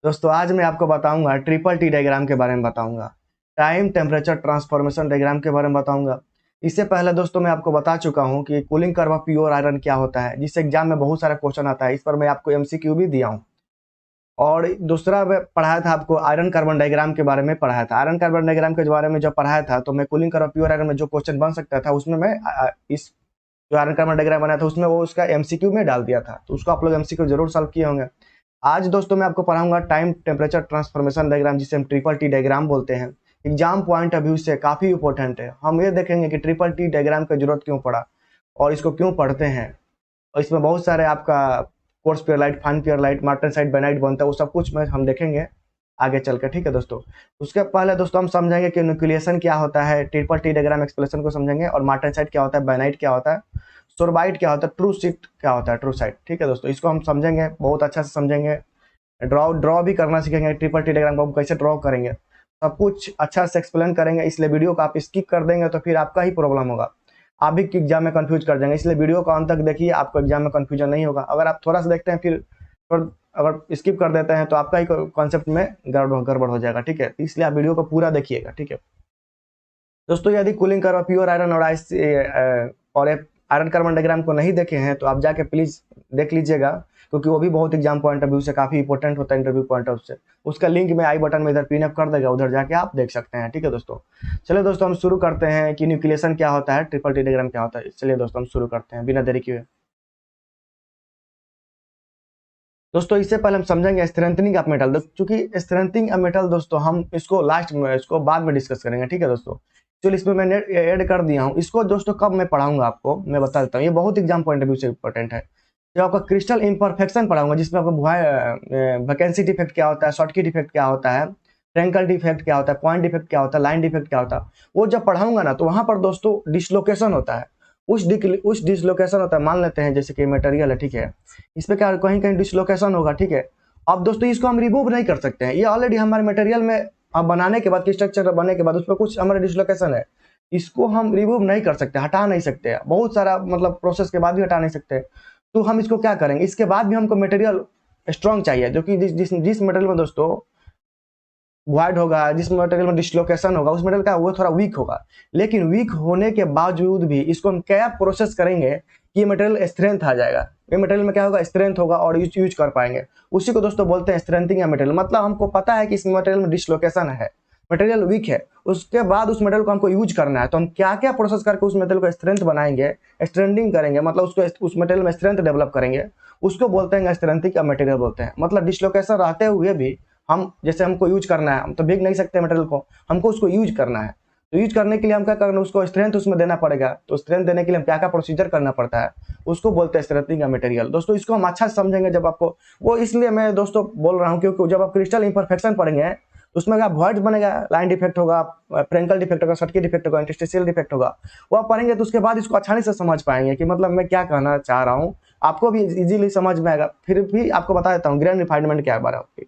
दोस्तों आज मैं आपको बताऊंगा ट्रिपल टी डायग्राम के बारे में बताऊंगा, टाइम टेम्परेचर ट्रांसफॉर्मेशन डायग्राम के बारे में बताऊंगा। इससे पहले दोस्तों मैं आपको बता चुका हूं कि cooling curve of pure iron क्या होता है, जिससे एग्जाम में बहुत सारा क्वेश्चन आता है। इस पर मैं आपको एमसीक्यू भी दिया हूं। और दूसरा मैं पढ़ाया था आपको आयरन कार्बन डायग्राम के बारे में पढ़ाया था। आयरन कार्बन डायग्राम के बारे में जब पढ़ाया था तो मैं cooling curve of pure iron में जो क्वेश्चन बन सकता था उसमें मैं इस जो आयरन कार्बन डायग्राम बनाया था उसमें वो उसका एमसीक्यू में डाल दिया था, तो उसको आप लोग एमसीक्यू जरूर सॉल्व किए होंगे। आज दोस्तों मैं आपको पढ़ाऊंगा टाइम टेम्परेचर ट्रांसफॉर्मेशन डायग्राम, जिसे हम ट्रिपल टी डायग्राम बोलते हैं। एग्जाम पॉइंट ऑफ व्यू से काफी इंपॉर्टेंट है। हम ये देखेंगे कि ट्रिपल टी डायग्राम की जरूरत क्यों पड़ा और इसको क्यों पढ़ते हैं, और इसमें बहुत सारे आपका कोर्स पियरलाइट, फाइन पियरलाइट, मार्टेनसाइट, बेनाइट बनता है, वो सब कुछ में हम देखेंगे आगे चलकर। ठीक है दोस्तों, उसके पहले दोस्तों हम समझेंगे कि न्यूक्लिएशन क्या होता है, ट्रिपल टी डायग्राम एक्सप्लेनेशन को समझेंगे, और मार्टेनसाइट क्या होता है, बेनाइट क्या होता है, सोरबाइट क्या होता है, ट्रू सीट क्या होता है, ट्रू साइट। ठीक है दोस्तों, इसको हम समझेंगे, बहुत अच्छा से समझेंगे। ड्रॉ भी करना सीखेंगे, ट्रिपल टी डायग्राम को हम कैसे ड्रॉ करेंगे, सब कुछ अच्छा से एक्सप्लेन करेंगे। इसलिए वीडियो को आप स्किप कर देंगे तो फिर आपका ही प्रॉब्लम होगा, आप भी एग्जाम में कंफ्यूज कर जाएंगे। इसलिए वीडियो को अंत तक देखिए, आपको एग्जाम में कंफ्यूजन नहीं होगा। अगर आप थोड़ा सा देखते हैं फिर अगर स्किप कर देते हैं तो आपका ही कॉन्सेप्ट में गड़बड़ हो जाएगा। ठीक है, इसलिए आप वीडियो को पूरा देखिएगा। ठीक है दोस्तों, यदि कूलिंग कर्व प्योर आयरन और आइस और आयरन कार्बन डायग्राम को नहीं देखे हैं तो आप जाके प्लीज देख लीजिएगा, क्योंकि वो भी बहुत एग्जाम पॉइंट ऑफ व्यू से काफी इंपॉर्टेंट होता है, इंटरव्यू पॉइंट ऑफ से। उसका लिंक मैं आई बटन में इधर पिन अप कर देगा, उधर जाके आप देख सकते हैं। ठीक है दोस्तों, चलिए दोस्तों हम शुरू करते हैं कि न्यूक्लिएशन क्या होता है, ट्रिपल टी डायग्राम क्या होता है। चलिए दोस्तों हम शुरू करते हैं बिना देरी किए। दोस्तों इससे पहले हम समझेंगे स्ट्रेंथनिंग ऑफ मेटल, क्योंकि स्ट्रेंथनिंग ऑफ मेटल दोस्तों हम इसको लास्ट में, इसको बाद में डिस्कस करेंगे। ठीक है दोस्तों, चलिए इसमें मैंने ऐड कर दिया हूँ। इसको दोस्तों कब मैं पढ़ाऊंगा आपको मैं बता देता हूँ, ये बहुत एग्जाम पॉइंट ऑफ व्यू से इंपॉर्टेंट है। जब आपका क्रिस्टल इम्परफेक्शन पढ़ाऊंगा, जिसमें आपको वैकेंसी डिफेक्ट क्या होता है, शॉर्टकी डिफेक्ट क्या होता है, ट्रैंकल डिफेक्ट क्या होता है, पॉइंट डिफेक्ट क्या होता है, लाइन डिफेक्ट क्या होता है, वो जब पढ़ाऊंगा ना तो वहां पर दोस्तों डिसलोकेशन होता है। उस डिसलोकेशन होता है, मान लेते हैं जैसे कि मटेरियल है, ठीक है, इसमें क्या कहीं कहीं डिसलोकेशन होगा। ठीक है, अब दोस्तों इसको हम रिमूव नहीं कर सकते हैं, ये ऑलरेडी हमारे मटेरियल में अब बनाने के बाद, स्ट्रक्चर बनने के बाद उस पर कुछ हमारा डिसलोकेशन है, इसको हम रिमूव नहीं कर सकते, हटा नहीं सकते, बहुत सारा मतलब प्रोसेस के बाद भी हटा नहीं सकते। तो हम इसको क्या करेंगे, इसके बाद भी हमको मटेरियल स्ट्रॉन्ग चाहिए, जो कि जिस मटेरियल में दोस्तों वॉइड होगा, जिस मटेरियल में डिसलोकेशन होगा, उस मटेरियल का वो थोड़ा वीक होगा। लेकिन वीक होने के बावजूद भी इसको हम क्या प्रोसेस करेंगे कि ये मटेरियल स्ट्रेंथ आ जाएगा, ये मटेरियल में क्या होगा, स्ट्रेंथ होगा और यूज कर पाएंगे। उसी को दोस्तों बोलते हैं स्ट्रेंथिंग या मटेरियल। मतलब हमको पता है कि इस मटेरियल में डिसलोकेशन है, मटेरियल वीक है, उसके बाद उस मटेरियल को हमको यूज करना है, तो हम क्या क्या प्रोसेस करके उस मटेरियल को स्ट्रेंथ बनाएंगे, स्ट्रेंथिंग करेंगे, मतलब उसको उस मटेरियल में स्ट्रेंथ डेवलप करेंगे, उसको बोलते हैं स्ट्रेंथिंग का मटेरियल बोलते हैं। मतलब डिसलोकेशन रहते हुए भी हम, जैसे हमको यूज करना है, हम तो भीग नहीं सकते मटेरियल को, हमको उसको यूज करना है। तो यूज करने के लिए हम क्या करना है, उसको स्ट्रेंथ उसमें देना पड़ेगा। तो स्ट्रेंथ देने के लिए हम क्या क्या प्रोसीजर करना पड़ता है, उसको बोलते हैं स्ट्रेंथिंग का मटेरियल। दोस्तों इसको हम अच्छा समझेंगे जब आपको वो, इसलिए मैं दोस्तों बोल रहा हूँ क्योंकि जब आप क्रिस्टल इम्परफेक्शन पढ़ेंगे तो उसमें क्या वॉइड बनेगा, लाइन डिफेक्ट होगा, फ्रेंकल डिफेक्ट होगा, शॉर्टकी डिफेक्ट होगा, इंटरस्टिशियल डिफेक्ट होगा, वो आप पढ़ेंगे तो उसके बाद इसको आसानी से समझ पाएंगे कि मतलब मैं क्या कहना चाह रहा हूँ, आपको भी इजीली समझ में आएगा। फिर भी आपको बता देता हूँ ग्रेन रिफाइनमेंट क्या बारे में।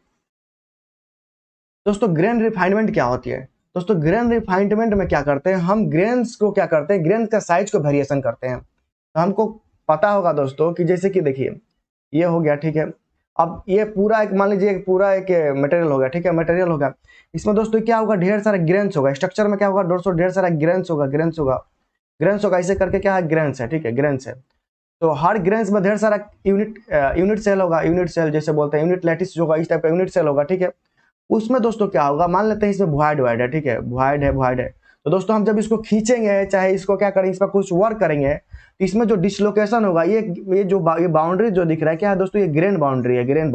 दोस्तों ग्रेन रिफाइनमेंट क्या होती है, दोस्तों ग्रेन रिफाइनमेंट में क्या करते हैं हम, ग्रेन्स को क्या करते हैं, ग्रेन का साइज को वेरिएशन करते हैं। तो हमको पता होगा दोस्तों कि जैसे कि देखिए ये हो गया, ठीक है, अब ये पूरा एक मान लीजिए पूरा एक मटेरियल हो गया, ठीक है, मटेरियल होगा, इसमें दोस्तों क्या होगा, ढेर सारा ग्रेन्स होगा, स्ट्रक्चर में क्या होगा दोस्तों, ढेर सारा ग्रेन्स होगा, ग्रेन्स होगा, ग्रेन्स होगा, ऐसे करके क्या है, ग्रेन्स है, ठीक है, ग्रेन्स है। तो हर ग्रेन्स में ढेर सारा यूनिट सेल होगा, यूनिट सेल जैसे बोलते हैं, यूनिट लैटिस जो होगा, इस टाइप का यूनिट सेल होगा। ठीक है, उसमें दोस्तों क्या होगा, मान लेते हैं इसमें वॉइड है, ठीक है, वॉइड है। तो दोस्तों हम जब इसको खींचेंगे, चाहे इसको क्या करेंगे, इस पर कुछ वर्क करेंगे, तो इसमें जो डिसलोकेशन होगा, ये बाउंड्री जो दिख रहा है क्या है दोस्तों, ये ग्रेन बाउंड्री है, ग्रेन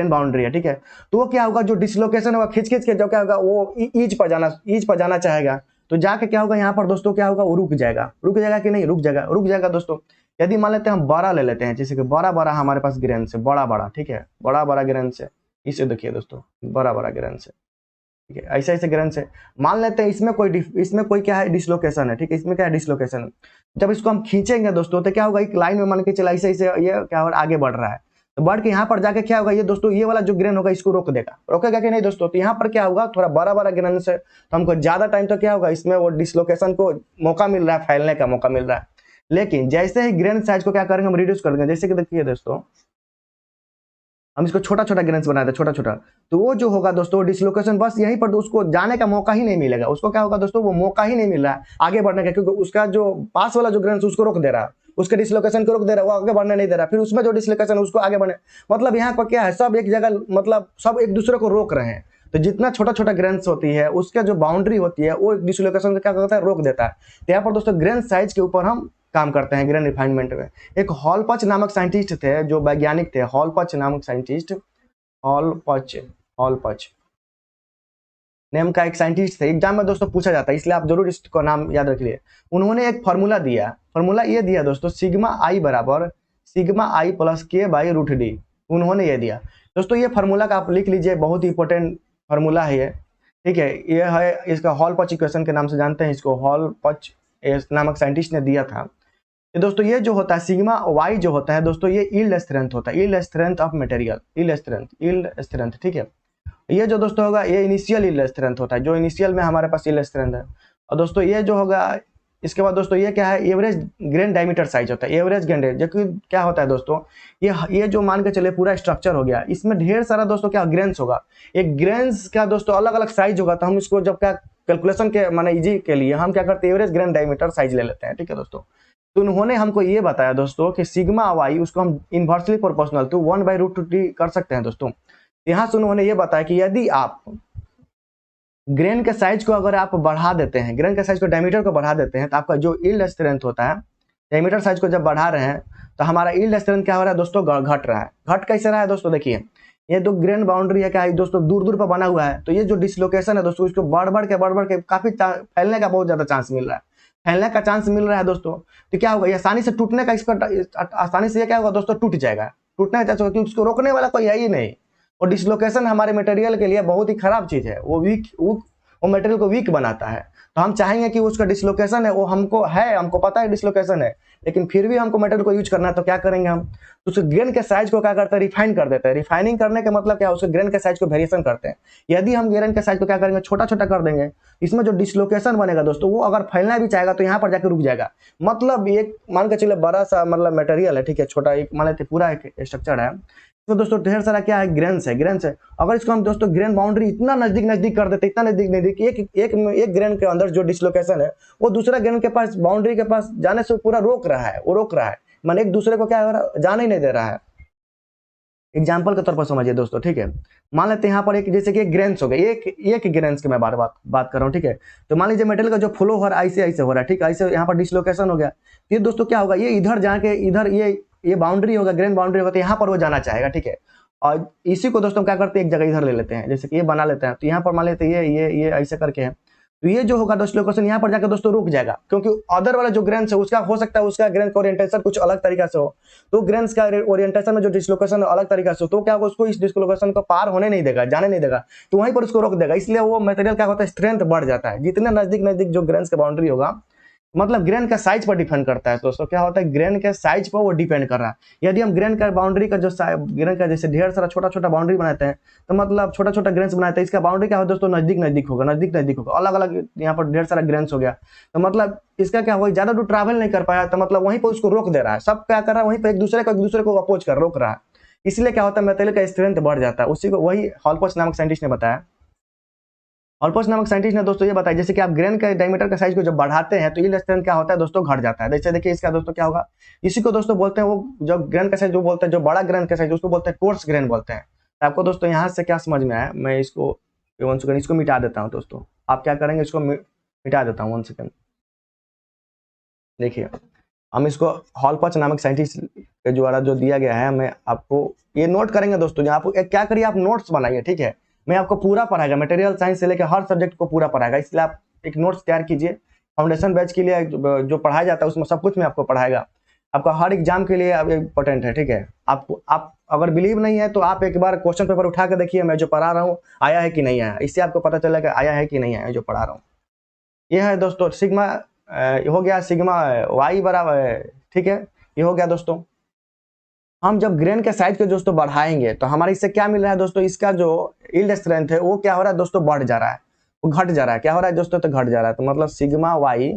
बाउंड्री है, ठीक है। तो वो क्या होगा, जो डिसलोकेशन होगा, खींच खींच के जो क्या होगा, वो ईज पर जाना चाहेगा, तो जाके क्या होगा, यहाँ पर दोस्तों क्या होगा, वो रुक जाएगा कि नहीं, रुक जाएगा दोस्तों। यदि मान लेते हैं हम बड़ा ले लेते हैं, जैसे कि बड़ा हमारे पास ग्रेन से, बड़ा, ठीक है, बड़ा ग्रेन से, इसे देखिए दोस्तों, बड़ा ग्रेन से, ठीक है, ऐसे ग्रेन से मान लेते हैं, इसमें कोई क्या है, डिसलोकेशन है, ठीक है, इसमें क्या है, डिसलोकेशन है। जब इसको हम खींचेंगे दोस्तों तो क्या होगा, एक लाइन में मान के चला, ऐसे ये क्या होगा, आगे बढ़ रहा है, तो बढ़ के यहाँ पर जाके क्या होगा, ये दोस्तों ये वाला जो ग्रेन होगा इसको रोकेगा कि नहीं दोस्तों। तो यहाँ पर क्या होगा, थोड़ा बड़ा ग्रेन से, तो हमको ज्यादा टाइम तो क्या होगा, इसमें वो डिसलोकेशन को मौका मिल रहा है, फैलने का मौका मिल रहा है। लेकिन जैसे ही ग्रेन साइज को क्या करेंगे, हम रिड्यूस कर देंगे, जैसे कि देखिए दोस्तों, हम इसको छोटा छोटा ग्रेन्स बनाए थे, छोटा छोटा, तो वो जो होगा दोस्तों डिसलोकेशन बस यहीं पर उसको जाने का मौका ही नहीं मिलेगा। उसको क्या होगा दोस्तों, वो मौका ही नहीं मिल रहा है आगे बढ़ने का, क्योंकि उसका जो पास वाला जो ग्रेन्स उसको रोक दे रहा है, उसके डिसलोकेशन को रोक दे रहा है, वो आगे बढ़ने नहीं दे रहा, फिर उसमें जो डिसलोकेशन उसको आगे बढ़ने, मतलब यहाँ पर क्या है, सब एक जगह, मतलब सब एक दूसरे को रोक रहे हैं। तो जितना छोटा छोटा ग्रेन्स होती है उसका जो बाउंड्री होती है वो डिसलोकेशन को क्या करता है, रोक देता है। तो यहाँ पर दोस्तों ग्रेन साइज के ऊपर हम काम करते हैं ग्रेन रिफाइनमेंट में। एक हॉलपच नामक साइंटिस्ट थे, जो वैज्ञानिक थे, हॉलपच नामक साइंटिस्ट, हॉलपच, हॉलपच नेम का एक साइंटिस्ट थे, एग्जाम में दोस्तों पूछा जाता है, इसलिए आप जरूर इसका नाम याद रखिए। उन्होंने एक फार्मूला दिया, फार्मूला ये दिया दोस्तों, सिग्मा आई बराबर सिग्मा आई प्लस के बाई रूट डी, उन्होंने ये दिया दोस्तों। ये फार्मूला का आप लिख लीजिए, बहुत ही इंपॉर्टेंट फार्मूला है ये, ठीक है। ये है इसका हॉलपच इक्वेशन के नाम से जानते हैं इसको, हॉलपच नामक साइंटिस्ट ने दिया था। ये दोस्तों ये जो होता है सिग्मा वाई जो होता है दोस्तों, ये यील्ड स्ट्रेंथ होता है, yield strength of material, yield strength, ठीक है। ये जो दोस्तों होगा ये इनिशियल यील्ड स्ट्रेंथ होता है, जो इनिशियल में हमारे पास यील्ड स्ट्रेंथ है। और दोस्तों ये जो होगा, इसके बाद दोस्तों ये क्या है, एवरेज ग्रेन डायमीटर साइज होता है, एवरेज ग्रेन, जो कि क्या होता है दोस्तों, ये जो मान के चले पूरा स्ट्रक्चर हो गया, इसमें ढेर सारा दोस्तों क्या ग्रेन्स होगा, एक ग्रेन्स का दोस्तों अलग अलग साइज होगा। तो हम इसको जब क्या कैलकुलेशन के माने इजी के लिए हम क्या करते हैं, एवरेज ग्रेन डायमीटर साइज ले लेते हैं, ठीक है दोस्तों। तो उन्होंने हमको ये बताया दोस्तों कि सिग्मा वाई उसको हम इनवर्सली प्रोपोर्शनल टू 1/√2 कर सकते हैं दोस्तों। यहाँ से उन्होंने ये बताया कि यदि आप ग्रेन के साइज को अगर आप बढ़ा देते हैं, ग्रेन के साइज को डायमीटर को बढ़ा देते हैं, तो आपका जो यील्ड स्ट्रेंथ होता है, डायमीटर साइज को जब बढ़ा रहे हैं तो हमारा यील्ड स्ट्रेंथ क्या हो रहा है दोस्तों, घट रहा है। घट कैसे रहा है दोस्तों, देखिए ये जो ग्रेन बाउंड्री है क्या है दोस्तों, दूर दूर पर बना हुआ है, तो ये जो डिसलोकेशन है दोस्तों, इसको बढ़ बढ़ के काफी फैलने का बहुत ज्यादा चांस मिल रहा है, फैलने का चांस मिल रहा है दोस्तों। तो क्या होगा, ये आसानी से टूटने का, इसका आसानी से ये क्या होगा दोस्तों, टूट जाएगा, टूटने का चांस होगा, क्योंकि उसको रोकने वाला कोई है ही नहीं। और डिसलोकेशन हमारे मटेरियल के लिए बहुत ही खराब चीज है, वो मटेरियल को वीक बनाता है। तो हम चाहेंगे कि उसका डिसलोकेशन है वो हमको पता है डिसलोकेशन है, लेकिन फिर भी हमको मटेरियल को यूज करना है, तो क्या करेंगे हम, तो उसके ग्रेन के साइज को क्या करते हैं, रिफाइन कर देते हैं। रिफाइनिंग करने का मतलब क्या है, उसके ग्रेन के साइज को वेरिएशन करते हैं। यदि हम ग्रेन के साइज को क्या करेंगे, छोटा छोटा कर देंगे, इसमें जो डिसलोकेशन बनेगा दोस्तों, वो अगर फैलना भी चाहेगा तो यहाँ पर जाकर रुक जाएगा। मतलब एक मान के चले बड़ा सा मतलब मटेरियल है, ठीक है, छोटा एक मान लेते पूरा एक स्ट्रक्चर है, तो दोस्तों ढेर सारा क्या है, ग्रेन्स है। अगर इसको हम दोस्तों ग्रेन बाउंड्री इतना नजदीक कर देते, इतना नजदीक एक ग्रेन के अंदर जो डिसलोकेशन है वो दूसरा ग्रेन के पास, बाउंड्री के पास जाने से पूरा रोक रहा है, माने एक दूसरे को क्या हो रहा है, जाने ही नहीं दे रहा है। एग्जाम्पल के तौर पर समझिए दोस्तों, ठीक है। मान लेते हैं यहाँ पर एक, जैसे कि एक ग्रेन्स हो गए, एक ग्रेन्स की मैं बात कर रहा हूँ, ठीक है। तो मान लीजिए मेटेरियल का जो फ्लो हो रहा है ऐसे हो रहा है, ठीक है, ऐसे यहाँ पर डिसलोकेशन हो गया। ये दोस्तों क्या होगा, ये इधर जाके इधर ये बाउंड्री होगा, ग्रेन बाउंड्री होगा, तो यहाँ पर वो जाना चाहेगा, ठीक है। और इसी को दोस्तों क्या करते हैं, एक जगह इधर ले लेते हैं, जैसे कि ये बना लेते हैं, तो यहाँ पर मान लेते हैं ये ऐसे करके है, तो ये जो होगा डिसलोकेशन यहाँ पर जाकर दोस्तों रुक जाएगा, क्योंकि अदर वाला जो ग्रेन्स है उसका हो सकता है उसका ग्रेन का ओरिएंटेशन कुछ अलग तरीका से हो, तो ग्रेन्स का ओरिएंटेशन में जो डिसलोकेशन अलग तरीका से हो, तो क्या होगा, उसको इस डिसलोकेशन को पार होने नहीं देगा, जाने नहीं देगा, तो वहीं पर उसको रोक देगा। इसलिए वो मटेरियल क्या होता है, स्ट्रेंथ बढ़ जाता है। जितने नजदीक जो ग्रेन्स का बाउंड्री होगा, मतलब ग्रेन का साइज पर डिपेंड करता है दोस्तों, क्या होता है ग्रेन के साइज पर वो डिपेंड कर रहा है। यदि हम ग्रेन का बाउंड्री का जो ग्रेन का जैसे ढेर सारा छोटा छोटा बाउंड्री बनाते हैं, तो मतलब छोटा छोटा ग्रेन्स बनाते हैं, इसका बाउंड्री क्या होगा दोस्तों, नजदीक होगा, अलग अलग यहाँ पर ढेर सारा ग्रेन्स हो गया, तो मतलब इसका क्या होगा, ज्यादा दूर ट्रैवल नहीं कर पाया, तो मतलब वहीं पर उसको रोक दे रहा है। सब क्या कर रहा है, वहीं पर एक दूसरे को अपोज कर रोक रहा है, इसलिए क्या होता है मटेरियल का स्ट्रेंथ बढ़ जाता है। उसी को वही हॉलपच नामक साइंटिस्ट ने बताया। हॉलपच नामक साइंटिस्ट ने दोस्तों ये बताया, जैसे कि आप ग्रेन का डायमीटर का साइज को जब बढ़ाते हैं तो यील्ड स्ट्रेंथ क्या होता है दोस्तों, घट जाता है। जैसे देखिए इसका दोस्तों क्या होगा, इसी को दोस्तों बोलते हैं, वो जब ग्रेन का साइज जो बोलते हैं, जो बड़ा ग्रेन का साइज उसको बोलते हैं कोर्स ग्रेन बोलते हैं। तो आपको दोस्तों यहाँ से क्या समझ में आया, मैं इसको मिटा देता हूँ दोस्तों। आप क्या करेंगे, इसको मिटा देता हूँ 1 सेकेंड। देखिए हम इसको हॉलपच नामक साइंटिस्ट के द्वारा जो दिया गया है, मैं आपको ये नोट करेंगे दोस्तों। आप क्या करिए, आप नोट्स बनाइए, ठीक है। मैं आपको पूरा पढ़ाएगा, मटेरियल साइंस से लेकर हर सब्जेक्ट को पूरा पढ़ाएगा, इसलिए आप एक नोट्स तैयार कीजिए। फाउंडेशन बैच के लिए जो पढ़ाया जाता है उसमें सब कुछ मैं आपको पढ़ाएगा, आपका हर एग्जाम के लिए इंपॉर्टेंट है, ठीक है। आप अगर बिलीव नहीं है तो आप एक बार क्वेश्चन पेपर उठा के देखिए, मैं जो पढ़ा रहा हूँ आया है कि नहीं आया, इससे आपको पता चलेगा आया है कि नहीं आया जो पढ़ा रहा हूँ। ये है दोस्तों सिग्मा हो गया, सिग्मा वाई बराबर, ठीक है, ये हो गया दोस्तों। हम जब ग्रेन के साइज को दोस्तों बढ़ाएंगे तो हमारे इससे क्या मिल रहा है दोस्तों, इसका जो यील्ड स्ट्रेंथ है वो क्या हो रहा है दोस्तों, बढ़ जा रहा है, वो घट जा रहा है, क्या हो रहा है दोस्तों, तो घट जा रहा है। तो मतलब सिग्मा वाई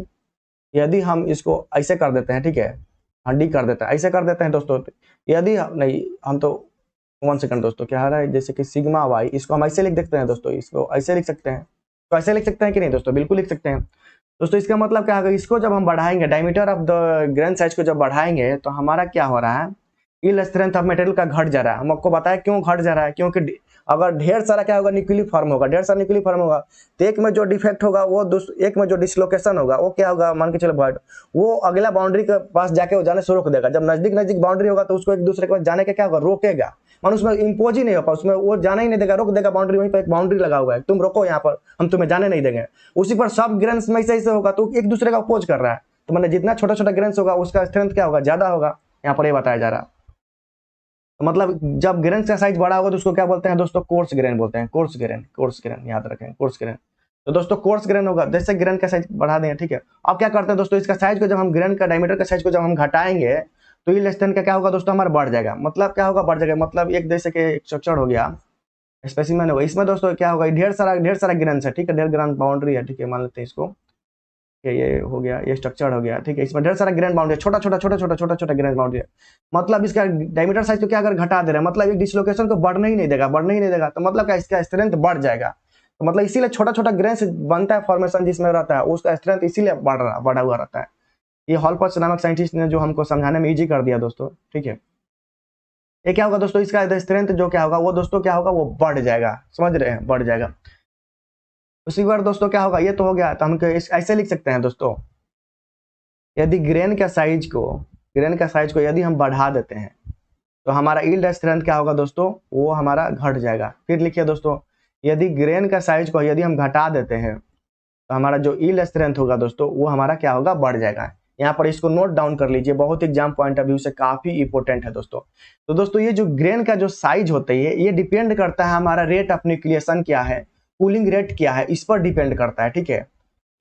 यदि हम इसको ऐसे कर देते हैं, ठीक है, डी कर देते हैं, ऐसे कर देते हैं दोस्तों, यदि नहीं हम तो वन सेकंड दोस्तों, क्या आ रहा है, जैसे कि सिग्मा वाई, इसको हम ऐसे लिख सकते हैं दोस्तों, इसको ऐसे लिख सकते हैं, तो ऐसे लिख सकते हैं कि नहीं दोस्तों, बिल्कुल लिख सकते हैं दोस्तों। इसका मतलब क्या होगा, इसको जब हम बढ़ाएंगे, diameter of the grain size को जब बढ़ाएंगे तो हमारा क्या हो रहा है, यील्ड स्ट्रेंथ ऑफ मटेरियल का घट जा रहा है। हम आपको बताया क्यों घट जा रहा है, क्योंकि अगर ढेर सारा क्या होगा, न्यूक्लियर फॉर्म होगा, ढेर सारा न्यूक्लियर फॉर्म होगा, तो एक में जो डिफेक्ट होगा वो एक में जो डिसलोकेशन होगा वो क्या होगा, मान के चलो भॉइड, वो अगला बाउंड्री के पास जाके वो जाने से रोक देगा। जब नजदीक नजदीक बाउंड्री होगा तो उसको एक दूसरे के पास जाने का क्या होगा, रोकेगा, मान उसमें इम्पोज ही नहीं हो पाए, उसमें वो जाना ही नहीं देगा, रोक देगा। बाउंड्री, वहीं पर एक बाउंड्री लगा हुआ है, तुम रोको यहाँ पर, हम तुम्हें जाने नहीं देंगे। उसी पर सब ग्रेन्स में ऐसे होगा, तो एक दूसरे का अपोज कर रहा है, तो मतलब जितना छोटा छोटा ग्रेन्स होगा उसका स्ट्रेंथ क्या होगा, ज्यादा होगा, यहाँ पर ये बताया जा रहा है। तो मतलब जब ग्रेन का साइज बड़ा होगा तो उसको क्या बोलते हैं दोस्तों, कोर्स ग्रेन बोलते हैं, कोर्स ग्रेन, कोर्स ग्रेन याद रखें, कोर्स ग्रेन। तो दोस्तों कोर्स ग्रेन होगा, जैसे ग्रेन का साइज बढ़ा दें, ठीक है। अब क्या करते हैं दोस्तों, इसका साइज को जब हम ग्रेन का डायमीटर का साइज को जब हम घटाएंगे तो ये स्ट्रेंथ का क्या होगा दोस्तों, हमारा बढ़ जाएगा। मतलब क्या होगा, बढ़ जाएगा, मतलब एक जैसे कि स्ट्रक्चर हो गया, स्पेसिमेन होगा, इसमें दोस्तों क्या होगा, ढेर सारा ग्रेन है, ठीक है, ढेर ग्रेन बाउंड्री है, ठीक है, मान लेते हैं इसको, ये हो गया, ये स्ट्रक्चर हो गया, ठीक है। इसमें ढेर सारा ग्रेन बाउंड्री, छोटा ग्रेन बाउंड्री है। मतलब इसका डायमीटर साइज तो क्या अगर घटा दे रहा है, मतलब एक डिसलोकेशन को बढ़ने ही नहीं देगा, तो मतलब क्या, इसका स्ट्रेंथ बढ़ जाएगा। तो मतलब इसीलिए छोटा ग्रेन से बनता है फॉर्मेशन जिसमें रहता है, उसका स्ट्रेंथ इसीलिए बढ़ा हुआ रहता है। ये हॉलपर्स नामक साइंटिस्ट ने जो हमको समझाने में इजी कर दिया दोस्तों, ठीक है। ये क्या होगा दोस्तों, इसका स्ट्रेंथ जो क्या होगा वो दोस्तों क्या होगा, वो बढ़ जाएगा, समझ रहे हैं, बढ़ जाएगा। उसी बार दोस्तों क्या होगा, ये तो हो गया, तो हम ऐसे लिख सकते हैं दोस्तों, यदि ग्रेन का साइज को यदि हम बढ़ा देते हैं तो हमारा यील्ड स्ट्रेंथ क्या होगा दोस्तों, वो हमारा घट जाएगा। फिर लिखिए दोस्तों, यदि ग्रेन का साइज को यदि हम घटा देते हैं तो हमारा जो यील्ड स्ट्रेंथ होगा दोस्तों वो हमारा क्या होगा, बढ़ जाएगा। यहाँ पर इसको नोट डाउन कर लीजिए, बहुत एग्जाम पॉइंट ऑफ व्यू से काफी इंपॉर्टेंट है दोस्तों। तो दोस्तों ये जो ग्रेन का जो साइज होता है ये डिपेंड करता है हमारा रेट ऑफ न्यूक्लिएशन क्या है, कूलिंग रेट क्या है, इस पर डिपेंड करता है, ठीक है।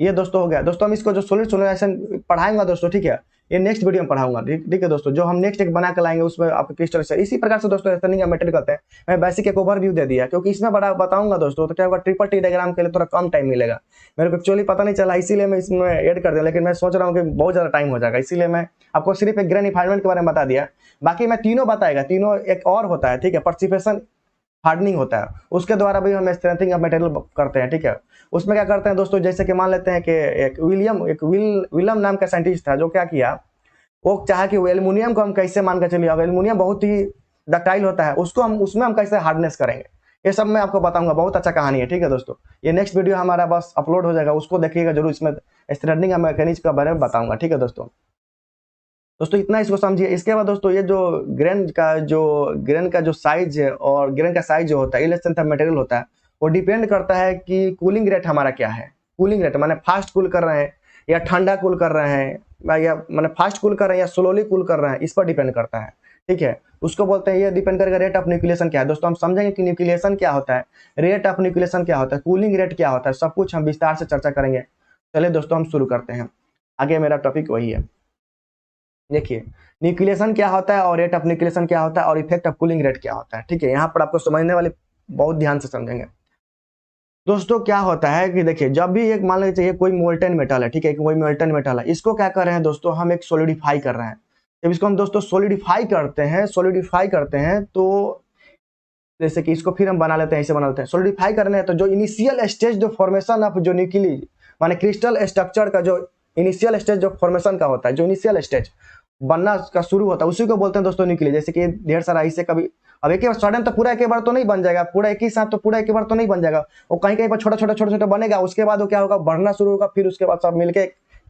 ये दोस्तों हो गया दोस्तों, हम इसको जो सॉलिड सॉल्यूशन पढ़ाएंगे दोस्तों, ठीक है, ये नेक्स्ट वीडियो में पढ़ाऊंगा, ठीक है दोस्तों। जो हम नेक्स्ट एक बना के लाएंगे उसमें आप क्रिस्टल से इसी प्रकार से दोस्तों स्टर्निंग मेथड करते हैं। मैं बेसिक एक ओवरव्यू दे दिया, क्योंकि इसमें बड़ा बताऊंगा दोस्तों तो क्या होगा, ट्रिपल टी डायग्राम के लिए थोड़ा कम टाइम मिलेगा, मेरे को एक्चुअली पता नहीं चला, इसीलिए मैं इसमें ऐड कर दिया, लेकिन मैं सोच रहा हूँ कि बहुत ज्यादा टाइम हो जाएगा, इसीलिए मैं आपको सिर्फ एक ग्रेन रिफाइनमेंट के बारे में बता दिया। बाकी मैं तीनों बताएगा, तीनों एक और होता है, ठीक है, पार्टिसिपेशन हार्डनिंग होता है, उसके द्वारा भी हम स्ट्रेंथिंग ऑफ मटेरियल करते हैं, ठीक है। उसमें क्या करते हैं दोस्तों, जैसे कि मान लेते हैं कि एक विलियम नाम का साइंटिस्ट था, जो क्या किया, वो चाहा कि एल्युमिनियम को हम कैसे मान कर चलिए, एल्युमिनियम बहुत ही डक्टाइल होता है, उसमें हम कैसे हार्डनेस करेंगे, ये सब मैं आपको बताऊंगा, बहुत अच्छा कहानी है, ठीक है दोस्तों। ये नेक्स्ट वीडियो हमारा बस अपलोड हो जाएगा, उसको देखिएगा जरूर, इसमें स्ट्रेंथिंग मैकेनिज्म के बारे में बताऊंगा, ठीक है दोस्तों। इतना इसको समझिए। इसके बाद दोस्तों ये जो ग्रेन का जो साइज है और ग्रेन का साइज जो होता है, इलेक्ट्रॉन ऑफ मटेरियल होता है, वो डिपेंड करता है कि कूलिंग रेट हमारा क्या है। कूलिंग रेट माने फास्ट कूल कर रहे हैं या ठंडा कूल कर रहे हैं, या माने फास्ट कूल कर रहे हैं या स्लोली कूल कर रहे हैं, इस पर डिपेंड करता है, ठीक है। उसको बोलते हैं, ये डिपेंड करेगा रेट ऑफ न्यूक्लिएशन क्या है दोस्तों। हम समझेंगे कि न्यूक्लिएशन क्या होता है, रेट ऑफ न्यूक्लिएशन क्या होता है, कूलिंग रेट क्या होता है, सब कुछ हम विस्तार से चर्चा करेंगे। चलिए दोस्तों हम शुरू करते हैं, आगे मेरा टॉपिक वही है। देखिए न्यूक्लिएशन क्या होता है और रेट ऑफ न्यूक्लिएशन क्या होता है और इफेक्ट ऑफ कूलिंग रेट क्या होता है, ठीक है। यहाँ पर आपको समझने वाले बहुत ध्यान से समझेंगे दोस्तों। क्या होता है कि देखिए, जब भी एक मान लीजिए कोई मोल्टेन मेटल है, ठीक है, कोई मोल्टेन मेटल है, इसको क्या कर रहे हैं दोस्तों, हम एक सोलिडिफाई कर रहे हैं। जब इसको हम दोस्तों सोलिडिफाई करते हैं तो जैसे कि इसको फिर हम बना लेते हैं, ऐसे बना लेते हैं, सोलिडिफाई करने हैं तो जो इनिशियल स्टेज जो फॉर्मेशन ऑफ जो न्यूक्ली माने क्रिस्टल स्ट्रक्चर का जो इनिशियल स्टेज जो फॉर्मेशन का होता है, जो इनिशियल स्टेज बनना का शुरू होता है, उसी को बोलते हैं दोस्तों न्यूक्लियस। जैसे कि ढेर सारा ऐसे कभी, अब एक ही बार सडन तो पूरा एक बार तो नहीं बन जाएगा, पूरा एक ही साथ तो पूरा एक बार तो नहीं बन जाएगा, वो कहीं कहीं पर छोटा बनेगा, उसके बाद वो क्या होगा, बढ़ना शुरू होगा, फिर उसके बाद सब मिलके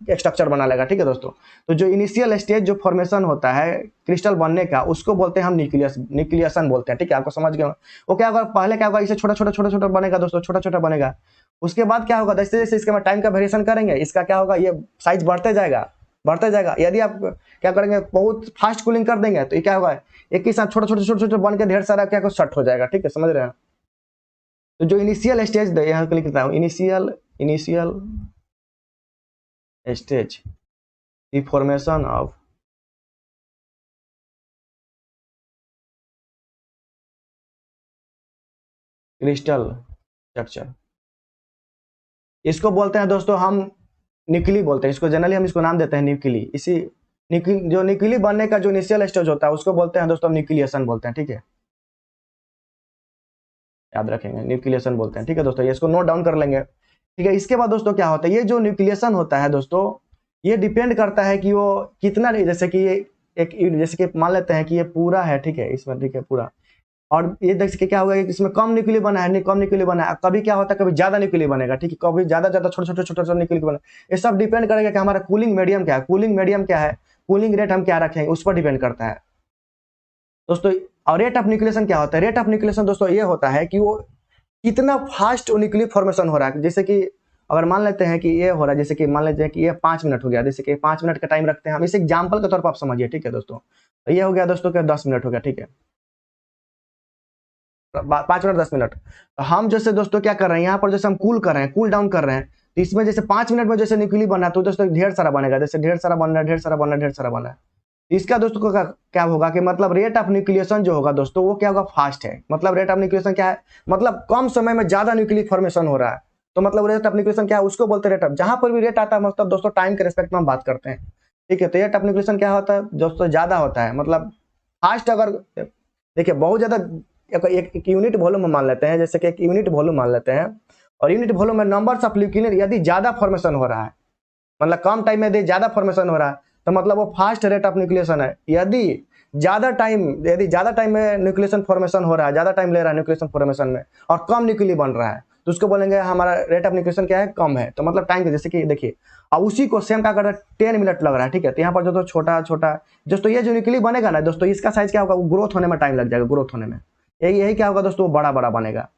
एक स्ट्रक्चर बना लेगा, ठीक है दोस्तों। तो जो इनिशियल स्टेज जो फॉर्मेशन होता है क्रिस्टल बनने का, उसको बोलते हैं हम न्यूक्लिएशन बोलते हैं, ठीक है, आपको समझ गए। वो क्या होगा, पहले क्या होगा, इसे छोटा बनेगा दोस्तों, छोटा बनेगा। उसके बाद क्या होगा, जैसे जैसे इसके बाद टाइम का वेरिएशन करेंगे, इसका क्या होगा, ये साइज बढ़ते जाएगा। यदि आप क्या करेंगे, बहुत फास्ट कूलिंग कर देंगे तो ये क्या होगा, एक ही साथ छोटे बन के ढेर सारा क्या सेट हो जाएगा, ठीक है, समझ रहे हैं। तो जो इनिशियल स्टेज यहाँ पे लिखता हूँ, initial stage the formation of crystal structure, इसको बोलते हैं दोस्तों हम न्यूक्ली बोलते हैं, इसको जनरली हम इसको नाम देते हैं न्यूक्ली। जो न्यूक्ली बनने का जो इनिशियल स्टेज होता है उसको बोलते हैं दोस्तों न्यूक्लिएशन बोलते हैं, ठीक है। याद रखेंगे, न्यूक्लिएशन बोलते हैं। ठीक है दोस्तों, ये इसको नोट डाउन कर लेंगे। ठीक है, इसके बाद दोस्तों क्या होता है, ये जो न्यूक्लिएशन होता है दोस्तों, ये डिपेंड करता है कि वो कितना, जैसे कि ये एक, जैसे कि मान लेते हैं कि ये पूरा है, ठीक है, इसमें ठीक है पूरा, और ये देख के क्या होगा कि इसमें कम न्यूक्लियर बना है, नहीं कम न्यूक्लियर बना है, कभी क्या होता है कभी ज्यादा न्यूक्लियर बनेगा, ठीक है, कभी ज्यादा छोटे न्यूक्लियर बना। ये सब डिपेंड करेगा कि हमारा कूलिंग मीडियम क्या है, कूलिंग मीडियम क्या है, कूलिंग रेट हम क्या रखेंगे, उस पर डिपेंड करता है दोस्तों। और रेट ऑफ न्यूक्लिएशन क्या होता है, रेट ऑफ न्यूक्लिएशन दोस्तों ये होता है कि वो कितना फास्ट न्यूक्लियर फॉर्मेशन हो रहा है। जैसे कि अगर मान लेते हैं कि ये हो रहा है, जैसे कि मान लेते हैं कि ये 5 मिनट हो गया, जैसे कि 5 मिनट का टाइम रखते हैं हम, इस एग्जाम्पल के तौर पर आप समझिए। ठीक है दोस्तों, तो ये हो गया दोस्तों क्या 10 मिनट हो गया, ठीक है, 5 मिनट 10 मिनट। तो हम जैसे दोस्तों क्या कर रहे हैं, यहाँ पर जैसे हम कूल कर रहे हैं, कूल डाउन कर रहे हैं, तो इसमें जैसे 5 मिनट में जैसे न्यूक्लियर बना है तो दोस्तों ढेर सारा बनेगा, जैसे ढेर सारा बन रहा है, ढेर सारा बन रहा है, ढेर सारा बना है। इसका दोस्तों का क्या होगा कि मतलब रेट ऑफ न्यूक्लिएशन जो होगा दोस्तों वो क्या होगा, फास्ट है। मतलब रेट ऑफ न्यूक्लिएशन क्या है, मतलब कम समय में ज्यादा न्यूक्लियर फॉर्मेशन हो रहा है, तो मतलब रेट ऑफ न्यूक्लिएशन क्या है, उसको बोलते हैं रेट ऑफ। जहां पर भी रेट आता है मतलब दोस्तों टाइम के रिस्पेक्ट में हम बात करते हैं। ठीक है, तो रेट ऑफ न्यूक्लिएशन क्या होता है दोस्तों, ज्यादा होता है, मतलब फास्ट। अगर देखिए बहुत ज्यादा एक यूनिट वॉल्यूम मान लेते हैं, जैसे कि एक यूनिट वॉल्यूम मान लेते हैं, और यूनिट वॉल्यूम में नंबर्स ऑफ न्यूक्लियर यदि ज्यादा फॉर्मेशन हो रहा है, मतलब कम टाइम में यदि ज्यादा फॉर्मेशन हो रहा है, तो मतलब वो फास्ट रेट ऑफ न्यूक्लिएशन है। यदि ज्यादा टाइम में न्यूक्लिएशन फॉर्मेशन हो रहा है, ज्यादा टाइम ले रहा है न्यूक्लिएशन फॉर्मेशन में, और कम न्यूक्लियर बन रहा है, तो उसको बोलेंगे हमारा रेट ऑफ न्यूक्लिएशन क्या है, कम है। तो मतलब टाइम के, जैसे कि देखिए अब उसी को सेम क्या कर रहा है, 10 मिनट लग रहा है, ठीक है, तो यहाँ पर जो तो छोटा छोटा दोस्तों ये जो न्यूक्लियर बनेगा ना दोस्तों, इसका साइज क्या होगा, वो ग्रोथ होने में टाइम लग जाएगा, ग्रोथ होने में। यही क्या होगा दोस्तों, बड़ा बड़ा बनेगा।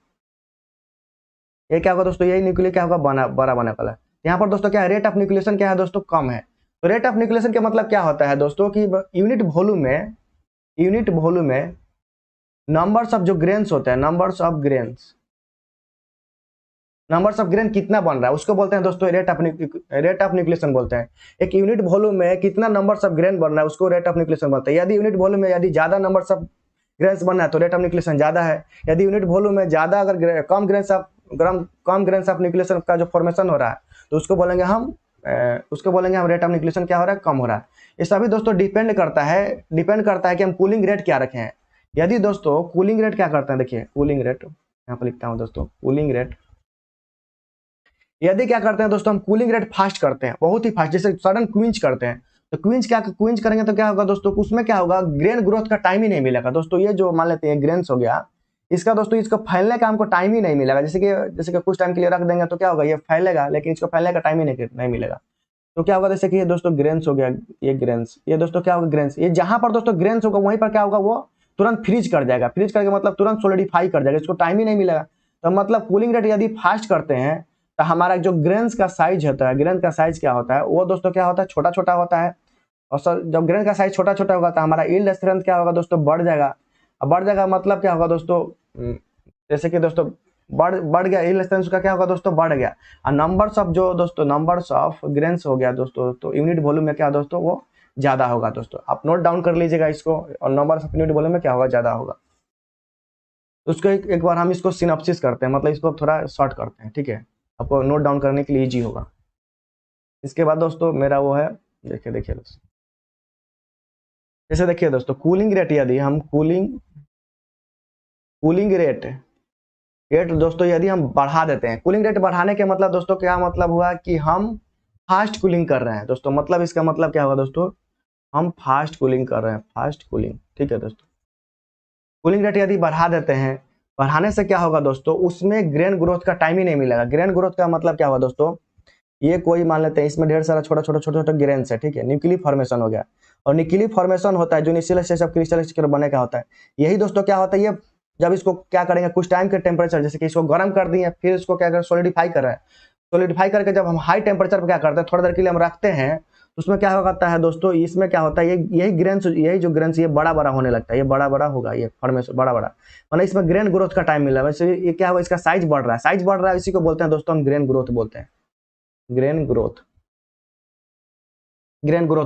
ये क्या होगा दोस्तों, यही न्यूक्लियर क्या होगा, बड़ा बने वाला है। यहाँ पर दोस्तों क्या है, रेट ऑफ न्यूक्लिएशन क्या है दोस्तों, कम है। तो रेट ऑफ न्यूक्लिएशन का मतलब क्या होता है दोस्तों कि यूनिट वॉल्यूम में नंबर्स ऑफ जो ग्रेन्स होते हैं, नंबर्स ऑफ ग्रेन कितना बन रहा है, उसको बोलते हैं दोस्तों रेट ऑफ न्यूक्लिएशन बोलते हैं। एक यूनिट वॉल्यूम में कितना नंबर्स ऑफ ग्रेन बन रहा है, उसको रेट ऑफ न्यूक्लिएशन बोलते हैं। यदि यूनिट वॉल्यूम में यदि ज्यादा नंबर्स ऑफ ग्रेन्स बनना है तो रेट ऑफ न्यूक्लिएशन ज्यादा है। यदि यूनिट वॉल्यूम में ज्यादा अगर कम ग्रेन्स ऑफ न्यूक्लिएशन का जो फॉर्मेशन हो रहा है, तो उसको बोलेंगे हम रेट ऑफ न्यूक्लिएशन क्या हो रहा है, कम हो रहा है। ये सभी दोस्तों डिपेंड करता है कि हम कूलिंग रेट क्या रखे हैं। यदि दोस्तों कूलिंग रेट क्या करते हैं, देखिए कूलिंग रेट यहाँ पर लिखता हूँ दोस्तों, कूलिंग रेट यदि क्या करते हैं दोस्तों, हम कूलिंग रेट फास्ट करते हैं, बहुत ही फास्ट, जैसे सडन क्विंच करते हैं, तो क्विंच करेंगे तो क्या होगा दोस्तों, उसमें क्या होगा, ग्रेन ग्रोथ का टाइम ही नहीं मिलेगा दोस्तों। ये जो मान लेते हैं ग्रेन्स हो गया, इसका दोस्तों इसको फैलने का हमको टाइम ही नहीं मिलेगा। जैसे कि कुछ टाइम के लिए रख देंगे तो क्या होगा, ये फैलेगा, लेकिन इसको फैलने का टाइम ही नहीं मिलेगा। तो क्या होगा, जैसे कि ये दोस्तों ग्रेन्स हो गया, ये दोस्तों क्या होगा, ग्रेन्स, ये जहां पर दोस्तों ग्रेन्स होगा वहीं पर क्या होगा, वो तुरंत फ्रीज कर जाएगा। फ्रीज करके मतलब तुरंत सोलिडिफाई कर जाएगा, इसको टाइम ही नहीं मिलेगा। तो मतलब कूलिंग रेट यदि फास्ट करते हैं तो हमारा जो ग्रेन्स का साइज होता है, ग्रेन का साइज क्या होता है, वो दोस्तों क्या होता है, छोटा छोटा होता है। और सर जब ग्रेन का साइज छोटा छोटा होगा तो हमारा यील्ड स्ट्रेंथ क्या होगा दोस्तों, बढ़ जाएगा। अब बढ़ जाएगा मतलब क्या होगा दोस्तों, जैसे कि दोस्तों बढ़ गया, यील्ड स्ट्रेंथ का क्या होगा दोस्तों, बढ़ गया। और नंबर्स ऑफ ग्रेन्स हो गया दोस्तों, तो यूनिट वॉल्यूम में क्या दोस्तों, वो ज्यादा होगा दोस्तों। आप नोट डाउन कर लीजिएगा इसको, और नंबर्स ऑफ यूनिट वॉल्यूम में क्या होगा, ज्यादा होगा। तो उसको एक बार हम इसको सिनॉप्सिस करते हैं, मतलब इसको थोड़ा शॉर्ट करते हैं, ठीक है, आपको नोट डाउन करने के लिए इजी होगा। इसके बाद दोस्तों मेरा वो है, देखिए दोस्तों, जैसे देखिए दोस्तों कूलिंग रेट, यदि हम कूलिंग रेट दोस्तों यदि हम बढ़ा देते हैं, कूलिंग रेट बढ़ाने के मतलब दोस्तों क्या मतलब हुआ कि हम फास्ट कूलिंग कर रहे हैं दोस्तों। मतलब इसका मतलब क्या होगा दोस्तों, हम फास्ट कूलिंग कर रहे हैं, फास्ट कूलिंग। ठीक है दोस्तों, कूलिंग रेट यदि बढ़ा देते हैं, बढ़ाने से क्या होगा दोस्तों, उसमें ग्रेन ग्रोथ का टाइम ही नहीं मिलेगा। ग्रेन ग्रोथ का मतलब क्या होगा दोस्तों, ये कोई मान लेते हैं इसमें ढेर सारा छोटा ग्रेन्स है, ठीक है, न्यूक्लियर फॉर्मेशन हो गया। और न्यूक्लियर फॉर्मेशन होता है जो initial stage of crystal structure बने का होता है। यही दोस्तों क्या होता है, ये जब इसको क्या करेंगे, कुछ टाइम के टेम्परेचर, जैसे कि इसको गर्म कर दिए, फिर इसको क्या करें, सोलिडिफाई कर रहे हैं। सोलिडिफाई करके जब हम हाई टेम्परेचर पर क्या करते हैं, थोड़ी देर के लिए हम रखते हैं, तो उसमें क्या होता है दोस्तों, इसमें क्या होता है, यही जो ग्रेन्स ये बड़ा बड़ा होने लगता है, ये बड़ा बड़ा होगा, ये फॉर्मेशन बड़ा बड़ा, मतलब इसमें ग्रेन ग्रोथ का टाइम मिला है। वैसे ये क्या होगा, इसका साइज बढ़ रहा है, इसी को बोलते हैं दोस्तों हम ग्रेन ग्रोथ बोलते हैं, ग्रेन ग्रोथ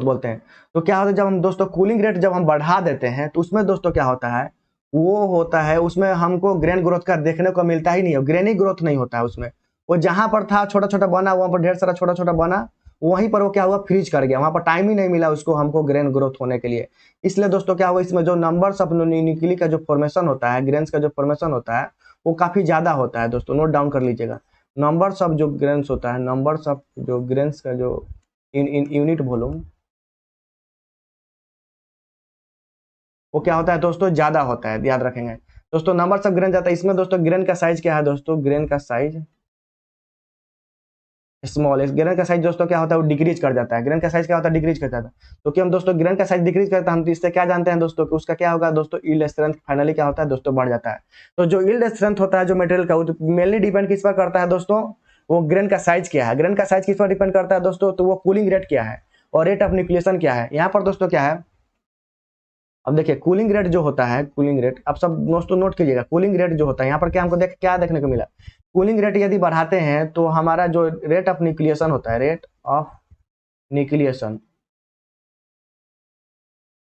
बोलते हैं। तो क्या होता है, जब हम दोस्तों कूलिंग रेट जब हम बढ़ा देते हैं, तो उसमें दोस्तों क्या होता है, वो होता है उसमें हमको ग्रेन ग्रोथ का देखने को मिलता ही नहीं है, ग्रेनी ग्रोथ नहीं होता है उसमें। वो जहां पर था छोटा छोटा बना, वहां पर ढेर सारा छोटा छोटा बना, वहीं पर वो क्या हुआ, फ्रीज कर गया, वहां पर टाइम ही नहीं मिला उसको हमको ग्रेन ग्रोथ होने के लिए। इसलिए दोस्तों क्या हुआ, इसमें जो नंबर्स ऑफ न्यूक्लियर का जो फॉर्मेशन होता है, ग्रेन्स का जो फॉर्मेशन होता है, वो काफी ज्यादा होता है दोस्तों, नोट डाउन कर लीजिएगा। नंबर्स ऑफ जो ग्रेन्स होता है, नंबर्स ऑफ जो ग्रेन्स का जो इन यूनिट वॉल्यूम, वो क्या होता है दोस्तों, ज्यादा होता है, याद रखेंगे दोस्तों। नंबर्स ऑफ ग्रेन जाता है इसमें दोस्तों। ग्रेन का साइज क्या है दोस्तों, ग्रेन का साइज स्मॉल है। ग्रेन का साइज दोस्तों क्या होता है, वो डिक्रीज कर जाता है। ग्रेन का साइज क्या होता है, डिक्रीज कर जाता है। तो कि हम दोस्तों ग्रेन का साइज डिक्रीज करता है, हम तो इससे क्या जानते हैं दोस्तों कि उसका क्या होगा दोस्तों, यील्ड स्ट्रेंथ फाइनली क्या होता है दोस्तों, बढ़ जाता है। तो जो यील्ड स्ट्रेंथ होता है जो मटेरियल का, वो मेनली डिपेंड किस पर करता है दोस्तों, वो ग्रेन का साइज क्या है। ग्रेन का साइज किस पर डिपेंड करता है दोस्तों, तो वो कूलिंग रेट क्या है और रेट ऑफ न्यूक्लिएशन क्या है। यहाँ पर दोस्तों क्या है, अब देखिए कूलिंग रेट जो होता है, कूलिंग रेट आप सब दोस्तों नोट कीजिएगा। कूलिंग रेट जो होता है यहाँ पर क्या हमको क्या देखने को मिला, कूलिंग रेट यदि बढ़ाते हैं तो हमारा जो रेट ऑफ न्यूक्लिएशन होता है, रेट ऑफ न्यूक्लिएशन,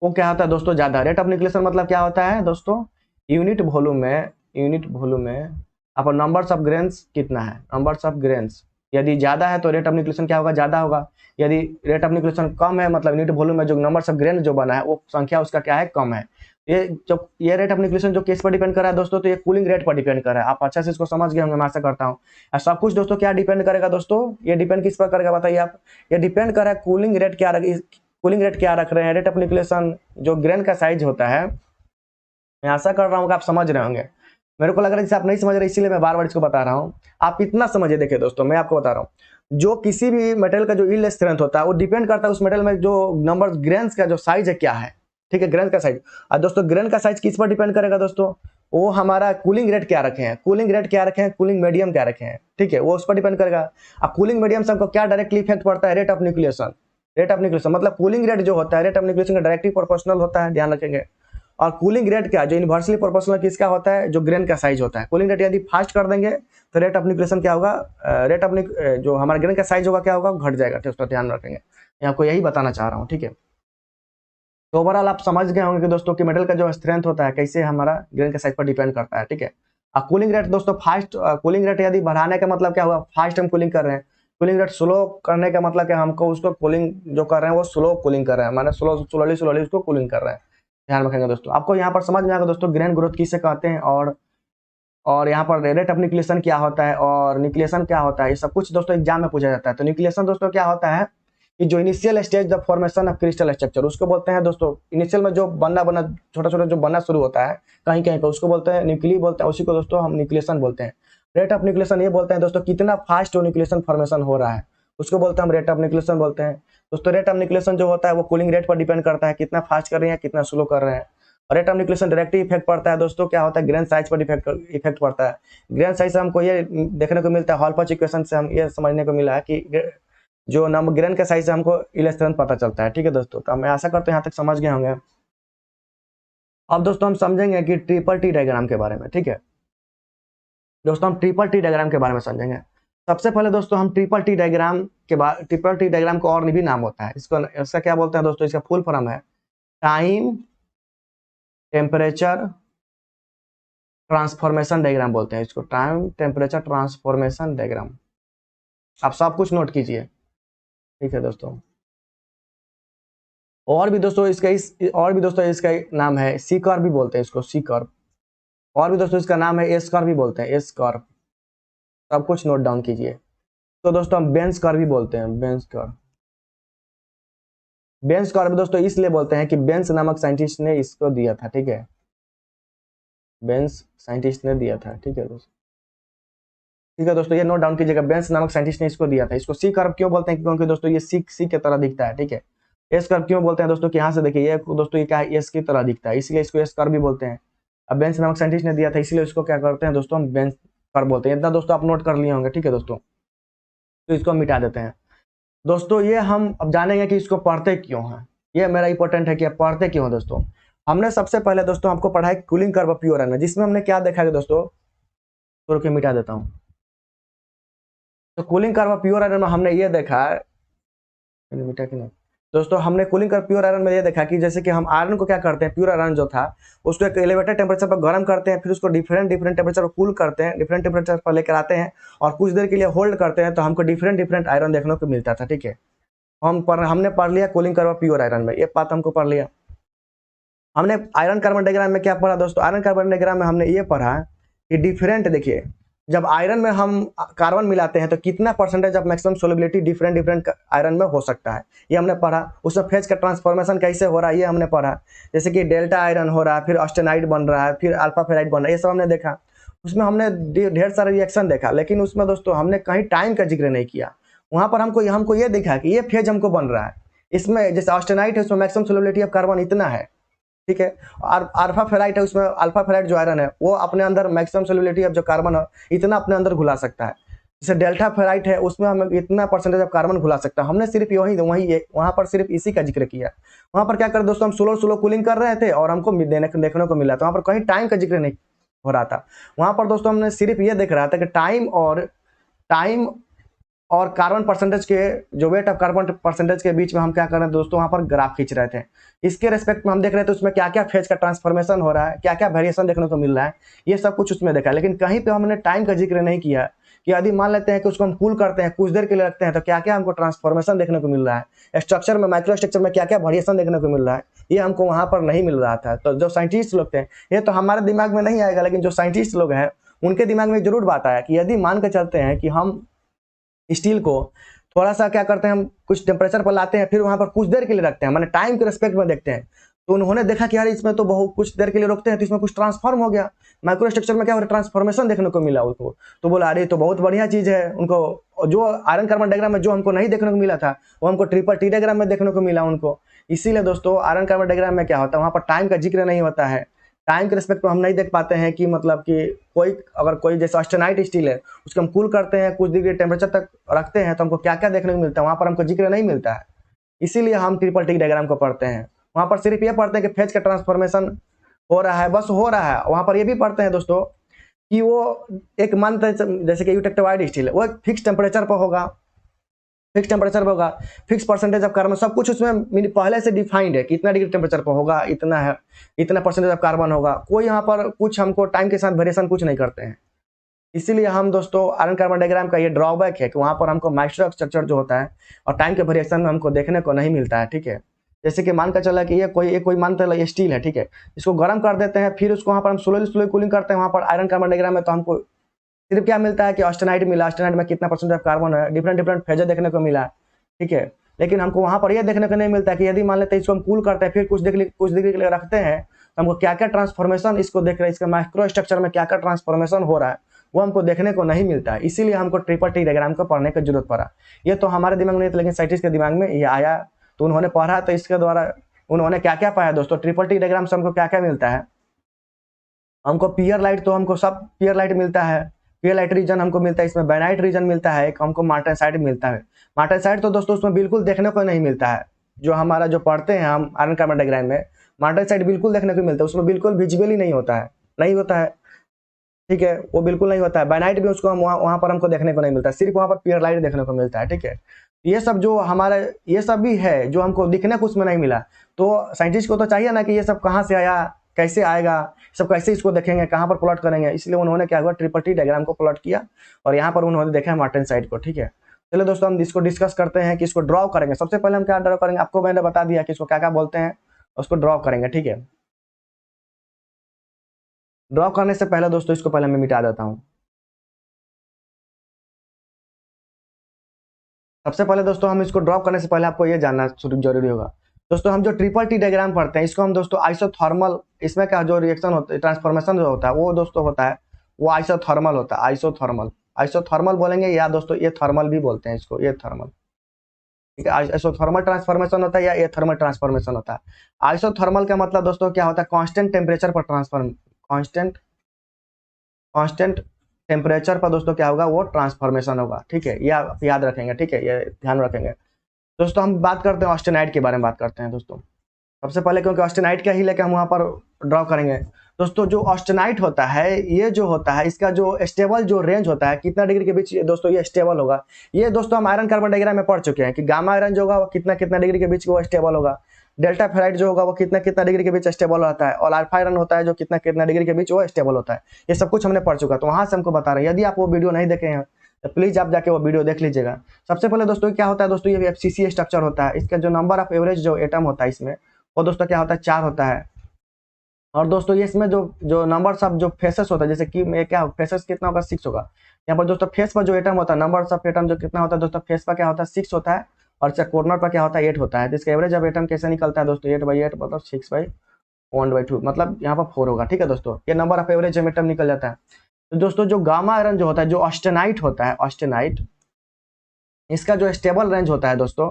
वो क्या होता है दोस्तों, ज्यादा। रेट ऑफ न्यूक्लिएशन मतलब क्या होता है दोस्तों, यूनिट वॉल्यूम में, यूनिट वॉल्यूम में आप नंबर्स ऑफ ग्रेन्स कितना है, नंबर्स ऑफ ग्रेन्स यदि ज्यादा है तो रेट ऑफ न्यूक्लिएशन क्या होगा, ज्यादा होगा। यदि रेट ऑफ न्यूक्लिएशन कम है, मतलब यूनिट वॉल्यूम में जो नंबर्स ऑफ ग्रेन जो बना है वो संख्या उसका क्या है, कम है। ये रेट ऑफ न्यूक्लिएशन जो किस पर डिपेंड कर रहा है दोस्तों, तो ये कूलिंग रेट पर डिपेंड कर रहा है। आप अच्छा से इसको समझ गए होंगे, मैं आशा करता हूँ। और सब कुछ दोस्तों क्या डिपेंड करेगा दोस्तों, ये डिपेंड किस पर करेगा बताइए आप, ये डिपेंड कर रहा है कूलिंग रेट क्या, कूलिंग रेट क्या रख रहे हैं, रेट ऑफ न्यूक्लिएशन जो ग्रेन का साइज होता है। मैं आशा कर रहा हूँ कि आप समझ रहे होंगे। मेरे को लग रहा है जैसे आप नहीं समझ रहे, इसीलिए मैं बार बार इसको बता रहा हूँ। आप इतना समझिए, देखिए दोस्तों मैं आपको बता रहा हूँ, जो किसी भी मटेरियल का जो यील्ड स्ट्रेंथ होता है वो डिपेंड करता है उस मटेरियल में जो नंबर ग्रेन्स का जो साइज है क्या है, ठीक है, ग्रेन का साइज। और दोस्तों ग्रेन का साइज किस पर डिपेंड करेगा दोस्तों, वो हमारा कूलिंग रेट क्या रखे हैं, कूलिंग रेट क्या रखे हैं, कूलिंग मीडियम क्या रखे हैं, ठीक है, वो उस पर डिपेंड करेगा। अब कूलिंग मीडियम से हमको क्या डायरेक्टली इफेक्ट पड़ता है, rate of nucleation. Rate of nucleation मतलब कूलिंग रेट जो होता है रेट ऑफ न्यूक्लिएशन का डायरेक्टली प्रोपोर्शनल होता है, ध्यान रखेंगे। और कूलिंग रेट क्या, जो इनवर्सली प्रोपोर्शनल किसका होता है, जो ग्रेन का साइज होता है। कूलिंग रेट यदि फास्ट कर देंगे तो रेट ऑफ न्यूक्लिएशन क्या होगा, रेट ऑफ जो हमारा ग्रेन का साइज होगा क्या होगा, घट जाएगा। तो उसका ध्यान रखेंगे, मैं आपको यही बताना चाह रहा हूँ, ठीक है। तो ओवरऑल आप समझ गए होंगे कि दोस्तों कि मेटल का जो स्ट्रेंथ होता है कैसे हमारा ग्रेन के साइज पर डिपेंड करता है, ठीक है। और कूलिंग रेट दोस्तों, फास्ट कूलिंग रेट यदि बढ़ाने का मतलब क्या हुआ, फास्ट हम कूलिंग कर रहे हैं। कूलिंग रेट स्लो करने का मतलब क्या, हमको उसको कूलिंग जो कर रहे हैं वो स्लो कूलिंग कर रहे हैं, माने स्लोली उसको कूलिंग कर रहे हैं। ध्यान रखेंगे दोस्तों, आपको यहाँ पर समझ में आएगा दोस्तों ग्रेन ग्रोथ किसे कहते हैं, और यहाँ पर रेट ऑफ न्यूक्लिएशन क्या होता है और न्यूक्लिएशन क्या होता है, ये सब कुछ दोस्तों एग्जाम में पूछा जाता है। तो न्यूक्लिएशन दोस्तों क्या होता है कि जो initial stage of formation of crystal structure, उसको बोलते हैं दोस्तों, इनिशियल में जो बनना छोटा छोटा जो बनना शुरू होता है कहीं कहीं पे, उसको बोलते हैं न्यूक्ली बोलते हैं, उसी को दोस्तों हम न्यूक्लिएशन बोलते हैं। रेट ऑफ न्यूक्लिएशन ये बोलते हैं दोस्तों कितना फास्ट न्यूक्लिएशन फॉर्मेशन हो रहा है, उसको बोलते हैं हम रेट ऑफ न्यूक्लिएशन बोलते हैं दोस्तों। रेट ऑफ न्यूक्लिएशन जो होता है वो कूलिंग रेट पर डिपेंड करता है, कितना फास्ट कर रहे हैं कितना स्लो कर रहे हैं। Rate of nucleation directly effect पड़ता है दोस्तों, क्या होता है, ग्रेन साइज पर इफेक्ट पड़ता है। ग्रेन साइज से हमको ये देखने को मिलता है, हॉलपाच इक्वेशन से हम ये समझने को मिला है कि जो नंबर ग्रेन के साइज से हमको यील्ड स्ट्रेंथ पता चलता है, ठीक है दोस्तों। तो मैं आशा करता हूँ यहाँ तक समझ गए होंगे। अब दोस्तों हम समझेंगे कि ट्रिपल टी डायग्राम के बारे में, ठीक है दोस्तों, हम ट्रिपल टी डायग्राम के बारे में समझेंगे। सबसे पहले दोस्तों हम ट्रिपल टी डायग्राम के बाद, ट्रिपल टी डायग्राम को और भी नाम होता है, इसका क्या बोलते हैं दोस्तों, इसका फुल फॉर्म है टाइम टेम्परेचर ट्रांसफॉर्मेशन डायग्राम बोलते हैं इसको, टाइम टेम्परेचर ट्रांसफॉर्मेशन डायग्राम। आप सब कुछ नोट कीजिए, ठीक है दोस्तों। और भी दोस्तों इसका नाम है सी कर्व भी बोलते हैं इसको, सी कर्व। और भी दोस्तों इसका नाम है एस कर्व भी बोलते हैं, एस कर्व। सब कुछ नोट डाउन कीजिए। तो दोस्तों हम बेंच कर्व भी बोलते हैं, बेंच कर्व। बेंच कर्व दोस्तों इसलिए बोलते हैं कि बेंच नामक साइंटिस्ट ने इसको दिया था, ठीक है, बेंच साइंटिस्ट ने दिया था, ठीक है दोस्तों। ठीक है दोस्तों, ये नोट डाउन कीजिएगा, बेंच नामक साइंटिस्ट ने इसको दिया था। इसको सी कर्व क्यों बोलते हैं, क्योंकि दोस्तों ये सी की तरह दिखता है, ठीक है। एस कर्व क्यों बोलते हैं दोस्तों कि यहाँ से देखिए ये दोस्तों ये क्या है, एस की तरह दिखता है, इसलिए इसको एस कर्व भी बोलते हैं। अब बेंच नामक साइंटिस्ट ने दिया था इसलिए इसको क्या करते हैं दोस्तों, हम बेंच कर्व बोलते हैं। इतना दोस्तों आप नोट कर लिए होंगे, ठीक है दोस्तों। तो इसको हम मिटा देते हैं दोस्तों। ये हम अब जानेंगे कि इसको पढ़ते क्यों है, ये मेरा इंपॉर्टेंट है कि आप पढ़ते क्यों है दोस्तों। हमने सबसे पहले दोस्तों आपको पढ़ा है कूलिंग कर्व प्योर आयरन, जिसमें हमने क्या देखा है दोस्तों, तो रुकिए मिटा देता हूँ। तो कूलिंग कर्व प्योर आयरन में हमने ये देखा है, मिटा कि नहीं दोस्तों, हमने कूलिंग कर्व प्योर आयरन में ये देखा कि जैसे कि हम आयरन को क्या करते हैं, प्योर आयरन जो था उसको एक एलिवेटेड टेम्परेचर पर गर्म करते हैं, फिर उसको डिफरेंट टेम्परेचर पर कूल करते हैं, डिफरेंट टेम्परेचर पर लेकर आते हैं और कुछ देर के लिए होल्ड करते हैं, तो हमको डिफरेंट आयरन देखने को मिलता था, ठीक है। हमने पढ़ लिया कूलिंग कर्व प्योर आयरन में, ये बात हमको पढ़ लिया। हमने आयरन कार्बन डायग्राम में क्या पढ़ा दोस्तों, आयरन कार्बन डायग्राम में हमने ये पढ़ा कि डिफरेंट, देखिए जब आयरन में हम कार्बन मिलाते हैं तो कितना percentage of maximum solubility different different iron में हो सकता है, ये हमने पढ़ा। उसमें फेज का ट्रांसफॉर्मेशन कैसे हो रहा है ये हमने पढ़ा, जैसे कि डेल्टा आयरन हो रहा है, फिर ऑस्टेनाइड बन रहा है, फिर अल्फा फेराइड बन रहा है, ये सब हमने देखा। उसमें हमने ढेर सारे रिएक्शन देखा, लेकिन उसमें दोस्तों हमने कहीं टाइम का जिक्र नहीं किया। वहां पर हमको ये देखा कि ये फेज हमको बन रहा है, इसमें जैसे ऑस्टेनाइड है उसमें मैक्सिमम सोलिबिलिटी ऑफ कार्बन इतना है, ठीक है। और अल्फा फेराइट है, उसमें अल्फा फेराइट जो आयरन है वो अपने अंदर मैक्सिमम सोलिबिलिटी ऑफ जो कार्बन है इतना अपने अंदर घुला सकता है। जैसे डेल्टा फेराइट है उसमें हम इतना परसेंटेज ऑफ कार्बन घुला सकता है। हमने सिर्फ वहां पर सिर्फ इसी का जिक्र किया। वहां पर क्या कर दोस्तों, हम स्लो स्लो कूलिंग कर रहे थे और हमको देखने को मिला था, वहां पर कहीं टाइम का जिक्र नहीं हो रहा था। वहां पर दोस्तों हमने सिर्फ ये देख रहा था कि टाइम और कार्बन परसेंटेज के जो वेट ऑफ कार्बन परसेंटेज के बीच में हम क्या कर रहे हैं दोस्तों, वहां पर ग्राफ खींच रहे थे। इसके रेस्पेक्ट में हम देख रहे थे उसमें क्या क्या फेज का ट्रांसफॉर्मेशन हो रहा है, क्या क्या वेरिएशन देखने को मिल रहा है, ये सब कुछ उसमें देखा। लेकिन कहीं पे हमने टाइम का जिक्र नहीं किया कि यदि मान लेते हैं कि उसको हम कूल करते हैं, कुछ देर के लिए रखते हैं, तो क्या क्या हमको ट्रांसफॉर्मेशन देखने को मिल रहा है, स्ट्रक्चर में माइक्रो स्ट्रक्चर में क्या क्या वेरिएशन देखने को मिल रहा है, ये हमको वहां पर नहीं मिल रहा था। तो जो साइंटिस्ट लोग थे, ये तो हमारे दिमाग में नहीं आएगा, लेकिन जो साइंटिस्ट लोग हैं उनके दिमाग में जरूर बात आया कि यदि मान के चलते हैं कि हम स्टील को थोड़ा सा क्या करते हैं, हम कुछ टेम्परेचर पर लाते हैं, फिर वहां पर कुछ देर के लिए रखते हैं, माने टाइम के रेस्पेक्ट में देखते हैं, तो उन्होंने देखा कि यार इसमें तो बहुत कुछ देर के लिए रोकते हैं तो इसमें कुछ ट्रांसफॉर्म हो गया, माइक्रो स्ट्रक्चर में क्या हो रहा है, ट्रांसफॉर्मेशन देखने को मिला उनको। तो बोला अरे तो बहुत बढ़िया चीज है। उनको जो आयरन कार्बन डायग्राम में जो हमको नहीं देखने को मिला था वो हमको ट्रिपल टी डायग्राम में देखने को मिला उनको। इसीलिए दोस्तों आयरन कार्बन डायग्राम में क्या होता है, वहां पर टाइम का जिक्र नहीं होता है। टाइम के रिस्पेक्ट में हम नहीं देख पाते हैं कि मतलब कि अगर कोई जैसे ऑस्टेनाइट स्टील है उसको हम कूल करते हैं, कुछ डिग्री टेम्परेचर तक रखते हैं, तो हमको क्या क्या देखने को मिलता है, वहां पर हमको जिक्र नहीं मिलता है। इसीलिए हम ट्रिपल टी डायग्राम को पढ़ते हैं। वहां पर सिर्फ ये पढ़ते हैं कि फेज का ट्रांसफॉर्मेशन हो रहा है, बस हो रहा है। वहां पर ये भी पढ़ते हैं दोस्तों कि वो एक मंथ जैसे कि यूटेक्टिवाइड स्टील है वो एक फिक्स टेम्परेचर पर होगा, फिक्स परसेंटेज ऑफ कार्बन, सब कुछ उसमें पहले से डिफाइंड है, कितना डिग्री टेम्परेचर पर होगा, इतना है, इतना परसेंटेज ऑफ कार्बन होगा। कोई यहाँ पर कुछ हमको टाइम के साथ वेरिएशन कुछ नहीं करते हैं। इसीलिए हम दोस्तों आयरन कार्बन डायग्राम का ये ड्रॉबैक है कि वहां पर हमको माइक्रो स्ट्रक्चर जो होता है और टाइम के वेरिएशन में हमको देखने को नहीं मिलता है, ठीक है। जैसे कि मान कर चला कि ये कोई मानते ये स्टील है, ठीक है, इसको गर्म कर देते हैं, फिर उसको वहां पर हम स्लो कूलिंग करते हैं। वहां पर आयरन कार्बन डायग्राम में तो हमको सिर्फ क्या मिलता है कि ऑस्टेनाइट मिला, ऑस्टेनाइट में कितना परसेंट ऑफ कार्बन है, डिफरेंट डिफरेंट फेजेस देखने को मिला, ठीक है। लेकिन हमको वहां पर यह देखने को नहीं मिलता कि यदि मान लेते हैं इसको हम कूल करते हैं, फिर कुछ डिग्री के लिए रखते हैं, तो हमको क्या क्या ट्रांसफॉर्मेशन इसको देख रहे हैं, इसके माइक्रो स्ट्रक्चर में क्या क्या ट्रांसफॉर्मेशन हो रहा है वो हमको देखने को नहीं मिलता है। इसीलिए हमको ट्रिपल टी डायग्राम को पढ़ने की जरूरत पड़ा। ये तो हमारे दिमाग में नहीं था, लेकिन साइंटिस्ट के दिमाग में ये आया, तो उन्होंने पढ़ा, तो इसके द्वारा उन्होंने क्या क्या पाया दोस्तों, ट्रिपल टी डायग्राम से हमको क्या क्या मिलता है। हमको पियर लाइट, तो हमको सब पियर लाइट मिलता है, पियर लाइट रीजन हमको मिलता है, इसमें बैनाइट रीजन मिलता है, एक हमको मार्टेनसाइट मिलता है। मार्टेनसाइट तो दोस्तों उसमें बिल्कुल देखने को नहीं मिलता है, जो हमारा जो पढ़ते हैं हम आयरन कार्बन डायग्राम में, मार्टेनसाइट बिल्कुल देखने को मिलता है, उसमें बिल्कुल विजिबल ही नहीं होता है, नहीं होता है, ठीक है, वो बिल्कुल नहीं होता है। बैनाइट भी उसको हम वहां पर हमको देखने को नहीं मिलता, सिर्फ वहां पर पियर लाइट देखने को मिलता है, ठीक है। ये सब जो हमारे ये सब भी है जो हमको दिखने को उसमें नहीं मिला। तो साइंटिस्ट को तो चाहिए ना कि ये सब कहाँ से आया, कैसे आएगा, सब कैसे इसको देखेंगे, कहाँ पर प्लॉट करेंगे। इसलिए उन्होंने क्या हुआ, ट्रिपल टी डायग्राम को प्लॉट किया और यहाँ पर उन्होंने देखा मार्टेनसाइट को, ठीक है। चलो दोस्तों हम इसको डिस्कस करते हैं कि इसको ड्रॉ करेंगे। सबसे पहले हम क्या ड्रॉ करेंगे, आपको मैंने बता दिया कि इसको क्या क्या बोलते हैं, उसको ड्रॉ करेंगे, ठीक है। ड्रॉ करने से पहले दोस्तों इसको पहले मैं मिटा देता हूँ। सबसे पहले दोस्तों हम इसको ड्रॉ करने से पहले आपको ये जानना जरूरी होगा दोस्तों, हम जो ट्रिपल टी डायग्राम पढ़ते हैं इसको हम दोस्तों आइसोथर्मल, इसमें का जो रिएक्शन होता है, ट्रांसफॉर्मेशन जो होता है वो दोस्तों होता है वो आइसोथर्मल होता है। आइसोथर्मल बोलेंगे या दोस्तों ये थर्मल भी बोलते हैं इसको, ये थर्मल, ठीक है। आइसोथर्मल ट्रांसफॉर्मेशन होता है या ये थर्मल ट्रांसफॉर्मेशन होता है। आइसोथर्मल का मतलब दोस्तों क्या होता है, कांस्टेंट टेम्परेचर पर ट्रांसफॉर्म, कांस्टेंट टेम्परेचर पर दोस्तों क्या होगा, वो ट्रांसफॉर्मेशन होगा, ठीक है। ये आप याद रखेंगे, ठीक है, ये ध्यान रखेंगे दोस्तों। हम बात करते हैं ऑस्टेनाइट के बारे में बात करते हैं दोस्तों। सबसे पहले क्योंकि ऑस्टेनाइट का ही लेकर हम वहां पर ड्रॉ करेंगे दोस्तों। जो ऑस्टेनाइट होता है ये जो होता है, इसका जो स्टेबल जो रेंज होता है कितना डिग्री के बीच दोस्तों ये स्टेबल होगा। ये दोस्तों हम आयरन कार्बन डायग्राम में पढ़ चुके हैं कि गामा आयरन जो होगा वो कितना कितना डिग्री के बीच वो स्टेबल होगा, डेल्टा फेराइट जो होगा वो कितना कितना डिग्री के बीच स्टेबल होता है, और अल्फा आयरन होता है जो कितना कितना डिग्री के बीच वो स्टेबल होता है। ये सब कुछ हमने पढ़ चुका, तो वहां से हमको बता रहे हैं। यदि आप वो वीडियो नहीं देखे हैं तो प्लीज आप जाके वो वीडियो देख लीजिएगा। सबसे पहले दोस्तों क्या होता है दोस्तों, ये एफसीसी स्ट्रक्चर होता है। इसका जो नंबर ऑफ एवरेज जो एटम होता है इसमें वो दोस्तों क्या होता है, 4 होता है, और दोस्तों ये इसमें जो जो नंबर्स ऑफ जो फेसेस होता है, जैसे कि ये क्या फेसेस कितना होगा 6 होगा। यहाँ पर दोस्तों फेस पर जो एटम होता है, नंबर्स ऑफ एटम जो कितना होता है दोस्तों, फेस पर क्या होता है 6 होता है, और कॉर्नर पर क्या होता है 8 होता है। तो इसका एवरेज ऑफ एटम कैसे निकलता है दोस्तों, 8/8 मतलब 6/1/2 मतलब यहाँ पर 4 होगा। ठीक है दोस्तों, ये नंबर ऑफ एवरेज एटम निकल जाता है। तो दोस्तों जो गामा आयरन जो होता है, जो ऑस्टेनाइट होता है, ऑस्टेनाइट, इसका जो स्टेबल रेंज होता है दोस्तों,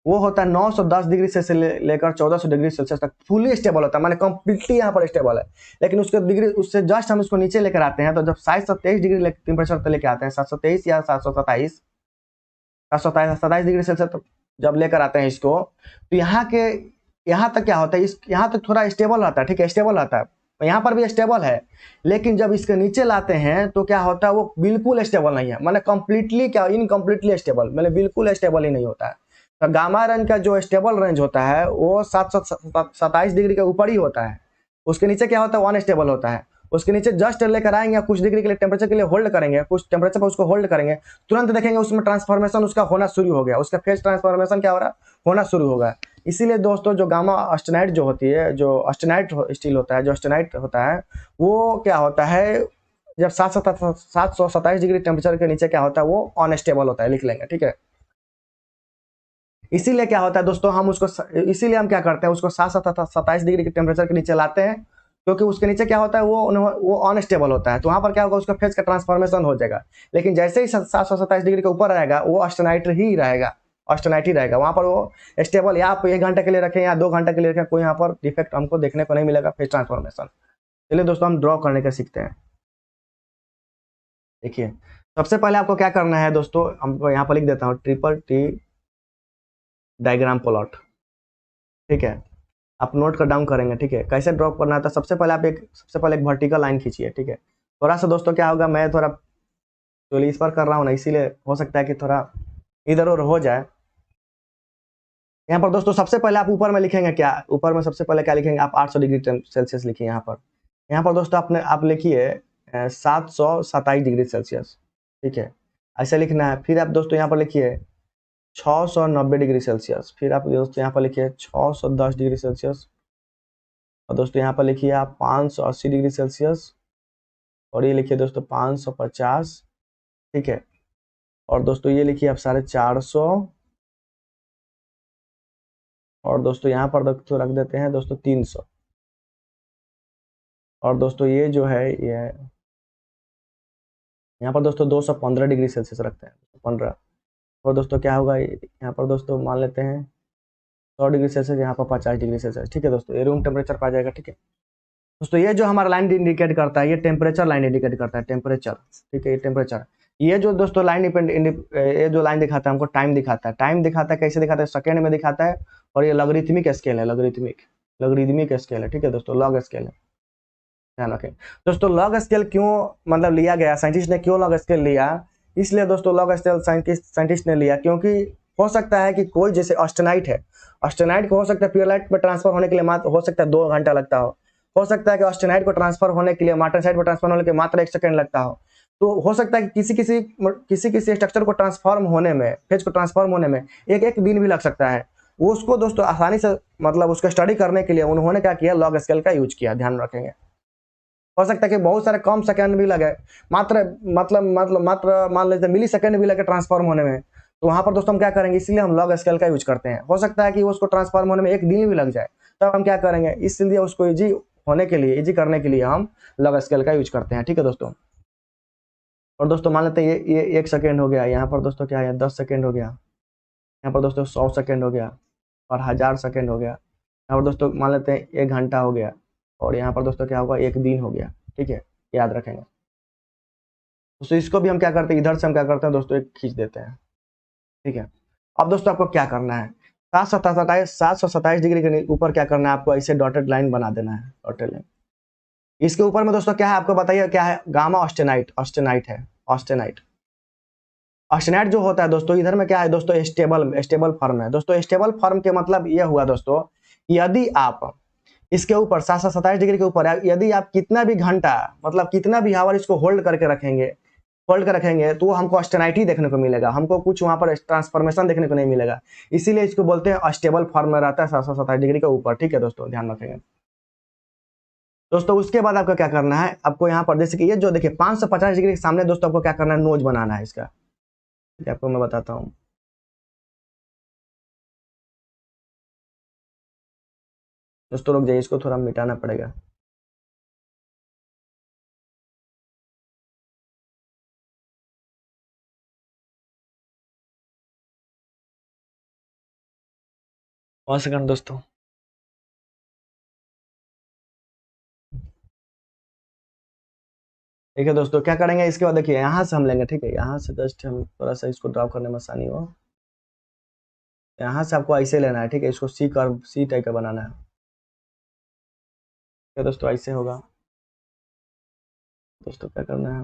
वो होता है 910 डिग्री से लेकर 1400 डिग्री सेल्सियस तक फुली स्टेबल होता है, माने कंप्लीटली यहाँ पर स्टेबल है। लेकिन उसके डिग्री उससे जस्ट हम उसको नीचे लेकर आते हैं, तो जब 723 डिग्री टेम्परेचर तक लेके आते हैं, 723 या 727 डिग्री सेल्सियस तक जब लेकर आते हैं इसको, तो यहाँ तक क्या होता है, यहाँ तक थोड़ा स्टेबल रहता है। ठीक है, स्टेबल रहता है, यहाँ पर भी स्टेबल है। लेकिन जब इसके नीचे लाते हैं तो क्या होता है, वो बिल्कुल स्टेबल नहीं है, माने कंप्लीटली क्या, इनकम्प्लीटली स्टेबल, मतलब बिल्कुल स्टेबल ही नहीं होता है। तो गामा रेंज का जो स्टेबल रेंज होता है वो 727 डिग्री के ऊपर ही होता है। उसके नीचे क्या होता है, अनस्टेबल होता है। उसके नीचे जस्ट लेकर आएंगे, कुछ डिग्री के लिए टेम्परेचर के लिए होल्ड करेंगे, कुछ टेम्परेचर पर उसको होल्ड करेंगे, तुरंत देखेंगे उसमें ट्रांसफॉर्मेशन उसका होना शुरू हो गया, उसका फेज ट्रांसफॉर्मेशन क्या हो रहा होना शुरू होगा। इसीलिए दोस्तों जो गामा ऑस्टेनाइट जो होती है, जो ऑस्टेनाइट स्टील होता है, जो ऑस्टेनाइट होता है, वो क्या होता है, जब 727 डिग्री टेम्परेचर के नीचे क्या होता है, वो अनस्टेबल होता है, लिख लेंगे। ठीक है, इसीलिए क्या होता है दोस्तों, इसीलिए हम क्या करते हैं, उसको 727 डिग्री के टेम्परेचर के नीचे लाते हैं, क्योंकि उसके नीचे क्या होता है, वो अनस्टेबल होता है। तो वहां पर क्या होगा, उसका फेज का ट्रांसफॉर्मेशन हो जाएगा। लेकिन जैसे ही 727 डिग्री के ऊपर रहेगा, वो ऑस्टेनाइट ही रहेगा, ऑस्टेनाइट ही रहेगा वहां पर, वो स्टेबल। या आप 1 घंटे के लिए रखें या 2 घंटे के लिए रखें, कोई यहाँ पर डिफेक्ट हमको देखने को नहीं मिलेगा फेज ट्रांसफॉर्मेशन। चलिए दोस्तों हम ड्रॉ करने का सीखते हैं। देखिए, सबसे पहले आपको क्या करना है दोस्तों, हमको यहाँ पर लिख देता हूँ TTT डायग्राम प्लॉट। ठीक है, आप नोट कर डाउन करेंगे। ठीक है, कैसे ड्रॉ करना है, तो सबसे पहले एक वर्टिकल लाइन खींचिए। ठीक है, थोड़ा सा दोस्तों क्या होगा, मैं थोड़ा तो इस पर कर रहा हूँ ना, इसीलिए हो सकता है कि थोड़ा इधर उधर हो जाए। यहाँ पर दोस्तों सबसे पहले आप ऊपर में लिखेंगे क्या, ऊपर में सबसे पहले क्या लिखेंगे आप, 800 डिग्री सेल्सियस लिखिए यहाँ पर। यहाँ पर दोस्तों आप लिखिए 727 डिग्री सेल्सियस। ठीक है, ऐसे लिखना है। फिर आप दोस्तों यहाँ पर लिखिए 690 डिग्री सेल्सियस। फिर आप दोस्तों यहाँ पर लिखिए 610 डिग्री सेल्सियस। और दोस्तों यहाँ पर लिखिए आप 580 डिग्री सेल्सियस। और ये लिखिए दोस्तों 550। ठीक है, और दोस्तों ये लिखिए आप 450। और दोस्तों यहाँ पर दोस्तों रख देते हैं दोस्तों 300। और दोस्तों ये जो है ये यहाँ पर दोस्तों 215 डिग्री सेल्सियस रखते हैं, 15। और दोस्तों क्या होगा, यहाँ पर दोस्तों मान लेते हैं 100 डिग्री सेल्सियस, यहाँ पर 50 डिग्री सेल्सियस। ठीक है दोस्तों, ये रूम टेम्परेचर पा जाएगा। ठीक है दोस्तों, ये जो हमारा लाइन इंडिकेट करता है, ये टेम्परेचर लाइन इंडिकेट करता है, टेम्परेचर। ठीक है, ये टेम्परेचर। ये जो दोस्तों लाइन ये जो लाइन दिखाता है हमको, टाइम दिखाता है। टाइम दिखाता है कैसे दिखाता है, सेकेंड में दिखाता है। और ये लॉगरिथमिक स्केल है, लॉगरिथमिक स्केल है। ठीक है दोस्तों, लॉग स्केल है, ध्यान रखें दोस्तों। लॉग स्केल क्यों मतलब लिया गया, साइंटिस्ट ने क्यों लॉग स्केल लिया, इसलिए दोस्तों लॉग स्केल साइंटिस्ट ने लिया क्योंकि हो सकता है कि कोई जैसे ऑस्टेनाइट है, ऑस्टेनाइट को हो सकता है प्योरलाइट में ट्रांसफर होने के लिए मात्र हो सकता है 2 घंटा लगता हो सकता है कि ऑस्टेनाइट को ट्रांसफर होने के लिए मार्टेनसाइट को ट्रांसफर होने के लिए मात्र 1 सेकंड लगता हो। तो हो सकता है कि किसी स्ट्रक्चर को ट्रांसफॉर्म होने में, फेज को ट्रांसफॉर्म होने में एक एक दिन भी लग सकता है। वो उसको दोस्तों आसानी से मतलब उसका स्टडी करने के लिए उन्होंने क्या किया, लॉग स्केल का यूज किया, ध्यान रखेंगे। हो सकता है कि बहुत सारे कम सेकंड भी लगे, मात्र मान लेते मिली सेकंड भी लगे ट्रांसफॉर्म होने में। तो वहां पर दोस्तों हम क्या करेंगे, इसलिए हम लॉग स्केल का यूज करते हैं। हो सकता है कि उसको ट्रांसफॉर्म होने में 1 दिन भी लग जाए, तब हम क्या करेंगे, इसलिए उसको इजी होने के लिए, इजी करने के लिए हम लॉग स्केल का यूज करते हैं। ठीक है दोस्तों, और दोस्तों मान लेते हैं ये 1 सेकेंड हो गया, यहाँ पर दोस्तों क्या है 10 सेकेंड हो गया, यहाँ पर दोस्तों 100 सेकेंड हो गया, और 1000 सेकेंड हो गया। यहाँ पर दोस्तों मान लेते हैं 1 घंटा हो गया, और यहाँ पर दोस्तों क्या होगा 1 दिन हो गया। ठीक है, याद रखेंगे दोस्तों। इसको भी हम क्या करते हैं, इधर से हम क्या करते हैं दोस्तों, एक खींच देते हैं। ठीक है, अब दोस्तों आपको क्या करना है, 727 डिग्री के ऊपर क्या करना है आपको, ऐसे डॉटेड लाइन बना देना है, डॉटेड लाइन। इसके ऊपर में दोस्तों क्या है आपको बताइए, क्या है, गामा ऑस्टेनाइट, ऑस्टेनाइट है, ऑस्टेनाइट। ऑस्टेनाइट जो होता है दोस्तों, इधर में क्या है दोस्तों, स्टेबल फॉर्म है दोस्तों। स्टेबल फॉर्म के मतलब यह हुआ दोस्तों, यदि आप इसके ऊपर 727 डिग्री के ऊपर यदि आप कितना भी घंटा मतलब कितना भी आवर इसको होल्ड कर रखेंगे तो हमको ऑस्टेनाइट ही देखने को मिलेगा, हमको कुछ वहां पर ट्रांसफॉर्मेशन देखने को नहीं मिलेगा। इसीलिए इसको बोलते हैं स्टेबल फॉर्म में रहता है 727 डिग्री के ऊपर। ठीक है दोस्तों, ध्यान रखेंगे। दोस्तों उसके बाद आपको क्या करना है, आपको यहाँ पर जैसे कि ये जो देखिए 550 डिग्री के सामने दोस्तों आपको क्या करना है, नोज बनाना है इसका। आपको मैं बताता हूँ। दोस्तों रुक जाइए, इसको थोड़ा मिटाना पड़ेगा। वन सेकंड दोस्तों। ठीक है दोस्तों, क्या करेंगे इसके बाद देखिए यहाँ से हम लेंगे, ठीक है, यहाँ से जस्ट हम थोड़ा सा इसको ड्रॉ करने में आसानी हो। यहाँ से आपको ऐसे लेना है, ठीक है, इसको सी टाइप का बनाना है। ठीक है दोस्तों, ऐसे होगा। दोस्तों क्या करना है,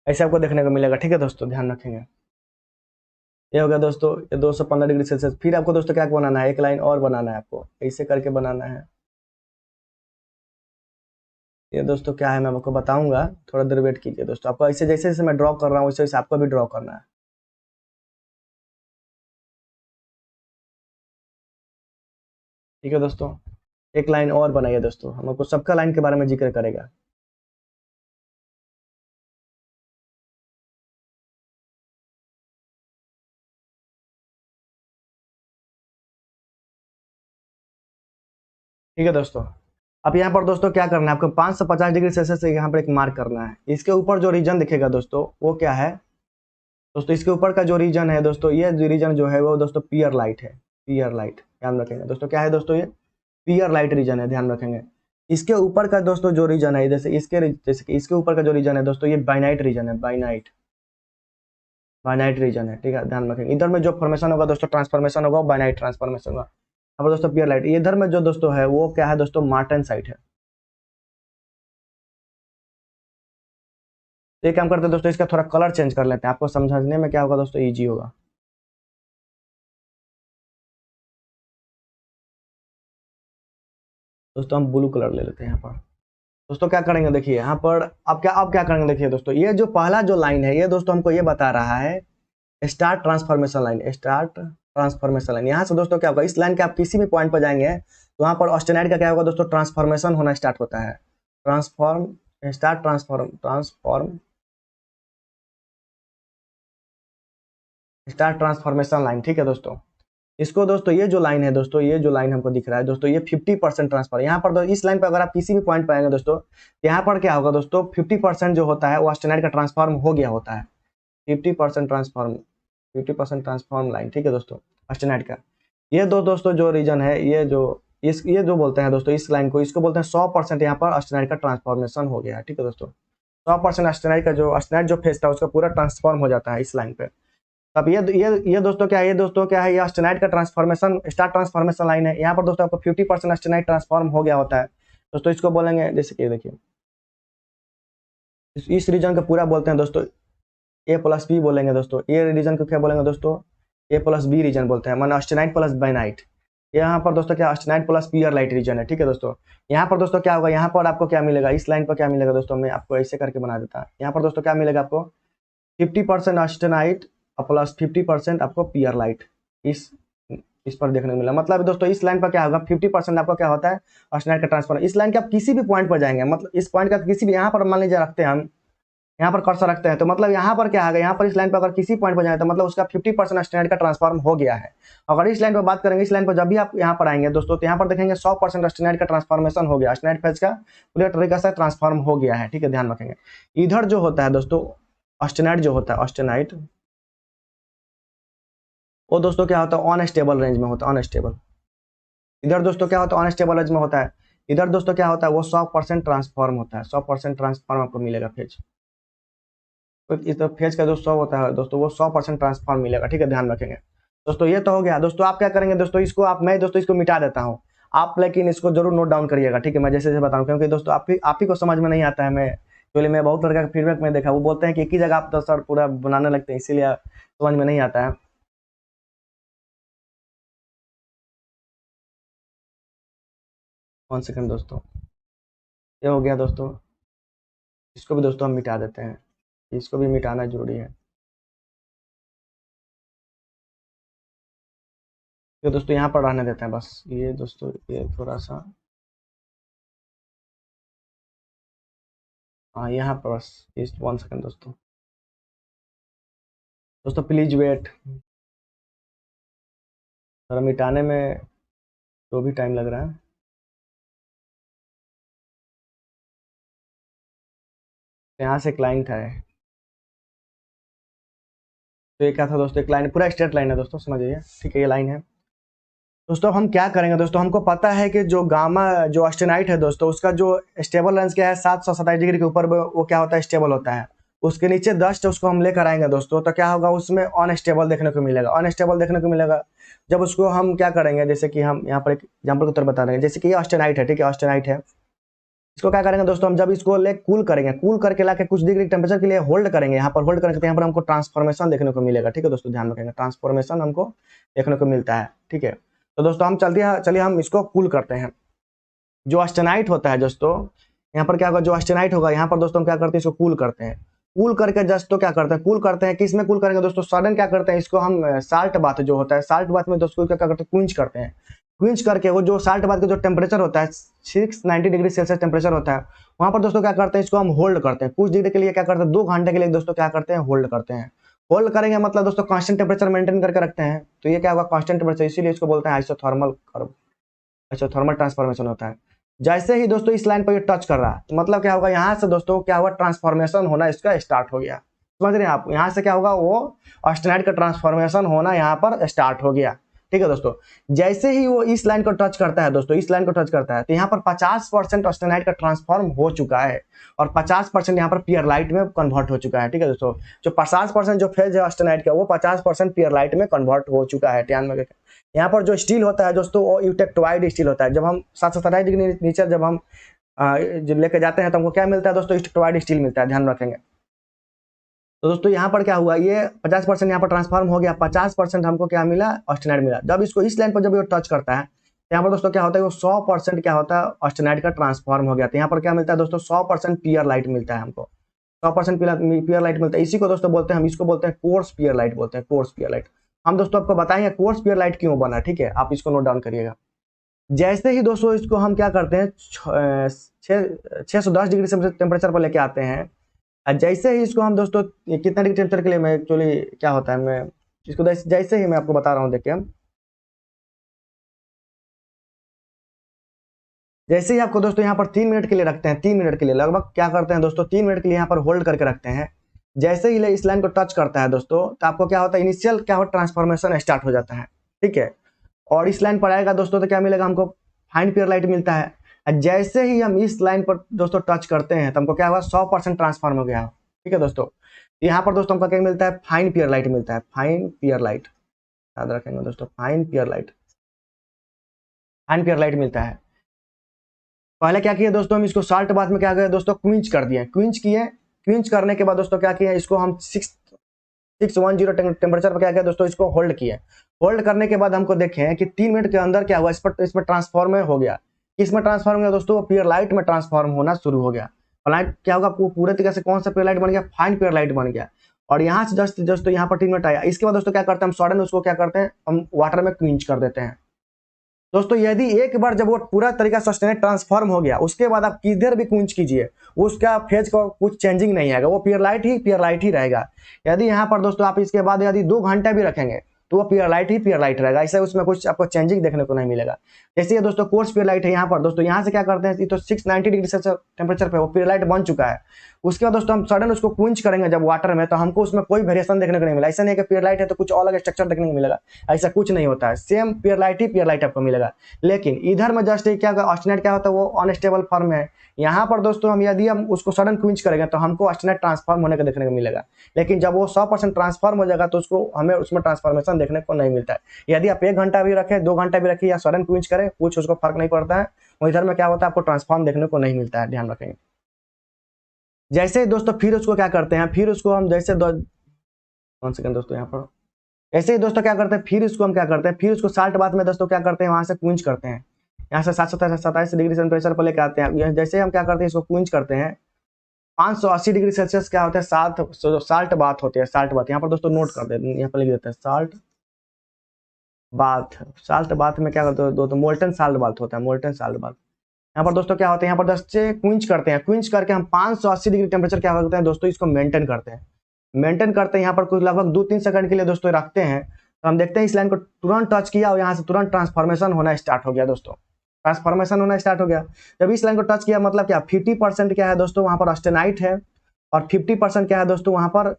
ऐसे आपको देखने को मिलेगा। ठीक है दोस्तों, ध्यान रखेंगे। ये हो गया दोस्तों, ये 215 डिग्री सेल्सियस। फिर आपको दोस्तों क्या बनाना है, एक लाइन और बनाना है आपको, ऐसे करके बनाना है। ये दोस्तों क्या है मैं आपको बताऊंगा, थोड़ा देर वेट कीजिए दोस्तों। आपको ऐसे जैसे जैसे मैं ड्रॉ कर रहा हूँ वैसे वैसे आपको भी ड्रॉ करना है। ठीक है दोस्तों, एक लाइन और बनाइए दोस्तों, हम आपको सबका लाइन के बारे में जिक्र करेगा। ठीक है दोस्तों, अब यहाँ पर दोस्तों क्या करना है, आपको 550 डिग्री सेल्सियस से यहाँ पर एक मार्क करना है। इसके ऊपर जो रीजन दिखेगा दोस्तों वो क्या है दोस्तों, इसके ऊपर का जो रीजन है दोस्तों, ये जो रीजन जो है वो दोस्तों पियर लाइट है। पियर लाइट ध्यान रखेंगे दोस्तों, क्या है दोस्तों, ये पियर लाइट रीजन है, ध्यान रखेंगे। इसके ऊपर का दोस्तों जो रीजन है, जैसे कि इसके ऊपर का जो रीजन है दोस्तों, ये बाइनाइट रीजन है। बाइनाइट बाइनाइट रीजन है, ठीक है, ध्यान रखेंगे। इधर में जो फॉर्मेशन होगा दोस्तों, ट्रांसफॉर्मेशन होगा, बाइनाइट ट्रांसफॉर्मेशन होगा। यहाँ पर दोस्तों पियर लाइट, इधर में जो दोस्तों है वो क्या है दोस्तों, मार्टन साइट है। तो एक काम करते हैं दोस्तों, इसका थोड़ा कलर चेंज कर लेते हैं, आपको समझने में क्या होगा दोस्तों, ईजी होगा। दोस्तों हम ब्लू कलर ले लेते हैं यहाँ पर। दोस्तों क्या करेंगे देखिए, यहाँ पर आप क्या करेंगे देखिए दोस्तों, ये जो पहला जो लाइन है ये दोस्तों हमको ये बता रहा है start transformation line. Start transformation line, यहाँ से दोस्तों क्या होगा, इस लाइन के आप किसी भी पॉइंट पर जाएंगे तो वहां पर ऑस्टेनाइड का क्या होगा दोस्तों, ट्रांसफॉर्मेशन होना स्टार्ट होता है। Transform start transform transform star transformation line. ठीक है दोस्तों, इसको दोस्तों ये जो लाइन है दोस्तों, ये जो लाइन हमको दिख रहा है दोस्तों, ये 50% ट्रांसफर। यहाँ पर इस लाइन पर अगर आप किसी भी पॉइंट पर आएंगे दोस्तों, यहाँ पर क्या होगा दोस्तों, 50% जो होता है वो ऑस्टेनाइड का ट्रांसफॉर्म हो गया होता है। 50% ट्रांसफॉर्म 50% ट्रांसफॉर्म लाइन। ठीक है दोस्तों, ऑस्टेनाइड का ये दो दोस्तों जो रीजन है, ये जो बोलते हैं दोस्तों, इस लाइन को इसको बोलते हैं 100% यहाँ पर ऑस्टेनाइड का ट्रांसफॉर्मेशन हो गया है। ठीक है दोस्तों, 100% ऑस्टेनाइड का जो ऑस्टेनाइड जो फेज था उसका पूरा ट्रांसफॉर्म हो जाता है इस लाइन पे। अब ये दोस्तों क्या है, ये दोस्तों क्या है, ये ऑस्टेनाइड का ट्रांसफॉर्मेशन स्टार ट्रांसफॉर्मेशन लाइन है। यहाँ पर दोस्तों आपको 50% ऑस्टेनाइड ट्रांसफॉर्म हो गया होता है दोस्तों, इसको बोलेंगे जैसे कि देखिए इस रीजन को पूरा बोलते हैं दोस्तों ए प्लस बी बोलेंगे दोस्तों। ये रीजन को क्या बोलेंगे दोस्तों, ए प्लस बी रीजन बोलते हैं, माना ऑस्टेनाइड प्लस बाइनाइट। यहाँ पर दोस्तों क्या ऑस्टेनाइड प्लस पियर लाइट रीजन है। ठीक है दोस्तों, यहाँ पर दोस्तों क्या होगा, यहाँ पर आपको क्या मिलेगा, इस लाइन पर क्या मिलेगा दोस्तों, मैं आपको ऐसे करके बना देता। यहाँ पर दोस्तों क्या मिलेगा आपको, 50% ऑस्टेनाइट और प्लस 50% आपको पियर लाइट। इस इस पर देखने को मिला, मतलब दोस्तों इस लाइन पर क्या होगा, 50% आपका क्या होता है, ऑस्टेनाइट का ट्रांसफर। इस लाइन के आप किसी भी पॉइंट पर जाएंगे, मतलब इस पॉइंट का किसी भी, यहाँ पर मान लीजिए रखते हैं हम, यहाँ पर कर्सर रखते हैं, तो मतलब यहाँ पर क्या आएगा, यहाँ पर इस लाइन पर अगर किसी पॉइंट पर जाए तो मतलब उसका 50% ऑस्टेनाइट का ट्रांसफॉर्म हो गया है। अगर इस लाइन पर बात करेंगे, इस लाइन पर जब भी आप यहाँ पर आएंगे दोस्तों, तो यहाँ पर देखेंगे 100% ऑस्टेनाइट का ट्रांसफॉर्मेशन हो गया, ऑस्टेनाइट फेज का पूरे तरीके से ट्रांसफॉर्म हो गया है। ठीक है, ध्यान रखेंगे। इधर जो होता है दोस्तों ऑस्टेनाइट जो होता है, ऑस्टेनाइट वो दोस्तों क्या होता है, अनस्टेबल रेंज में होता है, अनस्टेबल। इधर दोस्तों क्या होता है, अनस्टेबल रेंज में होता है। इधर दोस्तों क्या होता है, वो 100% ट्रांसफॉर्म होता है, 100% ट्रांसफॉर्म आपको मिलेगा फेज। तो इस फेज का जो 100 होता है दोस्तों, वो 100% ट्रांसफॉर्म मिलेगा। ठीक है, ध्यान रखेंगे दोस्तों। ये तो हो गया दोस्तों, आप क्या करेंगे दोस्तों, इसको आप मैं दोस्तों इसको मिटा देता हूँ, आप लेकिन इसको जरूर नोट डाउन करिएगा। ठीक है, मैं जैसे जैसे बताऊँ, क्योंकि दोस्तों आप ही को समझ में नहीं आता है। मैं बहुत लड़का का फीडबैक में देखा, वो बोलते हैं कि एक ही जगह आप तो सर पूरा बनाने लगते हैं, इसीलिए समझ में नहीं आता है। वन सेकंड दोस्तों, ये हो गया दोस्तों। इसको भी दोस्तों हम मिटा देते हैं, इसको भी मिटाना जरूरी है। तो दोस्तों यहाँ पर रहने देते हैं बस, ये दोस्तों ये थोड़ा सा, हाँ यहाँ पर बस इस 1 सेकंड दोस्तों। दोस्तों प्लीज वेट, थोड़ा मिटाने में जो भी टाइम लग रहा है। यहाँ से क्लाइंट है, तो ये क्या था दोस्तों, एक लाइन पूरा स्ट्रेट लाइन है दोस्तों, समझिए ठीक है, ये लाइन है। दोस्तों हम क्या करेंगे दोस्तों, हमको पता है कि जो गामा जो ऑस्टेनाइट है दोस्तों, उसका जो स्टेबल रेंज क्या है 727 डिग्री के ऊपर वो क्या होता है, स्टेबल होता है। उसके नीचे डस्ट उसको हम लेकर आएंगे दोस्तों, तो क्या होगा उसमें अनस्टेबल देखने को मिलेगा, अनस्टेबल देखने को मिलेगा। जब उसको हम क्या करेंगे, जैसे कि हम यहाँ पर एक एग्जाम्पल के तौर बता रहे हैं, जैसे कि ये ऑस्टेनाइट है, ठीक है, ऑस्टेनाइट है। इसको क्या करेंगे दोस्तों, हम जब इसको ले कूल करेंगे, कूल करके लाके कुछ डिग्री टेम्परेचर के लिए होल्ड करेंगे, यहाँ पर होल्ड करेंगे तो यहाँ पर हमको ट्रांसफॉर्मेशन देखने को मिलेगा, ठीक है दोस्तों, ध्यान रखेंगे ट्रांसफॉर्मेशन हमको देखने को मिलता है, ठीक है। तो दोस्तों हम चलिए हम इसको कूल करते हैं। जो ऑस्टेनाइट होता है दोस्तों, यहाँ पर क्या होगा, जो ऑस्टेनाइट होगा यहाँ पर दोस्तों हम क्या करते हैं, इसको कूल करते हैं। कूल करके जस्ट तो क्या करते हैं, कूल करते हैं, किस में कूल करेंगे दोस्तों, सडन क्या करते हैं, इसको हम साल्ट बाथ जो होता है, साल्ट बाथ में दोस्तों क्या करते हैं, क्विंच करते हैं। क्विंच करके वो जो साल्ट बाथ का जो टेम्परेचर होता है 690 डिग्री सेल्सियस टेम्परेचर होता है, वहां पर दोस्तों क्या करते हैं, इसको हम होल्ड करते हैं कुछ डिग्री के लिए, क्या करते हैं 2 घंटे के लिए दोस्तों क्या करते हैं, होल्ड करते हैं। होल्ड करेंगे मतलब दोस्तों कांस्टेंट टेम्परेचर मेंटेन करके रखते हैं, तो ये क्या होगा कांस्टेंट टेम्परेचर, इसीलिए इसको बोलते हैं आइसोथर्मल कर्व, आइसोथर्मल ट्रांसफॉर्मेशन होता है। जैसे ही दोस्तों इस लाइन पर ये टच कर रहा है, तो मतलब क्या होगा, यहाँ से दोस्तों क्या हुआ, ट्रांसफॉर्मेशन होना इसका स्टार्ट हो गया, समझ रहे हैं आप, यहाँ से क्या होगा, वो ऑस्टेनाइट का ट्रांसफॉर्मेशन होना यहाँ पर स्टार्ट हो गया, ठीक है दोस्तों। जैसे ही वो इस लाइन को टच करता है दोस्तों, इस लाइन को टच करता है, तो यहाँ पर 50% ऑस्टेनाइट का ट्रांसफॉर्म हो चुका है और 50% यहाँ पर पियरलाइट में कन्वर्ट हो चुका है, ठीक है दोस्तों। जो 50% जो फेज है ऑस्टेनाइट का, वो 50% पियरलाइट में कन्वर्ट हो चुका है, ध्यान में। यहाँ पर जो स्टील होता है दोस्तों, वो यूटेक्टोइड स्टील होता है। जब हम 727 डिग्री नीचे जब हम जब लेके जाते हैं तो हमको क्या मिलता है दोस्तों, यूटेक्टोइड स्टील मिलता है, ध्यान रखेंगे। तो दोस्तों यहाँ पर क्या हुआ, ये 50% यहाँ पर ट्रांसफॉर्म हो गया, 50% हमको क्या मिला, ऑस्टेनाइट मिला। जब इसको इस लाइन पर जब ये टच करता है, यहाँ पर दोस्तों क्या होता है, वो 100% क्या होता है, ऑस्टेनाइट का ट्रांसफॉर्म हो गया। तो यहाँ पर क्या मिलता है दोस्तों, 100% पियर लाइट मिलता है हमको, 100% पियर लाइट मिलता है। इसी को दोस्तों बोलते हैं, हम इसको बोलते हैं कोर्स पियर लाइट, बोलते हैं कोर्स पियर लाइट। हम दोस्तों आपको बताएंगे कोर्स पियर लाइट क्यों बना, ठीक है, आप इसको नोट डाउन करिएगा। जैसे ही दोस्तों इसको हम क्या करते हैं, 610 डिग्री सेल्सियस टेम्परेचर पर लेके आते हैं, जैसे ही इसको हम दोस्तों कितना डिग्री टेम्परेचर के लिए, मैं एक्चुअली क्या होता है, मैं इसको जैसे ही मैं आपको बता रहा हूँ, देखिए हम जैसे ही आपको दोस्तों यहाँ पर 3 मिनट के लिए रखते हैं, 3 मिनट के लिए लगभग क्या करते हैं दोस्तों, 3 मिनट के लिए यहाँ पर होल्ड करके रखते हैं। जैसे ही इस लाइन को टच करता है दोस्तों, तो आपको क्या होता है, इनिशियल क्या हो, ट्रांसफॉर्मेशन स्टार्ट हो जाता है, ठीक है। और इस लाइन पर आएगा दोस्तों तो क्या मिलेगा हमको, फाइन पियर लाइट मिलता है। जैसे ही हम इस लाइन पर दोस्तों टच करते हैं, तो हमको क्या हुआ, 100% ट्रांसफॉर्म हो गया, ठीक है दोस्तों। यहाँ पर दोस्तों हमको क्या मिलता है, फाइन पियर लाइट मिलता है, फाइन पियर लाइट, याद रखेंगे दोस्तों, फाइन पियर लाइट, फाइन पियर लाइट मिलता है। पहले क्या किया दोस्तों, हम इसको साल्ट बाथ में क्या किया दोस्तों, क्विंच कर दिए, क्विंच किए। क्विंच करने के बाद दोस्तों क्या किया, इसको हम 610 टेम्परेचर पर क्या किया दोस्तों, इसको होल्ड किए। होल्ड करने के बाद हमको देखें कि 3 मिनट के अंदर क्या हुआ, इसमें ट्रांसफॉर्म हो गया। इसमें ट्रांसफॉर्म हो गया दोस्तों, पियर लाइट में ट्रांसफॉर्म होना शुरू हो गया। लाइट क्या होगा, पूरे तरीके से कौन सा पियर लाइट बन गया, फाइन पियर लाइट बन गया। और यहाँ से जस्ट दोस्तों यहाँ पर 3 मिनट आया। इसके बाद दोस्तों क्या करते हैं, हम सडन उसको क्या करते हैं, हम वाटर में क्विंच कर देते हैं दोस्तों। यदि एक बार जब वो पूरा तरीका सस्टेनेट ट्रांसफॉर्म हो गया, उसके बाद आप किधर भी क्विंच कीजिए, उसका फेज का कुछ चेंजिंग नहीं आएगा, वो पियर लाइट ही रहेगा। यदि यहाँ पर दोस्तों आप इसके बाद यदि 2 घंटे भी रखेंगे, तो वो पियर लाइट रहेगा, ऐसे उसमें कुछ आपको चेंजिंग देखने को नहीं मिलेगा। जैसे ये दोस्तों कोर्स पियर लाइट है, यहाँ पर दोस्तों यहाँ से क्या करते हैं, तो 690 डिग्री सेल्सियस टेम्परेचर पे वो पियर लाइट बन चुका है। उसके बाद दोस्तों हम सडन उसको क्विंच करेंगे जब वाटर में, तो हमको उसमें कोई वेरिएशन देखने को नहीं मिला। ऐसा नहीं है कि पियर लाइट है तो कुछ अलग स्ट्रक्चर देखने को मिलेगा, ऐसा कुछ नहीं होता है, सेम पियर लाइट आपको मिलेगा। लेकिन इधर में जस्ट क्या ऑस्टेनाइट क्या होता है, वो अनस्टेबल फॉर्म में है। यहाँ पर दोस्तों हम यदि हम उसको सडन क्विंच करेंगे, तो हमको ऑस्टेनाइट ट्रांसफॉर्म होने का देखने को मिलेगा। लेकिन जब वो 100% ट्रांसफॉर्म हो जाएगा, तो उसको हमें उसमें ट्रांसफॉर्मेशन देखने को नहीं मिलता है। यदि आप 1 घंटा भी रखें, 2 घंटा भी रखिए, या सडन क्विंच करें, कुछ उसको फर्क नहीं पड़ता है। वो इधर में क्या होता है, आपको ट्रांसफॉर्म देखने को नहीं मिलता है, ध्यान रखेंगे। जैसे ही दोस्तों फिर उसको क्या करते हैं, फिर उसको हम जैसे 1 सेकंड दोस्तों यहाँ पर, ऐसे ही दोस्तों क्या करते हैं, फिर इसको हम क्या करते हैं, फिर उसको साल्ट बाथ में दोस्तों क्या करते हैं, वहां से क्विंच करते हैं। यहाँ से 727 डिग्री टेम्परेचर पर लेकर आते हैं। जैसे हम क्या करते हैं, इसको क्विंच करते हैं, 580 डिग्री सेल्सियस क्या होता है, साल्ट बाथ होती है, साल्ट बाथ। यहाँ पर दोस्तों नोट कर देते हैं, यहाँ पर लिख देते हैं साल्ट बाथ में क्या करते हैं दोस्तों, मोल्टन साल्ट बाथ होता है, मोल्टन साल्ट बाथ। यहाँ पर दोस्तों क्या होता है, यहाँ पर दोस्तों क्विंच करते हैं, क्विंच करके हम 580 डिग्री टेम्परेचर क्या करते हैं दोस्तों, इसको मेंटेन करते हैं, यहाँ पर कुछ लगभग 2-3 सेकंड के लिए दोस्तों रखते हैं। तो हम देखते हैं इस लाइन को तुरंत टच किया और यहाँ से तुरंत ट्रांसफॉर्मेशन होना स्टार्ट हो गया दोस्तों, ट्रांसफॉर्मेशन होना स्टार्ट हो गया। जब इस लाइन को टच किया मतलब क्या 50% क्या है दोस्तों, वहां पर ऑस्टेनाइट है और 50% क्या है दोस्तों, वहां पर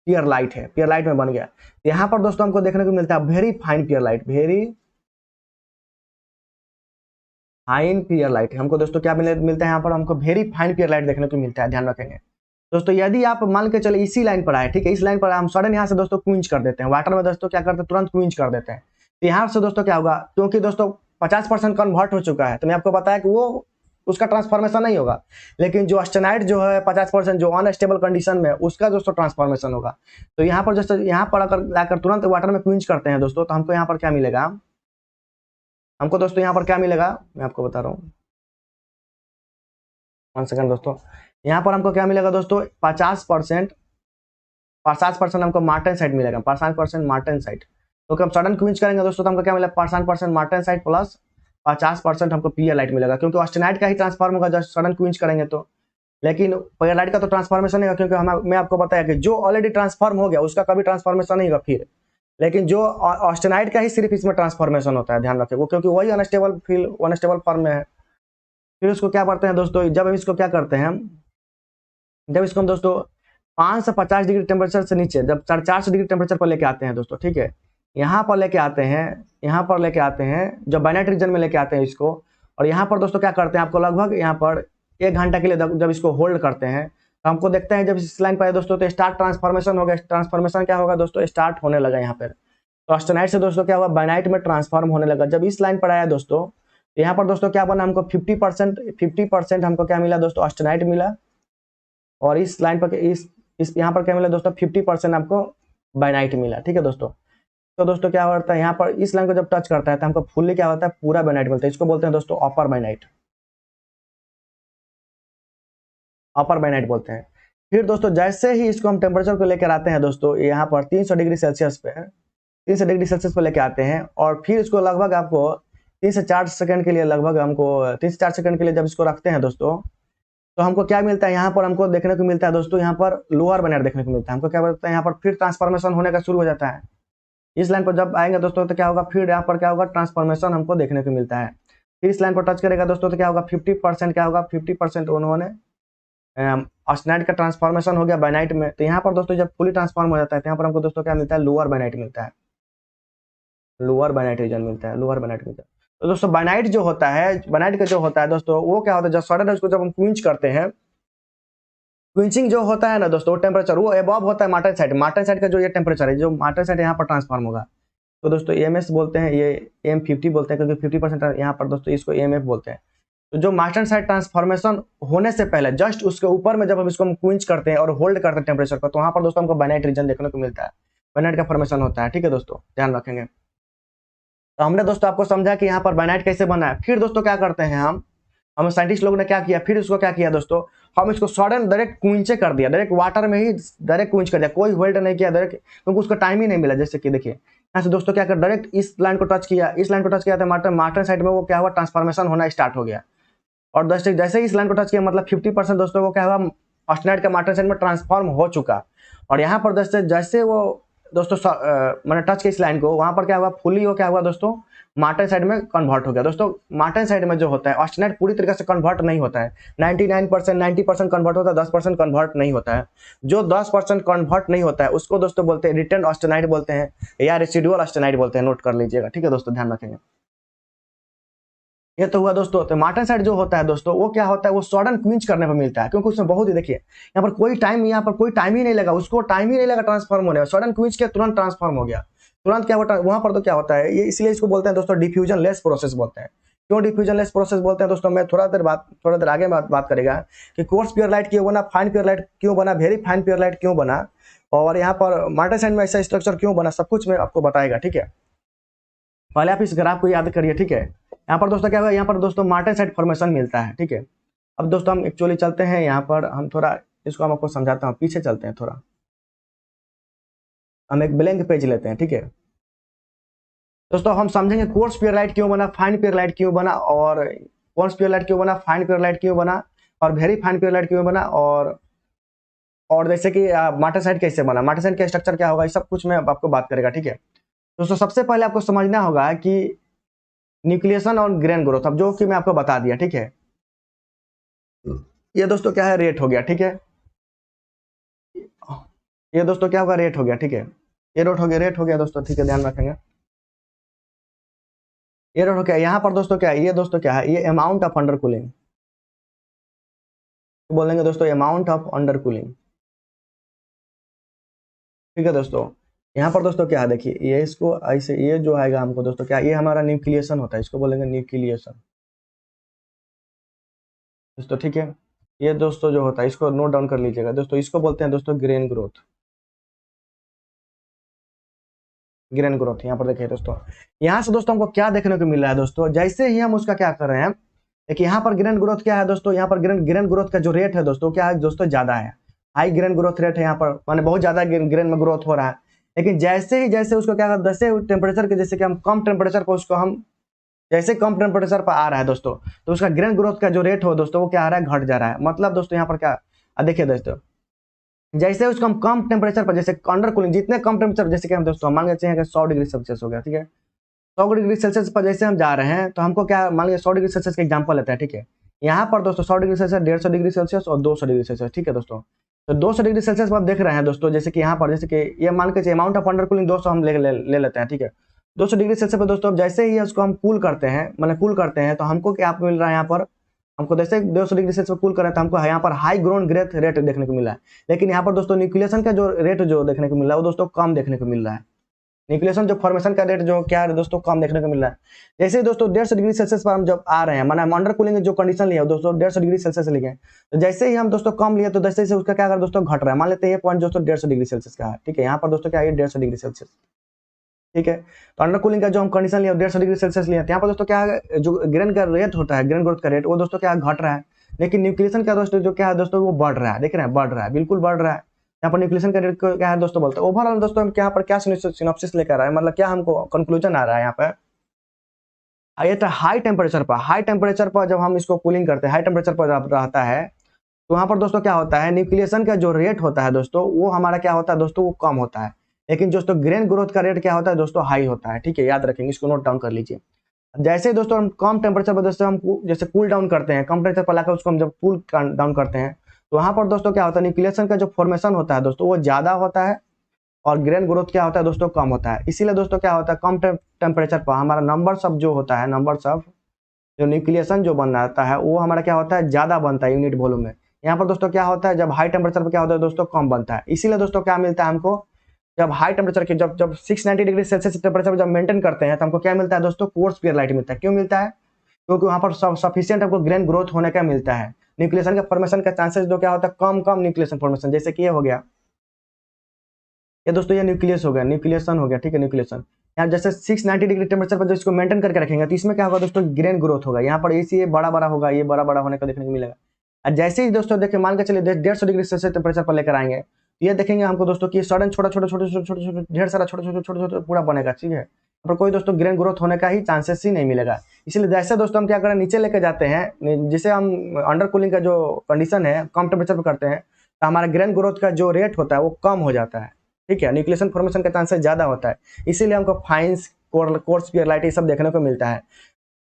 पियर लाइट है, पियर लाइट में बन गया। यहाँ पर दोस्तों हमको देखने को मिलता है वेरी फाइन पियर लाइट, वेरी फाइन पियर लाइट। हमको दोस्तों क्या मिलता है, यहाँ पर हमको वेरी फाइन पियर लाइट देखने को मिलता है, ध्यान रखेंगे दोस्तों। यदि आप मान के चले इसी लाइन पर आए, ठीक है, इस लाइन पर हम सडन यहाँ से दोस्तों क्विंच कर देते हैं, वाटर में दोस्तों क्या करते हैं, तुरंत क्विंच कर देते हैं। तो यहाँ से दोस्तों क्या होगा, क्योंकि दोस्तों 50% कन्वर्ट हो चुका है, तो मैं आपको बताया कि वो उसका ट्रांसफॉर्मेशन नहीं होगा, लेकिन जो ऑस्टेनाइट जो है 50% जो अनस्टेबल कंडीशन में, उसका दोस्तों ट्रांसफॉर्मेशन होगा। तो यहाँ पर दोस्तों, यहाँ पर अगर लाकर तुरंत वाटर में क्विंच करते हैं दोस्तों, तो हमको यहाँ पर क्या मिलेगा, हमको दोस्तों यहाँ पर क्या मिलेगा, मैं आपको बता रहा हूँ, 1 सेकंड दोस्तों। यहाँ पर हमको क्या मिलेगा दोस्तों, 50% हमको मार्टेनसाइट मिलेगा, 50% मार्टेनसाइट। तो हम सडन क्विंच करेंगे दोस्तों, तो हमको क्या मिलेगा, 50% मार्टेनसाइट प्लस 50% हमको पियर लाइट मिलेगा, क्योंकि ऑस्टेनाइट का ही ट्रांसफॉर्म होगा जब सडन क्विंच करेंगे तो। लेकिन पियर लाइट का तो ट्रांसफॉर्मेशन नहीं होगा, क्योंकि मैं आपको बताया कि जो ऑलरेडी ट्रांसफॉर्म हो गया उसका कभी ट्रांसफॉर्मेशन नहीं होगा फिर, लेकिन जो ऑस्टेनाइट का ही सिर्फ इसमें ट्रांसफॉर्मेशन होता है, ध्यान रखें, वो क्योंकि वही अनस्टेबल फॉर्म में है। फिर उसको क्या करते हैं दोस्तों, जब हम इसको क्या करते हैं, जब इसको हम दोस्तों 550 डिग्री टेम्परेचर से नीचे, जब 450 डिग्री टेम्परेचर पर लेके आते हैं दोस्तों, ठीक है, यहाँ पर लेके आते हैं, जब बाइनाइट रीजन में लेके आते हैं इसको, और यहाँ पर दोस्तों क्या करते हैं, आपको लगभग यहाँ पर 1 घंटा के लिए जब इसको होल्ड करते हैं, तो हमको देखते हैं जब इस लाइन पर दोस्तों, तो स्टार्ट ट्रांसफॉर्मेशन हो गया। ट्रांसफॉर्मेशन क्या होगा दोस्तों, स्टार्ट होने लगा यहाँ पर, तो ऑस्टेनाइट से दोस्तों क्या हुआ, बाइनाइट में ट्रांसफॉर्म होने लगा। जब इस लाइन पर आया दोस्तों, तो यहाँ पर दोस्तों क्या बना, हमको 50% हमको क्या मिला दोस्तों, ऑस्टेनाइट मिला, और इस लाइन पर इस यहाँ पर क्या मिला दोस्तों, 50% आपको बाइनाइट मिला, ठीक है दोस्तों। तो दोस्तों क्या होता है, यहाँ पर इस लाइन को जब टच करता है तो हमको फुल्ली क्या होता है, पूरा बाइनाइट मिलता है, इसको बोलते हैं दोस्तों अपर बाइनाइट, अपर बाइनाइट बोलते हैं। फिर दोस्तों जैसे ही इसको हम टेम्परेचर को लेकर आते हैं दोस्तों, यहाँ पर 300 डिग्री सेल्सियस पे, 300 डिग्री सेल्सियस पे लेके आते हैं, और फिर इसको लगभग आपको 3 से 4 सेकंड के लिए, लगभग हमको 3 से 4 सेकंड के लिए जब इसको रखते हैं दोस्तों, तो हमको क्या मिलता है, यहाँ पर हमको देखने को मिलता है दोस्तों, यहाँ पर लोअर बाइनाइट देखने को मिलता है। हमको क्या बोलते हैं, यहाँ पर फिर ट्रांसफॉर्मेशन होने का शुरू हो जाता है। इस लाइन पर जब आएंगे दोस्तों, तो क्या होगा, फिर यहाँ पर क्या होगा, ट्रांसफॉर्मेशन हमको देखने को मिलता है। फिर इस लाइन पर टच करेगा दोस्तों, तो क्या होगा, 50% क्या होगा, 50% उन्होंने ऑस्टेनाइट का ट्रांसफॉर्मेशन हो गया बाइनाइट में। तो यहाँ पर दोस्तों जब फुली ट्रांसफॉर्म हो जाता है, तो यहाँ पर हमको दोस्तों क्या मिलता है, लोअर बाइनाइट मिलता है, लोअर बाइनाइट रीजन मिलता है, लोअर बाइनाइट मिलता है। तो दोस्तों बाइनाइट जो होता है, बाइनाइट का जो होता है दोस्तों, वो क्या होता है, जब सडन उसको जब हम क्विंच करते हैं, क्विंचिंग जो होता है ना दोस्तों, टेम्परेचर वो एबव होता है मार्टेनसाइट का जो ये टेम्परेचर है, जो मार्टेनसाइट यहाँ पर ट्रांसफॉर्म होगा, तो दोस्तों EMS बोलते हैं, ये AM50 बोलते हैं, क्योंकि 50% यहाँ पर दोस्तों इसको EMF बोलते हैं। तो जो मार्टेनसाइट ट्रांसफॉर्मेशन होने से पहले जस्ट उसके ऊपर में जब हम इसको क्विंच करते हैं और होल्ड करते हैं टेम्परेचर को, तो वहाँ पर दोस्तों हमको बाइनाइट रीजन देखने को मिलता है, बाइनाइट का फॉर्मेशन होता है, ठीक है दोस्तों, ध्यान रखेंगे। तो हमने दोस्तों आपको समझा कि यहाँ पर बाइनाइट कैसे बना है। फिर दोस्तों क्या करते हैं, हम साइंटिस्ट लोगों ने क्या किया, फिर इसको क्या किया दोस्तों, हम इसको सडन डायरेक्ट क्विंचे कर दिया, डायरेक्ट वाटर में ही डायरेक्ट क्विंच कर दिया, कोई होल्ड नहीं किया डायरेक्ट, क्योंकि उसको टाइम ही नहीं मिला। जैसे कि देखिए यहाँ से दोस्तों क्या कर, डायरेक्ट इस लाइन को टच किया, इस लाइन को टच किया, तो मार्टेनसाइट में वो क्या हुआ, ट्रांसफॉर्मेशन होना स्टार्ट हो गया। और दोस्तों जैसे ही इस लाइन को टच किया, मतलब 50% दोस्तों वो क्या हुआ, ऑस्टेनाइट का मार्टेनसाइट में ट्रांसफॉर्म हो चुका। और यहाँ पर दोस्तों जैसे वो दोस्तों मैंने टच किया इस लाइन को, वहां पर क्या हुआ, फुली वो क्या हुआ दोस्तों, मार्टेनसाइट में कन्वर्ट हो गया। दोस्तों मार्टेनसाइट में जो होता है, ऑस्टेनाइट पूरी तरीके से कन्वर्ट नहीं होता है, 99% 90% कन्वर्ट होता है, 10% कन्वर्ट नहीं होता है। जो 10% कन्वर्ट नहीं होता है उसको दोस्तों बोलते हैं रिटर्न ऑस्टेनाइट बोलते हैं, या रेसिडुअल ऑस्टेनाइट बोलते हैं, नोट कर लीजिएगा, ठीक है दोस्तों, ध्यान रखेंगे। ये तो हुआ दोस्तों। तो मार्टेनसाइट जो होता है दोस्तों, वो क्या होता है, वो सडन क्विंच करने पर मिलता है, क्योंकि उसमें बहुत ही, देखिए यहाँ पर कोई टाइम ही नहीं लगा, उसको टाइम ही नहीं लगा ट्रांसफॉर्म होने में, सडन क्विंच किया तुरंत ट्रांसफॉर्म हो गया, तुरंत क्या होता है वहां पर। तो क्या होता है, ये इसलिए इसको बोलते हैं दोस्तों डिफ्यूजन लेस प्रोसेस बोलते हैं। क्यों डिफ्यूजन लेस प्रोसेस बोलते हैं दोस्तों, मैं थोड़ा देर आगे बात करेगा कि कोर्स पियर लाइट क्यों बना, फाइन पियर लाइट क्यों बना, वेरी फाइन पियर लाइट क्यों बना, और यहाँ पर मार्टेनसाइट में ऐसा स्ट्रक्चर क्यों बना, सब कुछ मैं आपको बताएगा, ठीक है। पहले आप इस ग्राफ को याद करिए, ठीक है। यहाँ पर दोस्तों क्या हुआ, यहाँ पर दोस्तों मार्टेनसाइट फॉर्मेशन मिलता है, ठीक है। अब दोस्तों हम एक्चुअली चलते हैं यहाँ पर, हम थोड़ा इसको हम आपको समझाता हूँ, पीछे चलते हैं थोड़ा, हम एक ब्लैंक पेज लेते हैं, ठीक है दोस्तों। हम समझेंगे कोर्स पेयरलाइट क्यों बना, फाइन पेयरलाइट क्यों बना, और कोर्स पेयरलाइट क्यों बना, फाइन पेयरलाइट क्यों बना, और वेरी फाइन पेयरलाइट क्यों बना, और जैसे कि मार्टेसाइट कैसे बना, मार्टेसाइट का स्ट्रक्चर क्या होगा, ये सब कुछ मैं आपको बात करेगा, ठीक है दोस्तों। सबसे पहले आपको समझना होगा कि न्यूक्लिएशन और ग्रेन ग्रोथ, अब जो कि मैं आपको बता दिया, ठीक है। ये दोस्तों क्या है, रेट हो गया, ठीक है। ये दोस्तों क्या होगा, रेट हो गया, ठीक है। ये रेट हो गया दोस्तों, ठीक है, ध्यान रखेंगे। ये रेट हो गया। यहाँ पर दोस्तों क्या है, ये दोस्तों क्या है, ये अमाउंट ऑफ अंडर कूलिंग बोलेंगे दोस्तों, अमाउंट ऑफ अंडर कूलिंग, ठीक है दोस्तों। यहाँ पर दोस्तों क्या है, देखिए ये इसको ऐसे, ये जो आएगा हमको दोस्तों क्या, ये हमारा न्यूक्लिएशन होता है, इसको बोलेंगे न्यूक्लिएशन दोस्तों, ठीक है। ये दोस्तों जो होता है, इसको नोट डाउन कर लीजिएगा दोस्तों, इसको बोलते हैं दोस्तों ग्रेन ग्रोथ, ग्रेन ग्रोथ। यहाँ पर देखिए दोस्तों, यहाँ से दोस्तों हमको क्या देखने को मिल रहा है दोस्तों, जैसे ही हम उसका क्या कर रहे हैं, देखिए यहाँ पर ग्रेन ग्रोथ क्या है दोस्तों, यहाँ पर ग्रेन ग्रेन ग्रोथ का जो रेट है दोस्तों, क्या है दोस्तों, ज्यादा है, हाई ग्रेन ग्रोथ रेट है यहाँ पर, माने बहुत ज्यादा ग्रेन में ग्रोथ हो रहा है। लेकिन जैसे उसको क्या, जैसे टेम्परेचर के, जैसे कि हम कम टेम्परेचर पर उसको हम, जैसे कम टेम्परेचर पर आ रहा है दोस्तों, तो उसका ग्रेन ग्रोथ का जो रेट हो दोस्तों, वो क्या आ रहा है, घट जा रहा है। मतलब दोस्तों यहाँ पर क्या, देखिए दोस्तों, जैसे उसको हम कम टेम्परेचर पर, जैसे अंडर कूलिंग, जितने कम टेम्परेचर, जैसे कि हम दोस्तों मान लेते हैं कि 100 डिग्री सेल्सियस हो गया, ठीक है। 100 डिग्री सेल्सियस पर जैसे हम जा रहे हैं, तो हमको क्या, मान लीजिए 100 डिग्री सेल्सियस का एग्जाम्पल लेते हैं, ठीक है। यहाँ पर दोस्तों 100 डिग्री सेल्सियस, 150 डिग्री सेल्सियस और 200 डिग्री सेल्सियस, ठीक है दोस्तों। तो 200 डिग्री सेल्सियस पर आप देख रहे हैं दोस्तों, जैसे कि यहाँ पर, जैसे कि ये मान के अमाउंट ऑफ अंडर कूलिंग 200 हम ले लेते हैं, ठीक है। 200 डिग्री सेल्सियस पर दोस्तों, जैसे ही उसको हम कूल करते हैं, मतलब कूल करते हैं, तो हमको क्या मिल रहा है यहाँ पर, हमको जैसे 200 डिग्री सेल्सियस कूल करें, तो हमको यहाँ पर हाई ग्रोन ग्रेथ रेट देखने को मिला है। लेकिन यहाँ पर दोस्तों न्यूक्लिएशन का जो रेट जो देखने को मिल रहा है, वो दोस्तों कम देखने को मिल रहा है। न्यूक्लिएशन जो फॉर्मेशन का रेट जो क्या है दोस्तों, कम देखने को मिल रहा है। जैसे ही दोस्तों 150 डिग्री सेल्सियस पर हम जब आ रहे हैं, माना हम अंडर कूलिंग जो कंडीशन लिए दोस्तों 150 डिग्री सेल्सियस लिए, तो जैसे ही हम दोस्तों कम लिए, तो जैसे से उसका क्या कर दोस्तों घट रहा है। मान लेते हैं ये पॉइंट दोस्तों 150 डिग्री सेल्सियस का है, ठीक है। यहाँ पर दोस्तों क्या है, 150 डिग्री सेल्सियस, ठीक है। तो अंडर कूलिंग का जो हम कंडीशन लिया 150 डिग्री सेल्सियस लिया, यहाँ पर दोस्तों क्या है, जो ग्रेन का रेट होता है, ग्रेन ग्रोथ का रेट, वो दोस्तों क्या घट रहा है। लेकिन न्यूक्लिएशन का दोस्तों जो क्या है दोस्तों, वो बढ़ रहा है, देख रहे हैं, बढ़ रहा है, बिल्कुल बढ़ रहा है। यहाँ पर न्यूक्लिएशन का रेट क्या है दोस्तों, बोलते हैं ओवरऑल दोस्तों, हम यहाँ पर क्या सिनॉप्सिस लेकर आए, मतलब क्या हमको कंक्लूजन आ रहा है यहाँ पर। ये तो हाई टेम्परेचर पर, हाई टेम्परेचर पर जब हम इसको कूलिंग करते हैं, हाई टेम्परेचर पर जब रहता है, तो वहां पर दोस्तों क्या होता है, न्यूक्लिएशन का जो रेट होता है दोस्तों, वो हमारा क्या होता है दोस्तों, वो कम होता है। लेकिन दोस्तों ग्रेन ग्रोथ का रेट क्या होता है दोस्तों, हाई होता है, ठीक है, याद रखेंगे, इसको नोट डाउन कर लीजिए। जैसे ही दोस्तों हम कम टेम्परेचर पर दोस्तों हम जैसे कूल डाउन करते हैं, कम टेम्परेचर पर लाकर उसको हम जब कूल डाउन करते हैं, तो वहां पर दोस्तों क्या होता है, न्यूक्लिएशन का जो फॉर्मेशन होता है दोस्तों, वो ज्यादा होता है, और ग्रेन ग्रोथ क्या होता है दोस्तों, कम होता है। इसीलिए दोस्तों क्या होता है, कम टेम्परेचर पर हमारा नंबर्स ऑफ जो होता है, नंबर्स ऑफ जो न्यूक्लिएशन जो बनाता है, वो हमारा क्या होता है, ज्यादा बनता है यूनिट वॉल्यूम में। यहाँ पर दोस्तों क्या होता है, जब हाई टेम्परेचर पर क्या होता है दोस्तों, कम बनता है। इसीलिए दोस्तों क्या मिलता है हमको, जब हाई टेम्परेचर के जब जब 690 डिग्री सेल्सियस टेम्परेचर जब मेंटेन करते हैं, तो हमको क्या मिलता है दोस्तों, कोर्स पेयरलाइट मिलता है। क्यों मिलता है, क्योंकि वहां पर सफिशियंट हमको ग्रेन ग्रोथ होने का मिलता है। न्यूक्लिएशन का फॉर्मेशन का चांसेस जो क्या होता है, कम कम न्यूक्लिएशन फॉर्मेशन, जैसे कि ये हो गया, ये दोस्तों ये न्यूक्लियस हो गया, न्यूक्लिएशन हो गया, ठीक है, न्यूक्लिएशन। यहाँ जैसे 690 डिग्री टेम्परेचर पर जो इसको मेंटेन करके रखेंगे, तो इसमें क्या होगा दोस्तों, ग्रेन ग्रोथ होगा। यहाँ पर इसी ये बड़ा बड़ा होगा, ये बड़ा बड़ा होने का देखने को मिलेगा। और जैसे ही दोस्तों देखिए, मान के चलिए 150 डिग्री सेल्सियस टेम्परेचर पर लेकर आएंगे, तो ये देखेंगे हमको दोस्तों कि सडन छोटा छोटा छोटे छोटे छोटे छोटे ढेर सारा छोटे छोटे छोटे छोटे पूरा बनेगा, ठीक है। पर कोई दोस्तों ग्रेन ग्रोथ होने का ही चांसेस ही नहीं मिलेगा। इसलिए जैसे दोस्तों हम क्या करें, नीचे लेके जाते हैं, जिसे हम अंडर कूलिंग का जो कंडीशन है, कम टेम्परेचर पर करते हैं, तो हमारा ग्रेन ग्रोथ का जो रेट होता है, वो कम हो जाता है, ठीक है। न्यूक्लिएशन फॉर्मेशन का चांसेस ज्यादा होता है, इसीलिए हमको फाइन्स, कोर्स पेयरलाइट ये सब देखने को मिलता है।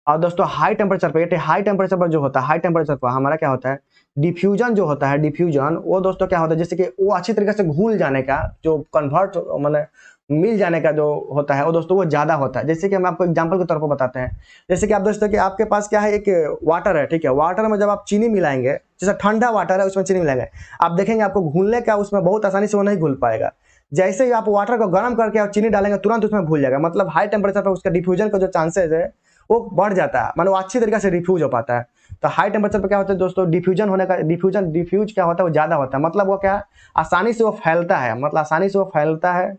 और दोस्तों हाई टेम्परेचर पर, हाई टेम्परेचर पर जो होता है, हाई टेम्परेचर पर हमारा क्या होता है, डिफ्यूजन जो होता है, डिफ्यूजन वो दोस्तों क्या होता है, जैसे कि वो अच्छी तरीके से घुल जाने का जो कन्वर्ट, मतलब मिल जाने का जो होता है, वो दोस्तों वो ज्यादा होता है। जैसे कि हम आपको एग्जांपल के तौर पर बताते हैं, जैसे कि आप दोस्तों कि आपके पास क्या है, एक वाटर है, ठीक है। वाटर में जब आप चीनी मिलाएंगे, जैसे ठंडा वाटर है उसमें चीनी मिलाएंगे, आप देखेंगे आपको घुलने का उसमें बहुत आसानी से वो नहीं घुल पाएगा। जैसे ही आप वाटर को गर्म करके आप चीनी डालेंगे, तुरंत उसमें घुल जाएगा। मतलब हाई टेम्परेचर पर उसका डिफ्यूजन का जो चांसेस है, वो बढ़ जाता है, मतलब वो अच्छी तरीके से डिफ्यूज हो पाता है। तो हाई टेम्परेचर पर क्या होता है दोस्तों, डिफ्यूजन होने का, डिफ्यूज क्या होता है, वो ज्यादा होता है। मतलब वो क्या, आसानी से वो फैलता है, मतलब आसानी से वो फैलता है,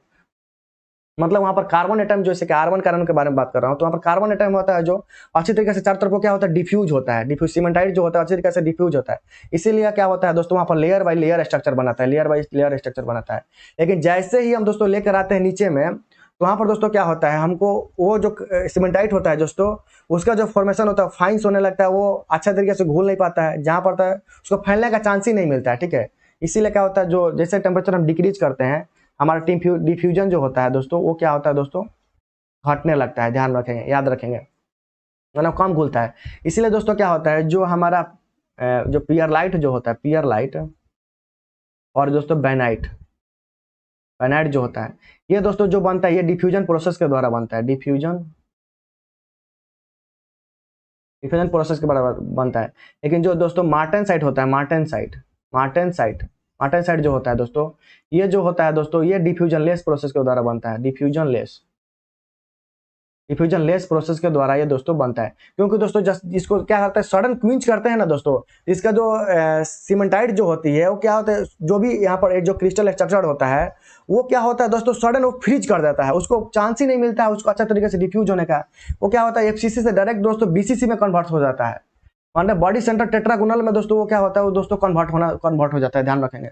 मतलब वहां पर कार्बन एटम, जैसे कि कार्बन कार्बन के बारे में बात कर रहा हूँ, तो वहां पर कार्बन एटम होता है जो अच्छी तरीके से चारों तरफ क्या होता है, डिफ्यूज होता है। डिफ्यूज सीमेंटाइट जो होता है अच्छी तरीके से डिफ्यूज होता है, इसीलिए क्या होता है दोस्तों, वहां पर लेयर बाई लेयर स्ट्रक्चर बनाता है, लेयर बाई लेयर स्ट्रक्चर बनाता है। लेकिन जैसे ही हम दोस्तों लेकर आते हैं नीचे में, तो वहां पर दोस्तों क्या होता है, हमको वो जो सीमेंटाइट होता है दोस्तों, उसका जो फॉर्मेशन होता है फाइन्स होने लगता है, वो अच्छा तरीके से घुल नहीं पाता है, जहां पड़ता है उसको फैलने का चांस ही नहीं मिलता है, ठीक है। इसीलिए क्या होता है, जो जैसे टेम्परेचर हम डिक्रीज करते हैं, हमारा डिफ्यूजन जो होता है दोस्तों, वो क्या होता है दोस्तों, घटने लगता है। ध्यान रखेंगे, याद रखेंगे, मतलब कम घुलता है। इसीलिए दोस्तों क्या होता है, जो हमारा जो पियर लाइट जो होता है, पियर लाइट और दोस्तों बैनाइट, बैनाइट जो होता है, ये दोस्तों जो बनता है, ये डिफ्यूजन प्रोसेस के द्वारा बनता है। डिफ्यूजन डिफ्यूजन प्रोसेस के द्वारा बनता है। लेकिन जो दोस्तों मार्टेनसाइट होता है, मार्टेनसाइट मार्टेनसाइट मार्टेनसाइट जो होता है दोस्तों, ये जो होता है दोस्तों, ये डिफ्यूजन लेस प्रोसेस के द्वारा बनता है। डिफ्यूजन लेस प्रोसेस के द्वारा ये दोस्तों बनता है। क्योंकि दोस्तों इसको क्या करता है, सडन क्विंच करते हैं ना दोस्तों, इसका जो सीमेंटाइट जो होती है, वो क्या होता है, जो भी यहाँ पर जो क्रिस्टल स्ट्रक्चर होता है, वो क्या होता है दोस्तों, सडन वो फ्रीज कर देता है, उसको चांस ही नहीं मिलता है उसको अच्छा तरीके से डिफ्यूज होने का। वो क्या होता है, एफसीसी से डायरेक्ट दोस्तों बीसीसी में कन्वर्ट हो जाता है, मतलब बॉडी सेंटर टेट्रागोनल में दोस्तों वो क्या होता है, वो दोस्तों कन्वर्ट हो जाता है। ध्यान रखेंगे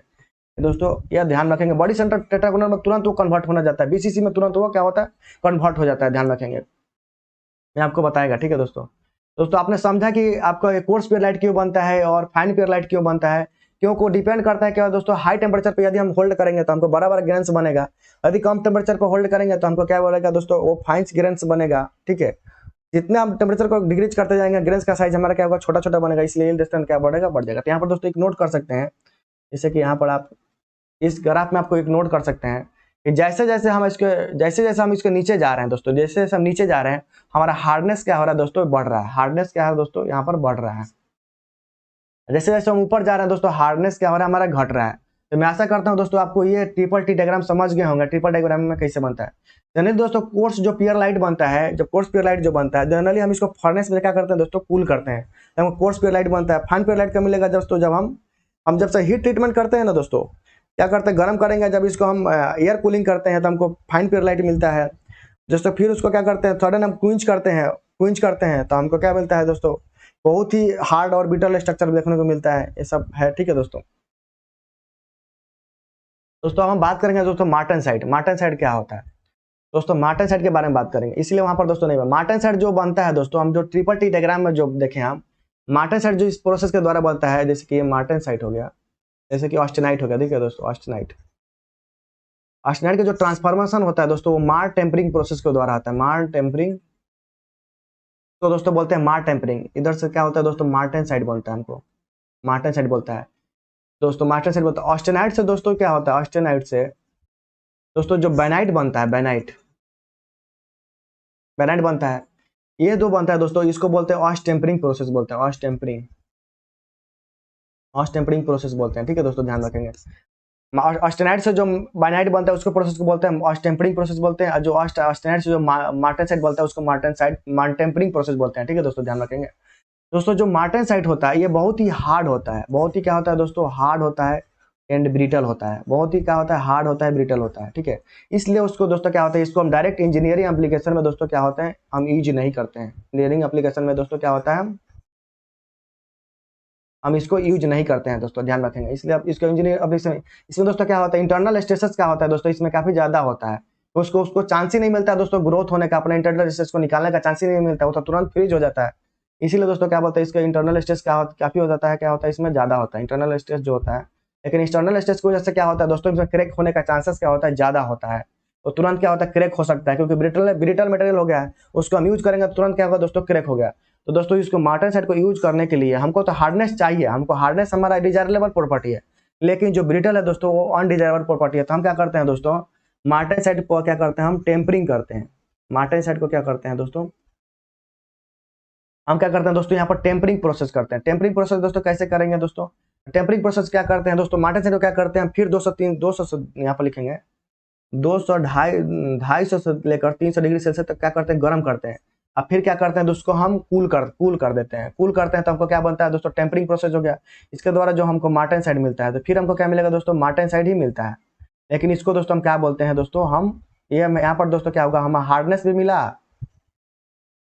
दोस्तों, यह ध्यान रखेंगे, बॉडी सेंटर टेट्रागोनल में तुरंत वो कन्वर्ट होना जाता है, बीसीसी में तुरंत वो क्या होता है, कन्वर्ट हो जाता है। ध्यान रखेंगे, मैं आपको बताएगा, ठीक है दोस्तों। दोस्तों आपने समझा कि आपका कोर्स पियर लाइट क्यों बनता है और फाइन पियर लाइट क्यों बनता है, क्यों को डिपेंड करता है क्या दोस्तों, हाई टेम्परेचर पे यदि हम होल्ड करेंगे तो हमको बड़ा बड़ा ग्रेन्स बनेगा, यदि कम टेम्परेचर पर होल्ड करेंगे तो हमको क्या बोलेगा दोस्तों, वो फाइन्स ग्रेन्स बनेगा, ठीक है। जितने हम टेम्परेचर को डिक्रीज करते जाएंगे, ग्रेन्स का साइज हमारा क्या होगा, छोटा छोटा बनेगा, इसलिए डिस्टेंस क्या बढ़ेगा, बढ़ जाएगा। तो यहाँ पर दोस्तों एक नोट कर सकते हैं, जैसे कि यहाँ पर आप इस ग्राफ में आपको एक नोट कर सकते हैं कि जैसे जैसे हम इसके नीचे जा रहे हैं दोस्तों, जैसे जैसे हम नीचे जा रहे हैं, हमारा हार्डनेस क्या हो रहा है दोस्तों, बढ़ रहा है। हार्डनेस क्या है दोस्तों, यहाँ पर बढ़ रहा है। जैसे जैसे हम ऊपर जा रहे हैं दोस्तों, हार्डनेस क्या हो रहा है, हमारा घट रहा है। तो मैं आशा करता हूँ दोस्तों आपको ये ट्रिपल टी डायग्राम समझ गए होंगे, ट्रिपल डायग्राम में कैसे बनता है। जनरली दोस्तों कोर्स जो पियर लाइट बनता है, जो कोर्स पियर लाइट जो बनता है, जनरली हम इसको फर्नेस में क्या करते हैं दोस्तों, कूल करते हैं, तो कोर्स पियर लाइट बनता है। फाइन पियर लाइट का मिलेगा दोस्तों, जब हम जब से हीट ट्रीटमेंट करते हैं ना दोस्तों, क्या करते हैं, गर्म करेंगे, जब इसको हम एयर कूलिंग करते हैं तो हमको फाइन पियर लाइट मिलता है दोस्तों। फिर उसको क्या करते हैं, सडन हम क्विंच करते हैं तो हमको क्या मिलता है दोस्तों, बहुत ही हार्ड और ब्रिटल स्ट्रक्चर देखने को मिलता है। ये सब है, ठीक है दोस्तों। दोस्तों हम बात करेंगे दोस्तों मार्टेनसाइट क्या होता है दोस्तों, मार्टेनसाइट के बारे में बात करेंगे, इसलिए वहां पर दोस्तों नहीं, मार्टेनसाइट जो बनता है दोस्तों, हम जो ट्रिपल टी डायग्राम में जो देखें, हम मार्टेनसाइट जो इस प्रोसेस के द्वारा बनता है, जैसे कि ये मार्टेनसाइट हो गया, जैसे कि ऑस्टेनाइट हो गया, देखिए दोस्तों ऑस्टेनाइट का जो ट्रांसफॉर्मेशन होता है दोस्तों, वो मार टेम्परिंग प्रोसेस के द्वारा आता है। मार टेम्परिंग, तो दोस्तों बोलते हैं मार टेम्परिंग। इधर से क्या होता है दोस्तों, मार्टेनसाइट बोलता है, हमको मार्टेनसाइट बोलता है दोस्तों, मार्टेनसाइट बोलता है। ऑस्टेनाइट से दोस्तों क्या होता है, ऑस्टेनाइट से दोस्तों जो बैनाइट बनता है, बैनाइट बनता है, ये जो बनता है दोस्तों, इसको बोलते हैं ऑस्ट टेम्परिंग प्रोसेस बोलते हैं, ऑस्ट टेम्परिंग प्रोसेस बोलते हैं, ठीक है दोस्तों, ध्यान रखेंगे। ऑस्टेनाइट से जो बाइनाइट बनता है उसको प्रोसेस को बोलते हैं ऑस्ट टेम्परिंग प्रोसेस बोलते हैं, जो ऑस्टेनाइट से जो मार्टेनसाइट बनता है उसको मार्टेन टेम्परिंग प्रोसेस बोलते हैं, ठीक है दोस्तों, ध्यान रखेंगे। दोस्तों जो मार्टेनसाइट होता है, ये बहुत ही हार्ड होता है, बहुत ही क्या होता है दोस्तों, हार्ड होता है एंड ब्रिटल होता है, बहुत ही क्या होता है, हार्ड होता है, ब्रिटल होता है, ठीक है। इसलिए उसको दोस्तों क्या होता है, इसको हम डायरेक्ट इंजीनियरिंग एप्लीकेशन में दोस्तों क्या होता है, हम यूज नहीं करते हैं। इंजीनियरिंग एप्लीकेशन में दोस्तों क्या होता है, हम इसको यूज नहीं करते हैं दोस्तों, ध्यान रखेंगे। इसलिए अब इसको इंजीनियर अब इसमें दोस्तों क्या होता है, इंटरनल स्ट्रेसेस क्या होता है दोस्तों, इसमें काफी ज्यादा होता है, तो उसको चांस ही नहीं मिलता है दोस्तों ग्रोथ होने का, अपने इंटरनल स्ट्रेस को निकालने का चांस ही नहीं मिलता, वो तो तुरंत फ्रीज हो जाता है। इसीलिए दोस्तों क्या बोलते हैं, इसका इंटरनल स्ट्रेस काफी हो जाता है, क्या होता है, इसमें ज्यादा होता है इंटरनल स्ट्रेस जो होता है। लेकिन एक्सटर्नल स्ट्रेस की वजह से क्या होता है दोस्तों, इसमें क्रैक होने का चांसेस क्या होता है, ज्यादा होता है, तो तुरंत क्या होता है, क्रैक हो सकता है, क्योंकि ब्रिटल मटेरियल हो गया है, उसको हम यूज करेंगे तुरंत क्या होगा दोस्तों, क्रैक हो गया। तो दोस्तों इसको मार्टेनसाइट को यूज करने के लिए हमको तो हार्डनेस चाहिए, हमको हार्डनेस हमारा डिजायरेबल प्रॉपर्टी है, लेकिन जो ब्रिटल है दोस्तों वो अनडिजायरेबल प्रॉपर्टी है। तो हम क्या करते हैं दोस्तों, मार्टेनसाइट को क्या करते हैं, हम टेम्परिंग करते हैं। मार्टेनसाइट को क्या करते हैं दोस्तों, हम क्या करते हैं दोस्तों, यहाँ पर टेम्परिंग प्रोसेस करते हैं। टेम्परिंग प्रोसेस दोस्तों कैसे करेंगे दोस्तों, टेम्परिंग प्रोसेस क्या करते हैं दोस्तों, मार्टेनसाइट को क्या करते हैं, फिर 200 यहाँ पर लिखेंगे 200 250 से लेकर 300 डिग्री सेल्सियस तक क्या करते हैं, गर्म करते हैं। अब फिर क्या करते हैं दोस्तों, हम कूल कर देते हैं। कूल करते हैं तो हमको क्या बनता है दोस्तों, टेम्परिंग प्रोसेस हो गया। इसके द्वारा जो हमको मार्टेनसाइट मिलता है, तो फिर हमको क्या मिलेगा दोस्तों, मार्टेनसाइट ही मिलता है। लेकिन इसको दोस्तों हम क्या बोलते हैं दोस्तों, हम ये यहाँ पर दोस्तों क्या होगा, हमें हार्डनेस भी मिला,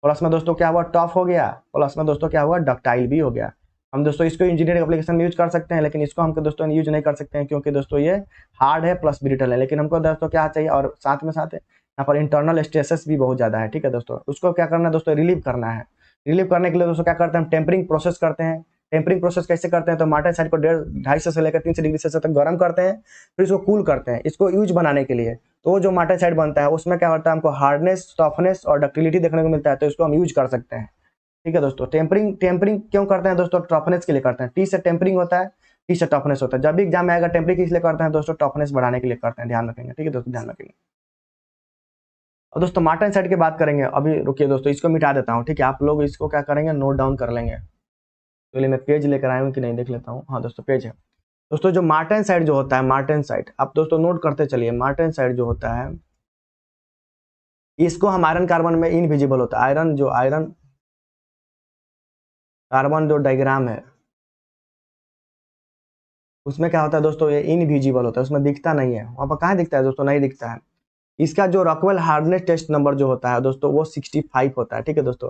प्लस में दोस्तों क्या हुआ, टफ हो गया, प्लस में दोस्तों क्या हुआ, डक्टाइल भी हो गया। हम दोस्तों इसको इंजीनियरिंग एप्लीकेशन में यूज कर सकते हैं, लेकिन इसको हमको दोस्तों यूज नहीं कर सकते हैं, क्योंकि दोस्तों ये हार्ड है प्लस ब्रिटल है। लेकिन हमको दोस्तों क्या चाहिए, और साथ में साथ यहाँ पर इंटरनल स्ट्रेसेस भी बहुत ज्यादा है, ठीक है दोस्तों। उसको क्या करना है दोस्तों, रिलीव करना है। रिलीव करने के लिए दोस्तों क्या करते हैं, हम टेम्परिंग प्रोसेस करते हैं। टेम्परिंग प्रोसेस कैसे करते हैं, तो मार्टेनसाइट को 1.5 से लेकर 300 डिग्री सेल्सियस तक गर्म करते हैं, फिर इसको कूल करते हैं इसको यूज बनाने के लिए। तो वो जो मार्टेनसाइट बनता है उसमें क्या होता है, हमको हार्डनेस, टफनेस और डक्टिलिटी देखने को मिलता है, तो इसको हम यूज कर सकते हैं, ठीक है दोस्तों। टेम्परिंग टेम्परिंग क्यों करते हैं दोस्तों, टफनेस के लिए करते हैं। टी से टेम्परिंग होता है, टी से टफनेस होता है। जब भी एग्जाम में आएगा टेम्परिंग किस लिए करते हैं दोस्तों, टफनेस बढ़ाने के लिए करते हैं, ध्यान रखेंगे, ठीक है दोस्तों, ध्यान रखेंगे। और दोस्तों मार्टेनसाइट की बात करेंगे, अभी रुकिए दोस्तों, इसको मिटा देता हूँ, ठीक है। आप लोग इसको क्या करेंगे, नोट डाउन कर लेंगे। चलिए मैं पेज लेकर आया हूँ कि नहीं देख लेता हूँ। हाँ दोस्तों पेज है। दोस्तों जो मार्टेनसाइट जो होता है, मार्टेनसाइट आप दोस्तों नोट करते चलिए। मार्टेनसाइट जो होता है इसको हम आयरन कार्बन में इनविजिबल होता है। आयरन कार्बन जो डायग्राम है उसमें क्या होता है दोस्तों, ये इनविजिबल होता है, उसमें दिखता नहीं है। वहां पर कहाँ दिखता है दोस्तों, नहीं दिखता है। इसका जो रॉकवेल हार्डनेस टेस्ट नंबर जो होता है दोस्तों वो 65 होता है, ठीक है दोस्तों।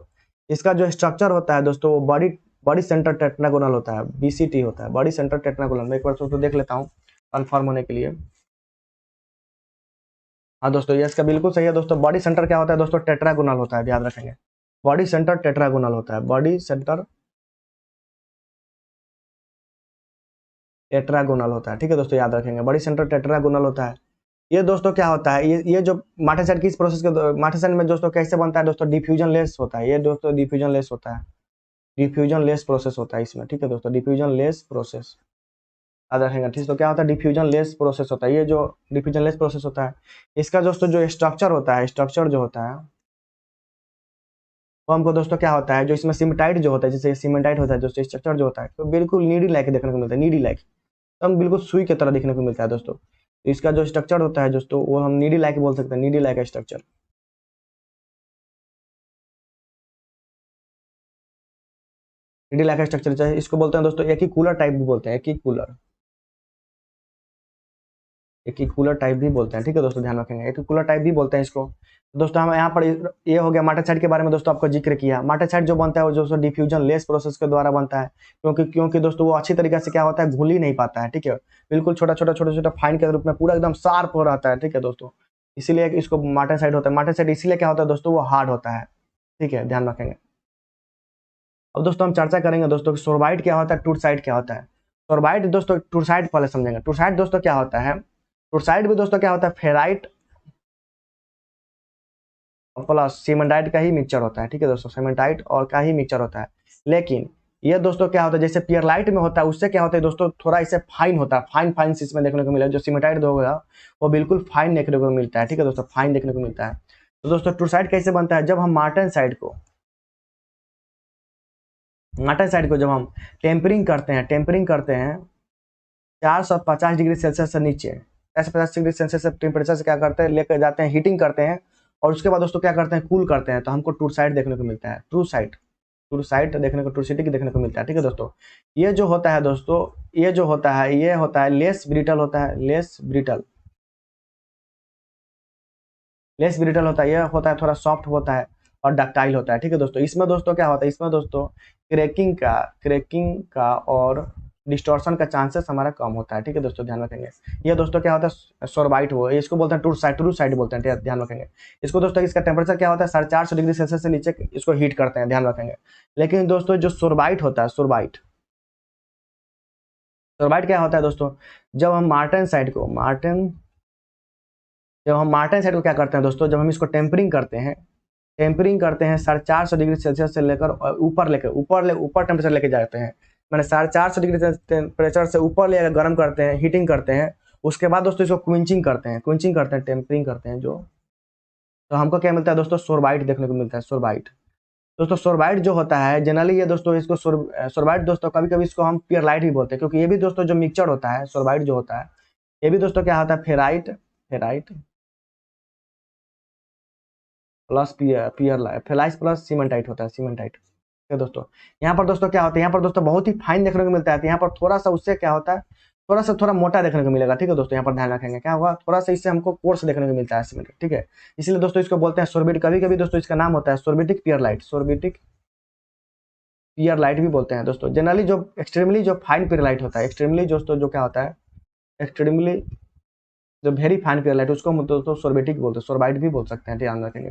इसका जो स्ट्रक्चर होता है दोस्तों वो बॉडी बॉडी सेंटर टेट्रागोनल होता है, बीसीटी होता है, बॉडी सेंटर टेट्रागोनल। मैं एक बार दोस्तों देख लेता हूँ कन्फर्म होने के लिए। हाँ दोस्तों ये इसका बिल्कुल सही है दोस्तों। बॉडी सेंटर क्या होता है दोस्तों, टेट्रागोनल होता है, याद रखेंगे। बॉडी सेंटर टेट्रागोनल होता है, बॉडी सेंटर टेट्रागोनल होता है, ठीक है दोस्तों, याद रखेंगे। बॉडी सेंटर टेट्रागोनल होता है। ये दोस्तों क्या होता है, ये जो मार्टेनसाइट किस प्रोसेस के, मार्टेनसाइट में दोस्तों कैसे बनता है दोस्तों, डिफ्यूजन लेस होता है। ये दोस्तों डिफ्यूजन लेस होता है, डिफ्यूजन लेस प्रोसेस होता है इसमें, ठीक है दोस्तों, डिफ्यूजन लेस प्रोसेस, याद रखेंगे, ठीक है। तो क्या होता है, डिफ्यूजन लेस प्रोसेस होता है। ये जो डिफ्यूजन लेस प्रोसेस होता है इसका दोस्तों जो स्ट्रक्चर होता है, स्ट्रक्चर जो होता है वो हमको दोस्तों क्या होता है, जो इसमें सीमेंटाइट जो होता है, जैसे सीमेंटाइट होता है दोस्तों, स्ट्रक्चर जो होता है तो बिल्कुल नीडी लाइक देखने को मिलता है, नीडी लाइक, तो हम बिल्कुल सुई की तरह देखने को मिलता है दोस्तों। तो इसका जो स्ट्रक्चर होता है दोस्तों वो हम नीडी लाइक बोल सकते हैं, needy like structure, needy like structure. इसको बोलते हैं दोस्तों एक ही कूलर टाइप भी बोलते हैं, एक ही कूलर, एक ही कूलर टाइप भी बोलते हैं, ठीक है दोस्तों, ध्यान रखेंगे, एक ही कूलर टाइप भी बोलते हैं इसको। दोस्तों हम यहाँ पर ये हो गया मार्टेनसाइट के बारे में दोस्तों आपको जिक्र किया। मार्टेनसाइट जो बनता है वो दोस्तों डिफ्यूजन लेस प्रोसेस के द्वारा बनता है, क्योंकि दोस्तों वो अच्छी तरीके से क्या होता है, घुल ही नहीं पाता है, ठीक है। बिल्कुल छोटा छोटा फाइन के रूप में पूरा एकदम शार्प हो रहता है, ठीक है दोस्तों, इसीलिए इसको मार्टेनसाइट होता है। मार्टेनसाइट इसीलिए क्या होता है दोस्तों, वो हार्ड होता है, ठीक है, ध्यान रखेंगे। अब दोस्तों हम चर्चा करेंगे दोस्तों कि सोरबाइट क्या होता है, टूरसाइट क्या होता है। सोरबाइट दोस्तों, टूरसाइट पहले समझेंगे। टूरसाइट दोस्तों क्या होता है, टूरसाइट भी दोस्तों क्या होता है, फेराइट प्लस सीमेंटाइट का ही मिक्सचर होता है, ठीक है दोस्तों, सीमेंटाइट और का ही मिक्सचर होता है। लेकिन ये दोस्तों क्या होता है, जैसे पियरलाइट में होता है उससे क्या होता है दोस्तों, थोड़ा इसे फाइन होता है, फाइन फाइन इसमें देखने को मिला। जो सीमेंटाइट होगा वो बिल्कुल फाइन देखने को मिलता है, ठीक है दोस्तों, फाइन देखने को मिलता है। तो दोस्तों टूरसाइट कैसे बनता है, जब हम मार्टेनसाइट को जब हम टेम्परिंग करते हैं 450 डिग्री सेल्सियस से नीचे, 450 डिग्री सेल्सियस से टेम्परेचर से क्या करते हैं, लेकर जाते हैं, हीटिंग करते हैं, और उसके बाद दोस्तों क्या करते हैं, कूल करते हैं, तो हमको टूरसाइट देखने को मिलता है, टूरसाइट देखने को, टूरसिटी देखने को मिलता है, ठीक है दोस्तों। ये जो होता है दोस्तों, ये जो होता है ये होता है लेस ब्रिटल होता है, लेस ब्रिटल होता है, ये होता है थोड़ा सॉफ्ट होता है और डक्टाइल होता है, ठीक है दोस्तों। इसमें दोस्तों क्या होता है, इसमें दोस्तों क्रैकिंग का और डिस्टॉर्शन का चांसेस हमारा कम होता है, ठीक है दोस्तों, ध्यान रखेंगे। ये दोस्तों क्या होता है, सोरबाइट वो, इसको बोलते हैं टूरसाइट बोलते हैं, ध्यान रखेंगे। इसको दोस्तों इसका टेम्परेचर क्या होता है, 450 डिग्री सेल्सियस से नीचे इसको हीट करते हैं, ध्यान रखेंगे। लेकिन दोस्तों जो सोरबाइट होता है, सोरबाइट क्या होता है दोस्तों, जब हम मार्टेन साइड को क्या करते हैं दोस्तों, जब हम इसको टेम्परिंग करते हैं 450 डिग्री सेल्सियस से लेकर ऊपर टेम्परेचर लेके जाते हैं, मैंने 450 डिग्री टेम्परेचर से ऊपर ले गर्म करते हैं, हीटिंग करते हैं। उसके बाद दोस्तों इसको क्विंचिंग करते हैं, टेम्परिंग करते हैं जो, तो हमको क्या मिलता है दोस्तों, सोरबाइट देखने को मिलता है, सोरबाइट। दोस्तों सोरबाइट जो होता है जनरली, ये दोस्तों इसको सोरबाइट दोस्तों कभी कभी इसको हम पियरलाइट भी बोलते हैं, क्योंकि ये भी दोस्तों जो मिक्सचर होता है, सोरबाइट जो होता है ये भी दोस्तों क्या होता है, फेराइट प्लस फेलाइस प्लस सीमेंटाइट होता है, सीमेंटाइट, ठीक है दोस्तों। यहाँ पर दोस्तों क्या होता है, यहाँ पर दोस्तों बहुत ही फाइन देखने को मिलता है, यहाँ पर थोड़ा सा उससे क्या होता है, थोड़ा मोटा देखने को मिलेगा, ठीक है दोस्तों। यहाँ पर ध्यान रखेंगे क्या होगा, थोड़ा सा इससे हमको कोर्स देखने को मिलता है सिमेंट, ठीक है। इसलिए दोस्तों इसको बोलते हैं सोर्बिट। कभी कभी दोस्तों इसका नाम होता है सोर्बिटिक पियरलाइट, सोर्बिटिक पियरलाइट भी बोलते हैं दोस्तों। जनरली जो एक्सट्रीमली जो फाइन पियरलाइट होता है, एक्सट्रीमली दोस्तों जो क्या होता है, एक्सट्रीमली जो वेरी फाइन पियरलाइट, उसको हम दोस्तों सोर्बिटिक बोलते हैं, सोर्बाइट भी बोल सकते हैं, ध्यान रखेंगे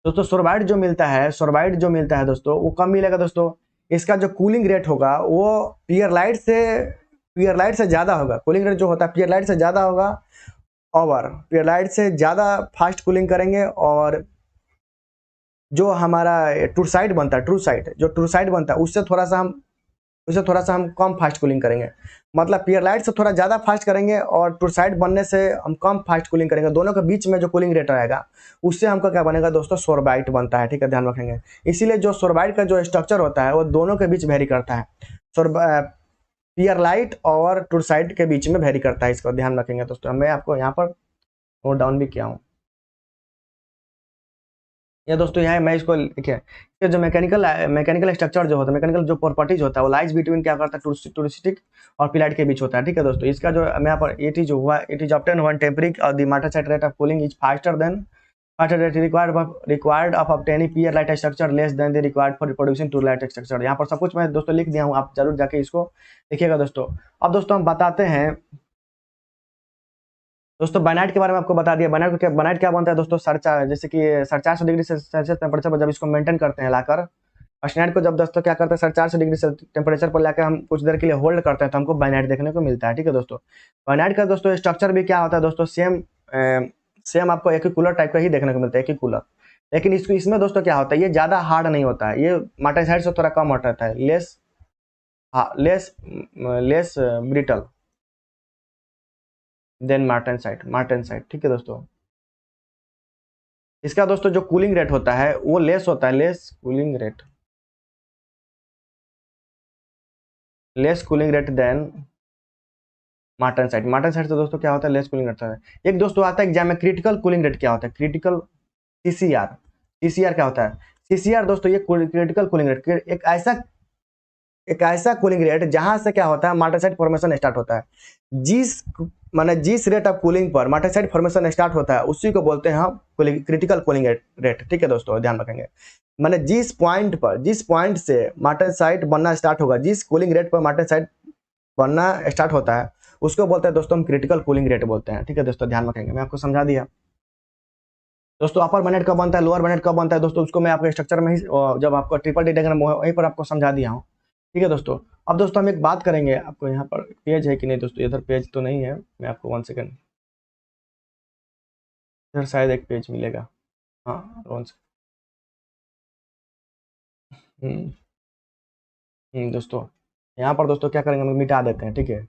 दोस्तों। सोर्बाइट जो मिलता है, सोर्बाइट जो मिलता है दोस्तों, वो कम मिलेगा दोस्तों। इसका जो कूलिंग रेट होगा वो पियरलाइट से ज़्यादा होगा। कूलिंग रेट जो होता है पियरलाइट से ज़्यादा होगा, और पियरलाइट से ज़्यादा फास्ट कूलिंग करेंगे। और जो हमारा टूरसाइट बनता है, टूरसाइट बनता है, उससे थोड़ा सा हम कम फास्ट कूलिंग करेंगे। मतलब पियरलाइट से थोड़ा ज़्यादा फास्ट करेंगे और टूरसाइट बनने से हम कम फास्ट कूलिंग करेंगे। दोनों के बीच में जो कूलिंग रेट रहेगा उससे हमको क्या बनेगा दोस्तों, सोर्बाइट बनता है, ठीक है, ध्यान रखेंगे। इसीलिए जो सोर्बाइट का जो स्ट्रक्चर होता है वो दोनों के बीच वेरी करता है, पियरलाइट और टूरसाइट के बीच में वेरी करता है, इसको ध्यान रखेंगे दोस्तों। मैं आपको यहाँ पर नोट डाउन भी किया हूँ। ये दोस्तों यहाँ मैं इसको देखिए, ये जो मैकेनिकल स्ट्रक्चर जो होता है, मैकेनिकल जो प्रॉपर्टीज होता है, वो लाइज बिटवीन क्या करता है, टूरिस्टिक और पिलाइट के बीच होता है, ठीक है दोस्तों। इसका जो मैं यहाँ पर इट इज हुआ, it is obtain when temperature और the martensite rate of cooling is faster than rate required of obtaining pearlite structure less than the required for reproducing troostite structure. यहाँ पर सब कुछ मैं दोस्तों लिख दिया हूँ, आप जरूर जाके इसको देखिएगा दोस्तों। अब दोस्तों हम बताते हैं दोस्तों बाइनाइट के बारे में, आपको बता दिया बाइनाइट क्या बनता है दोस्तों, जैसे कि 450 डिग्री सेल्सियस टेम्परेचर पर जब इसको मेंटेन करते हैं लाकर, बाइनाइट को जब दोस्तों क्या करते हैं 450 डिग्री टेम्परेचर पर लाकर हम कुछ देर के लिए होल्ड करते हैं, तो हमको बाइनाइट देखने को मिलता है, ठीक है दोस्तों। बाइनाइट का दोस्तों स्ट्रक्चर भी क्या होता है दोस्तों, सेम आपको एक ही कूलर टाइप का ही देखने को मिलता है, एक ही कूलर। लेकिन इसमें दोस्तों क्या होता है, ये ज्यादा हार्ड नहीं होता है, ये मार्टेनसाइट से थोड़ा कम हार्ड रहता है, लेस ब्रिटल देन मार्टेनसाइट, ठीक है दोस्तों। इसका दोस्तों जो कूलिंग रेट होता है वो लेस होता है, less cooling rate than martensite से दोस्तों क्या होता है, लेस कूलिंग रेट होता है। एक दोस्तों आता है एग्जाम में क्रिटिकल कूलिंग रेट क्या होता है, क्रिटिकल सीसीआर क्या होता है, सीसीआर दोस्तों ये क्रिटिकल कूलिंग रेट, एक ऐसा कूलिंग रेट जहां से क्या होता है, मार्टेनसाइट फॉर्मेशन स्टार्ट होता है। जिस रेट ऑफ कूलिंग पर मार्टेनसाइट फॉर्मेशन स्टार्ट होता है उसी को बोलते हैं हम क्रिटिकल कूलिंग रेट, ठीक है दोस्तों, ध्यान रखेंगे। माने जिस पॉइंट से मार्टेनसाइट बनना स्टार्ट होगा, जिस कूलिंग रेट पर मार्टेनसाइट बनना स्टार्ट होता है उसको बोलते हैं दोस्तों हम क्रिटिकल कूलिंग रेट बोलते हैं, ठीक है दोस्तों, ध्यान रखेंगे। मैं आपको समझा दिया दोस्तों। अपर बाइनाइट कब बनता है, लोअर बाइनाइट कब बनता है दोस्तों, उसको मैं आपके स्ट्रक्चर में ही जब आपको ट्रिपल डी डायग्राम वहीं पर आपको समझा दिया हूँ, ठीक है दोस्तों। अब दोस्तों हम एक बात करेंगे, आपको यहाँ पर पेज है कि नहीं दोस्तों, इधर पेज तो नहीं है, मैं आपको 1 सेकंड, इधर शायद एक पेज मिलेगा, हाँ 1 सेकंड। दोस्तों यहाँ पर दोस्तों क्या करेंगे, हम मिटा देते हैं, ठीक है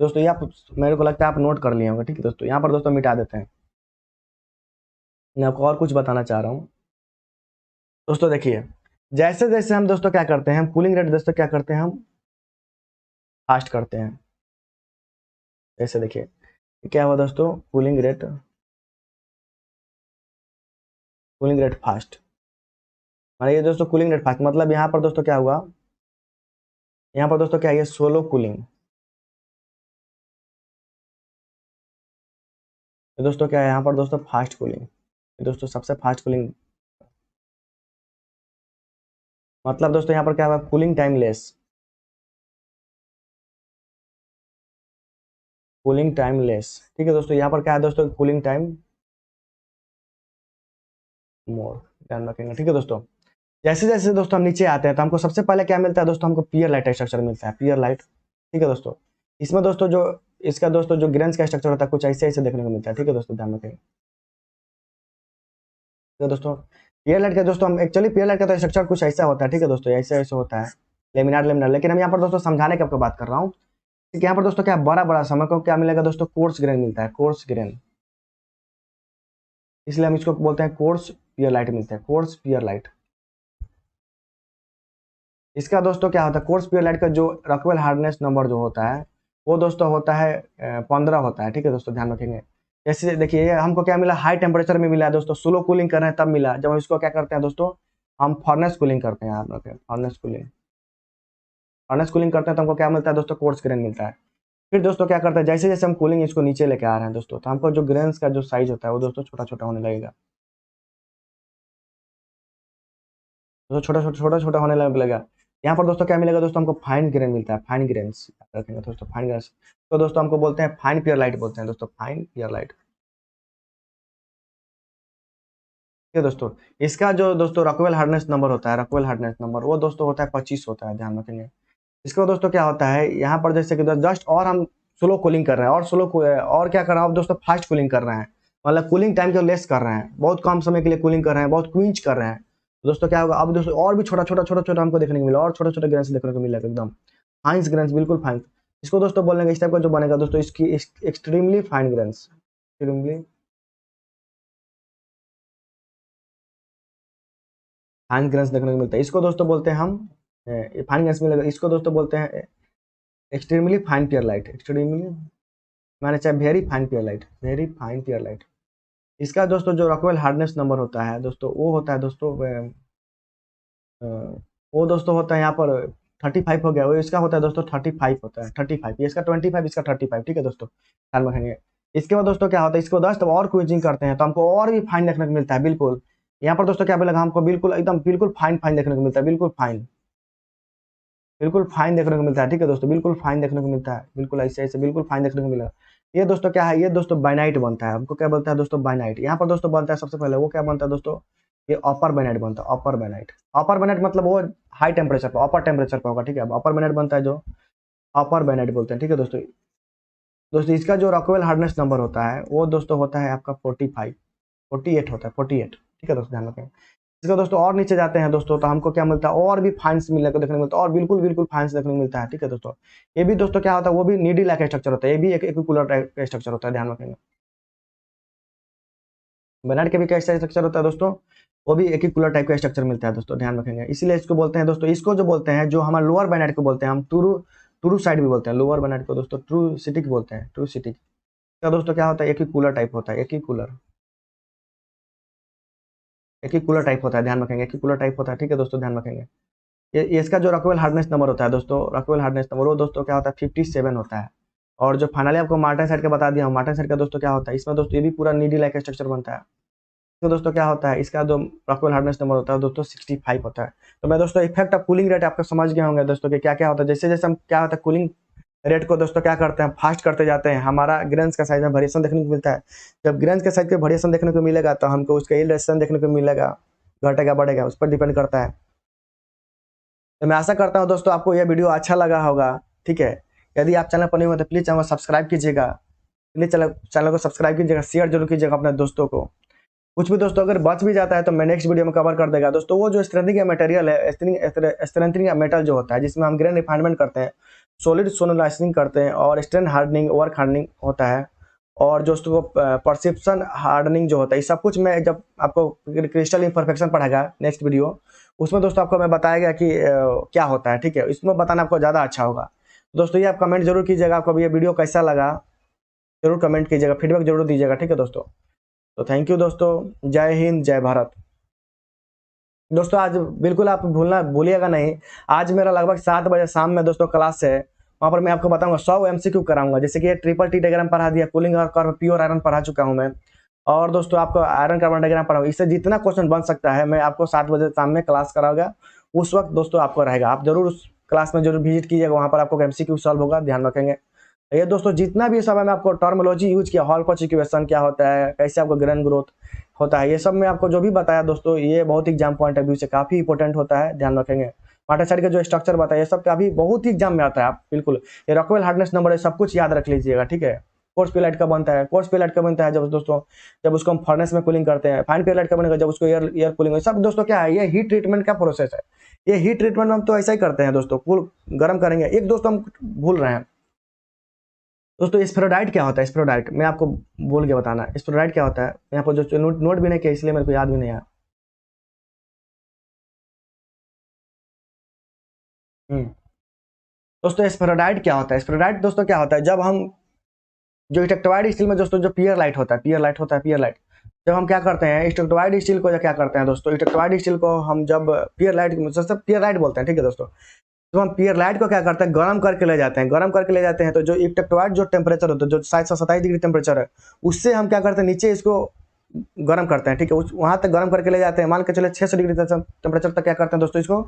दोस्तों। ये आप, मेरे को लगता है आप नोट कर लिए होंगे, ठीक है दोस्तों। यहाँ पर दोस्तों मिटा देते हैं, मैं आपको और कुछ बताना चाह रहा हूँ दोस्तों। देखिए जैसे जैसे हम दोस्तों क्या करते हैं, हम कूलिंग रेट दोस्तों क्या करते हैं, हम फास्ट करते हैं। जैसे देखिए क्या हुआ दोस्तों, कूलिंग रेट फास्ट, मानिए ये दोस्तों कूलिंग रेट फास्ट, मतलब यहाँ पर दोस्तों क्या हुआ, यहाँ पर दोस्तों क्या है, सोलो कूलिंग, तो दोस्तों क्या है यहाँ पर दोस्तों फास्ट कूलिंग, दोस्तों सबसे फास्ट कूलिंग, मतलब दोस्तों यहाँ पर क्या हुआ, कूलिंग टाइम लेस, ठीक है दोस्तों। यहाँ पर क्या है दोस्तों, कूलिंग टाइम मोर, ध्यान रखेंगे, ठीक है दोस्तों। जैसे जैसे दोस्तों हम नीचे आते हैं तो हमको सबसे पहले क्या मिलता है दोस्तों, हमको पियर लाइट स्ट्रक्चर मिलता है, पियर लाइट, ठीक है दोस्तों। इसमें दोस्तों जो इसका दोस्तों जो ग्रेन्स का स्ट्रक्चर होता है कुछ ऐसे ऐसे देखने को मिलता है, ठीक है दोस्तों, ध्यान रखेंगे, तो दोस्तों पियर लाइट का दोस्तों हम एक्चुअली पियर लाइट का तो स्ट्रक्चर कुछ ऐसा होता है, ठीक है दोस्तों, ऐसे ऐसे होता है, लेमिनार। लेकिन हम यहाँ पर दोस्तों समझाने की आपको बात कर रहा हूँ कि यहाँ पर दोस्तों क्या बड़ा बड़ा समय को क्या मिलेगा दोस्तों, कोर्स ग्रेन मिलता है, कोर्स ग्रेन, इसलिए हम इसको बोलते हैं कोर्स पियर लाइट मिलता है, कोर्स पियर लाइट। इसका दोस्तों क्या होता है, कोर्स पियर लाइट का जो रॉकवेल हार्डनेस नंबर जो होता है वो दोस्तों होता है 15 होता है, ठीक है दोस्तों, ध्यान रखेंगे। जैसे देखिए ये हमको क्या मिला, हाई टेम्परेचर में मिला है दोस्तों, स्लो कूलिंग कर रहे हैं तब मिला, जब हम इसको क्या करते हैं दोस्तों, हम फर्नेस कूलिंग करते हैं, आप लोग फर्नेस कूलिंग करते हैं तो हमको क्या मिलता है दोस्तों, कोर्स ग्रेन मिलता है। फिर दोस्तों क्या करता है, जैसे जैसे हम कूलिंग इसको नीचे लेके आ रहे हैं दोस्तों, तो हमको जो ग्रेन्स का जो साइज होता है वो दोस्तों छोटा छोटा होने लगेगा, तो छोटा छोटा होने लगेगा। यहाँ पर दोस्तों क्या मिलेगा दोस्तों, हमको फाइन ग्रेन मिलता है, फाइन ग्रेन्स रखेंगे दोस्तों, फाइन ग्रेन्स। तो दोस्तों हमको बोलते हैं फाइन पियर लाइट बोलते हैं दोस्तों, फाइन पियर लाइट। ठीक है दोस्तों, इसका जो दोस्तों रॉकवेल हार्डनेस नंबर होता है, रॉकवेल हार्डनेस नंबर वो दोस्तों होता है 25 होता है, ध्यान रखेंगे। इसको दोस्तों क्या होता है, यहाँ पर जैसे कि जस्ट और हम स्लो कूलिंग कर रहे हैं, और स्लो और क्या कर रहे हैं अब दोस्तों, फास्ट कूलिंग कर रहे हैं, मतलब कूलिंग टाइम को लेस कर रहे हैं, बहुत कम समय के लिए कूलिंग कर रहे हैं, बहुत क्विंच कर रहे हैं। तो दोस्तों क्या होगा अब दोस्तों, और भी छोटा छोटा हमको देखने को मिला, और छोटे छोटे ग्रेन्स देखने को मिलेगा, एकदम फाइन ग्रेन्स, बिल्कुल फाइन। इसको दोस्तों बोलेंगे, इस टाइप का जो बनेगा दोस्तों, इसकी extremely fine grains, extremely fine grains देखने को मिलता है। इसको दोस्तों बोलते हैं हम फाइन ग्रेन्स मिलेगा, इसको दोस्तों बोलते हैं extremely fine pearlite, extremely मैंने चाहे वेरी फाइन पियर लाइट, वेरी फाइन पियर लाइट। इसका दोस्तों जो रॉकवेल हार्डनेस नंबर होता है दोस्तों, वो होता है दोस्तों अ, वो दोस्तों होता है यहाँ पर 35 हो गया, वो इसका होता है दोस्तों 35 होता है, 35, ये इसका 25, इसका 35, ठीक है दोस्तों, ध्यान रखेंगे। इसके बाद दोस्तों क्या होता है, इसको 10 और क्विजिंग करते हैं तो हमको और भी फाइन देखने को मिलता है, बिल्कुल। यहाँ पर दोस्तों क्या मिलेगा हमको, बिल्कुल एकदम बिल्कुल फाइन फाइन देखने को मिलता है, बिल्कुल फाइन, बिल्कुल फाइन देखने को मिलता है, ठीक है दोस्तों, बिल्कुल फाइन देखने को मिलता है, बिल्कुल ऐसे ऐसे बिल्कुल फाइन देखने को मिलेगा। ये दोस्तों क्या है, ये दोस्तों बाइनाइट बनता है, हमको क्या बोलता है दोस्तों, बाइनाइट। यहाँ पर दोस्तों बनता है सबसे पहले वो क्या बनता है दोस्तों, ये अपर बाइनाइट बनता है, अपर बाइनाइट। अपर बाइनाइट मतलब वो हाई टेम्परेचर पर, अपर टेम्परेचर पर होगा, ठीक है। अब अपर बाइनाइट बनता है जो अपर बाइनाइट बोलते हैं, ठीक है दोस्तों। दोस्तों इसका जो रॉकवेल हार्डनेस नंबर होता है वो दोस्तों होता है आपका 45, 48 होता है, 48, ठीक है दोस्तों, ध्यान रखें। इसका दोस्तों और नीचे जाते हैं दोस्तों, तो हमको क्या मिलता है, और भी फाइन्स मिलने को देखने को मिलता है, और बिल्कुल बिल्कुल फाइन्स देखने को मिलता है, ठीक है दोस्तों। ये भी दोस्तों क्या होता है, वो भी नीडी लाइक स्ट्रक्चर होता है, ये भी एक इक्विकुलर टाइप का स्ट्रक्चर होता है, ध्यान रखेंगे। बनाट के भी कैसा स्ट्रक्चर होता है दोस्तों, वो भी एक ही कूलर टाइप का स्ट्रक्चर मिलता है दोस्तों, ध्यान रखेंगे। इसीलिए इसको बोलते हैं दोस्तों, इसको जो बोलते हैं, जो हमारे लोअर बैनाइट को बोलते हैं हम ट्रू, ट्रू साइड भी बोलते हैं, लोअर बैनाइट को दोस्तों ट्रू सिटिक बोलते हैं, ट्रू सिटिक का दोस्तों क्या होता है, एक ही कूलर टाइप होता है, एक ही कूलर, एक ही कूलर टाइप होता है, ध्यान रखेंगे, एक ही कूलर टाइप होता है, ठीक है दोस्तों, ध्यान रखेंगे। ये इसका जो रॉकवेल हार्डनेस नंबर होता है दोस्तों, रॉकवेल हार्डनेस नंबर वो दोस्तों क्या होता है, 57 होता है। और जो फाइनली आपको मार्टिन साइड का बता दिया हूँ, मार्टिन साइड का दोस्तों क्या होता है, इसमें दोस्तों ये भी पूरा नीडी लाइक स्ट्रक्चर बनता है। तो दोस्तों क्या होता है, इसका जो रॉकवेल हार्डनेस नंबर होता है दोस्तों 65 होता है। तो मैं दोस्तों इफेक्ट ऑफ कूलिंग रेट आपको समझ गए होंगे दोस्तों कि क्या क्या होता है। जैसे जैसे हम क्या होता है कूलिंग रेट को दोस्तों क्या करते हैं, फास्ट करते जाते हैं, हमारा ग्रेन्स का साइज में वेरिएशन देखने को मिलता है। जब ग्रेन्स के साइज के वेरिएशन देखने को मिलेगा तो हमको उसका यील्ड रेशियो देखने को मिलेगा, घटेगा बढ़ेगा, उस पर डिपेंड करता है। तो मैं आशा करता हूँ दोस्तों आपको यह वीडियो अच्छा लगा होगा, ठीक है। यदि आप चैनल पर नहीं हो तो प्लीज़ चैनल को सब्सक्राइब कीजिएगा, प्लीज़ चैनल को सब्सक्राइब कीजिएगा, शेयर जरूर कीजिएगा अपने दोस्तों को। कुछ भी दोस्तों अगर बच भी जाता है तो मैं नेक्स्ट वीडियो में कवर कर देगा दोस्तों। वो जो स्ट्रेंथनिंग का मटेरियल है, स्ट्रेंथनिंग का मेटल जो होता है, जिसमें हम ग्रेन रिफाइनमेंट करते हैं, सॉलिड सोनोलाइजनिंग करते हैं, और स्ट्रेन हार्डनिंग, वर्क हार्डनिंग होता है, और जो उसको परसेप्शन हार्डनिंग जो होता है, ये सब कुछ मैं जब आपको क्रिस्टल इम्परफेक्शन पढ़ाएगा नेक्स्ट वीडियो, उसमें दोस्तों आपको मैं बताएगा कि क्या होता है, ठीक है। इसमें बताना आपको ज़्यादा अच्छा होगा। दोस्तों ये आप कमेंट जरूर कीजिएगा, आपको ये वीडियो कैसा लगा, जरूर कमेंट कीजिएगा, फीडबैक जरूर दीजिएगा, ठीक है दोस्तों। तो थैंक यू दोस्तों, जय हिंद, जय भारत। दोस्तों आज बिल्कुल आप भूलिएगा नहीं, आज मेरा लगभग 7 बजे शाम में दोस्तों क्लास है, वहाँ पर मैं आपको बताऊंगा 100 MCQ कराऊंगा। जैसे कि ये ट्रिपल टी डायग्राम पढ़ा दिया, कूलिंग और प्योर आयरन पढ़ा चुका हूँ मैं, और दोस्तों आपको आयरन कार्बन डायग्राम पढ़ाऊंगा। इससे जितना क्वेश्चन बन सकता है मैं आपको 7 बजे शाम में क्लास कराऊंगा, उस वक्त दोस्तों आपको रहेगा, आप जरूर उस क्लास में जरूर विजिट कीजिएगा, वहाँ पर आपको MCQ सॉल्व होगा, ध्यान रखेंगे। ये दोस्तों जितना भी सब मैं आपको टर्मोलॉजी यूज किया, हॉल पॉच इक्वेशन क्या होता है, कैसे आपको ग्रेन ग्रोथ होता है, ये सब मैं आपको जो भी बताया दोस्तों, ये बहुत एग्जाम पॉइंट ऑफ व्यू से काफी इंपॉर्टेंट होता है, ध्यान रखेंगे। मार्टिन साइड का जो स्ट्रक्चर बताया, ये सब काफी बहुत ही एग्जाम में आता है, आप बिल्कुल ये रॉकवेल हार्डनेस नंबर है, सब कुछ याद रख लीजिएगा, ठीक है। कोर्स पिलाइट का बनता है, कोर्स पिलाइट का बनता है जब दोस्तों, जब उसको हम फर्नेस में कूलिंग करते हैं। फाइन पिलाइट का बनेगा जब उसको एयर कूलिंग, सब दोस्तों क्या है, ये हीट ट्रीटमेंट का प्रोसेस है। ये हीट ट्रीटमेंट हम तो ऐसा ही करते हैं दोस्तों, कूल गर्म करेंगे। एक दोस्तों हम भूल रहे हैं दोस्तों, स्फेरोडाइट क्या होता है, स्फेरोडाइट मैं आपको बोल के बताना, स्फेरोडाइट क्या होता है, यहाँ पर जो नोट भी नहीं किया इसलिए मेरे को याद भी नहीं आया। दोस्तों स्फेरोडाइट क्या होता है, स्फेरोडाइट दोस्तों क्या होता है, जब हम जो इलेक्ट्रोलाइट स्टील में दोस्तों जो पियर लाइट होता है, पियर लाइट होता है, पियर लाइट, जब हम क्या करते हैं इलेक्ट्रोलाइट स्टील को क्या करते हैं दोस्तों, इलेक्ट्रोलाइट स्टील को हम जब पियर लाइट, पियर लाइट बोलते हैं, ठीक है दोस्तों। तो हम पियर लाइट को क्या करते हैं, गर्म करके ले जाते हैं। गर्म करके ले जाते हैं तो जो इलेक्ट्रोलाइट जो टेम्परेचर होता है, जो 27 डिग्री टेम्परेचर है, उससे हम क्या करते हैं, नीचे इसको गर्म करते हैं। ठीक है, वहां तक गर्म करके ले जाते हैं। मान के चले 600 डिग्री टेम्परेचर तक क्या करते हैं दोस्तों, इसको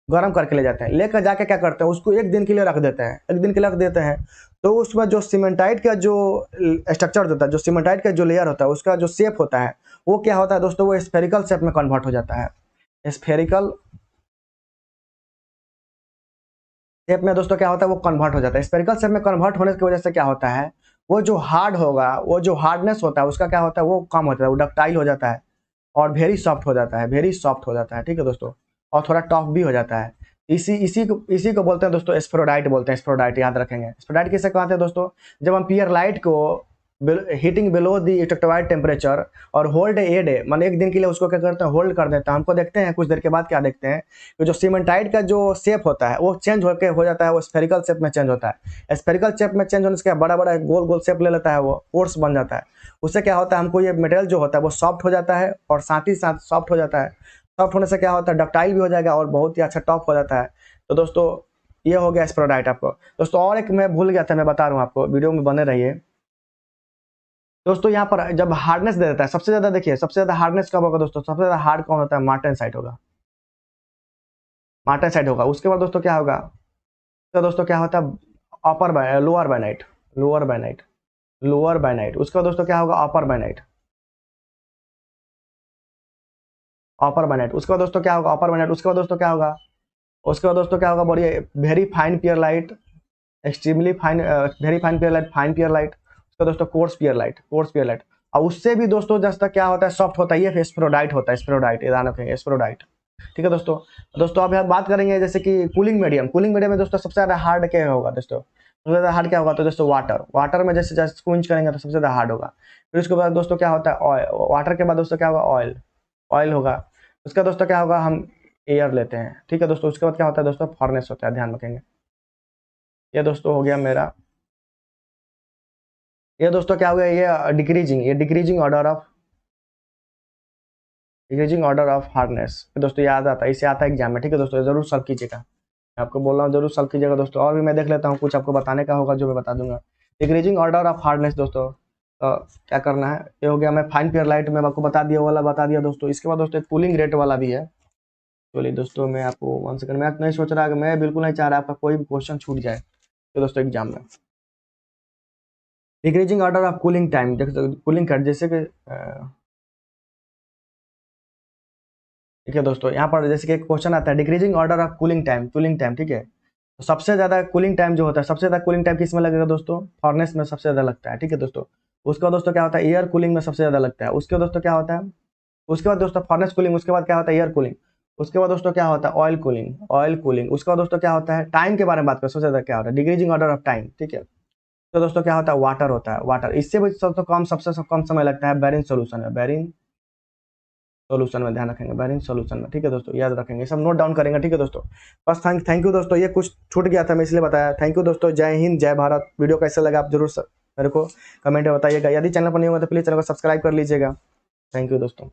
गर्म करके ले जाते हैं। लेकर जाके क्या करते हैं, उसको एक दिन के लिए रख देते हैं। एक दिन के लिए रख देते हैं तो उसमें जो सीमेंटाइट का जो स्ट्रक्चर होता है, जो सीमेंटाइट का जो लेयर होता है, उसका जो शेप होता है वो क्या होता है दोस्तों, वो स्फेरिकल शेप में कन्वर्ट हो जाता है। स्फेरिकल शेप में दोस्तों क्या होता है, वो कन्वर्ट हो जाता है। स्फेरिकल शेप में कन्वर्ट होने की वजह से क्या होता है, वो जो हार्ड होगा, वो जो हार्डनेस होता है उसका क्या होता है, वो कम होता है, वो डक्टाइल हो जाता है और वेरी सॉफ्ट हो जाता है, वेरी सॉफ्ट हो जाता है। ठीक है दोस्तों, और थोड़ा टफ भी हो जाता है। इसी को बोलते हैं दोस्तों स्फेरोडाइट बोलते हैं। स्फेरोडाइट याद रखेंगे। स्फेरोडाइट किसे कहते हैं दोस्तों, जब हम पियर लाइट को heating below the electrolyte temperature और होल्ड ए डे, मान एक दिन के लिए उसको क्या करते हैं, होल्ड कर देते हैं। हमको देखते हैं कुछ देर के बाद क्या देखते हैं कि जो सीमेंटाइट का जो शेप होता है वो चेंज होकर हो जाता है, वो स्फेरिकल शेप में चेंज होता है। स्फेरिकल शेप में चेंज होने से क्या, बड़ा बड़ा गोल गोल शेप ले लेता है, वो कोर्स बन जाता है। उससे क्या होता है, हमको ये मटेरियल जो होता है वो सॉफ्ट हो जाता है, और साथ ही साथ सॉफ्ट हो जाता है। सॉफ्ट होने से क्या होता है, डक्टाइल भी हो जाएगा और बहुत ही अच्छा टॉप हो जाता है। तो दोस्तों ये हो गया स्फेरोडाइट आपको। दोस्तों और एक मैं भूल गया था, मैं बता रहा हूँ आपको, वीडियो में बने रहिए दोस्तों। यहाँ पर जब हार्डनेस दे देता है, सबसे ज्यादा देखिए, सबसे ज्यादा हार्डनेस कब होगा दोस्तों, सबसे ज्यादा हार्ड कौन होता है, मार्टेनसाइट होगा। मार्टेनसाइट होगा। उसके बाद दोस्तों क्या होगा, तो दोस्तों क्या होता है लोअर बाइनाइट, लोअर बाइनाइट, लोअर बाइनाइट। उसके बाद दोस्तों क्या होगा, अपर बाइनाइट, अपर बाइनाइट। उसके बाद दोस्तों क्या होगा, अपर बाइनाइट। उसके बाद दोस्तों क्या होगा, उसके बाद दोस्तों क्या होगा, बड़ी very fine pearlite, extremely fine, very fine pearlite, fine pearlite. उसका दोस्तों coarse pearlite, coarse pearlite. और उससे भी दोस्तों जैसा क्या होता है, सॉफ्ट होता है, ये स्फेरोडाइट होता है। स्फेरोडाइट ध्यान रखेंगे, स्फेरोडाइट। ठीक है दोस्तों। दोस्तों अभी हम बात करेंगे जैसे कि कूलिंग मीडियम। कूलिंग मीडियम में दोस्तों सबसे ज्यादा हार्ड क्या होगा दोस्तों, सबसे ज्यादा हार्ड क्या होगा, तो दोस्तों वाटर। वाटर में जैसे जैसे क्विंच करेंगे तो सबसे ज्यादा हार्ड होगा। फिर उसके बाद दोस्तों क्या होता है, ऑयल। वाटर के बाद दोस्तों क्या होगा, ऑयल, ऑयल होगा। उसका दोस्तों क्या होगा, हम एयर लेते हैं। ठीक है दोस्तों। उसके बाद क्या होता है दोस्तों, फर्नेस होता है, ध्यान रखेंगे। ये दोस्तों हो गया मेरा, ये दोस्तों क्या हो गया, ये डिक्रीजिंग, ये decreasing order of, decreasing order of hardness. दोस्तों याद आता है, इसे आता है एग्जाम में। ठीक है दोस्तों, जरूर सॉल्व कीजिएगा। मैं आपको बोल रहा हूँ जरूर सॉल्व कीजिएगा दोस्तों। और भी मैं देख लेता हूँ, कुछ आपको बताने का होगा जो मैं बता दूंगा। डिक्रीजिंग ऑर्डर ऑफ हार्डनेस दोस्तों, तो क्या करना है, ये हो गया। मैं फाइन पियर लाइट में आपको बता दिया, वाला बता दिया दोस्तों। इसके बाद दोस्तों एक कूलिंग रेट वाला भी है। चलिए दोस्तों, मैं आपको 1 सेकंड, मैं नहीं सोच रहा कि, मैं बिल्कुल नहीं चाह रहा आपका कोई भी क्वेश्चन छूट जाए तो दोस्तों एग्जाम में। Decreasing order of cooling time, cooling कर जैसे कि ठीक है दोस्तों, यहाँ पर जैसे कि एक क्वेश्चन आता है, decreasing order of cooling time, cooling time. ठीक है, तो सबसे ज्यादा कूलिंग टाइम जो होता है, सबसे ज्यादा कूलिंग टाइम किस में लगेगा दोस्तों, फर्नेस में सबसे ज्यादा लगता है। ठीक है दोस्तों। उसके बाद दोस्तों क्या होता है, एयर कूलिंग में सबसे ज्यादा लगता है। उसके बाद दोस्तों क्या होता है, उसके बाद दोस्तों फर्नेस कूलिंग, उसके बाद क्या होता है, एयर कूलिंग। उसके बाद दोस्तों क्या होता है, ऑयल कूलिंग, ऑयल कूलिंग। उसके बाद दोस्तों क्या होता है, टाइम के बारे में बात करें, सबसे ज्यादा क्या होता है, डिक्रीजिंग ऑर्डर ऑफ टाइम। ठीक है, तो दोस्तों क्या होता है, वाटर होता है, वाटर। इससे भी सबसे कम, सबसे कम समय लगता है बैरिन सोल्यूशन में, बैरिन सोल्यूशन में, ध्यान रखेंगे, बैरिन सोल्यूशन में। ठीक है दोस्तों, याद रखेंगे, सब नोट डाउन करेंगे। ठीक है दोस्तों, बस थैंक यू दोस्तों, ये कुछ छूट गया था मैं इसलिए बताया। थैंक यू दोस्तों, जय हिंद, जय भारत। वीडियो कैसा लगा आप जरूर मेरे को कमेंट में बताइएगा। यदि चैनल पर नहीं होगा तो प्लीज चैनल को सब्सक्राइब कर लीजिएगा। थैंक यू दोस्तों।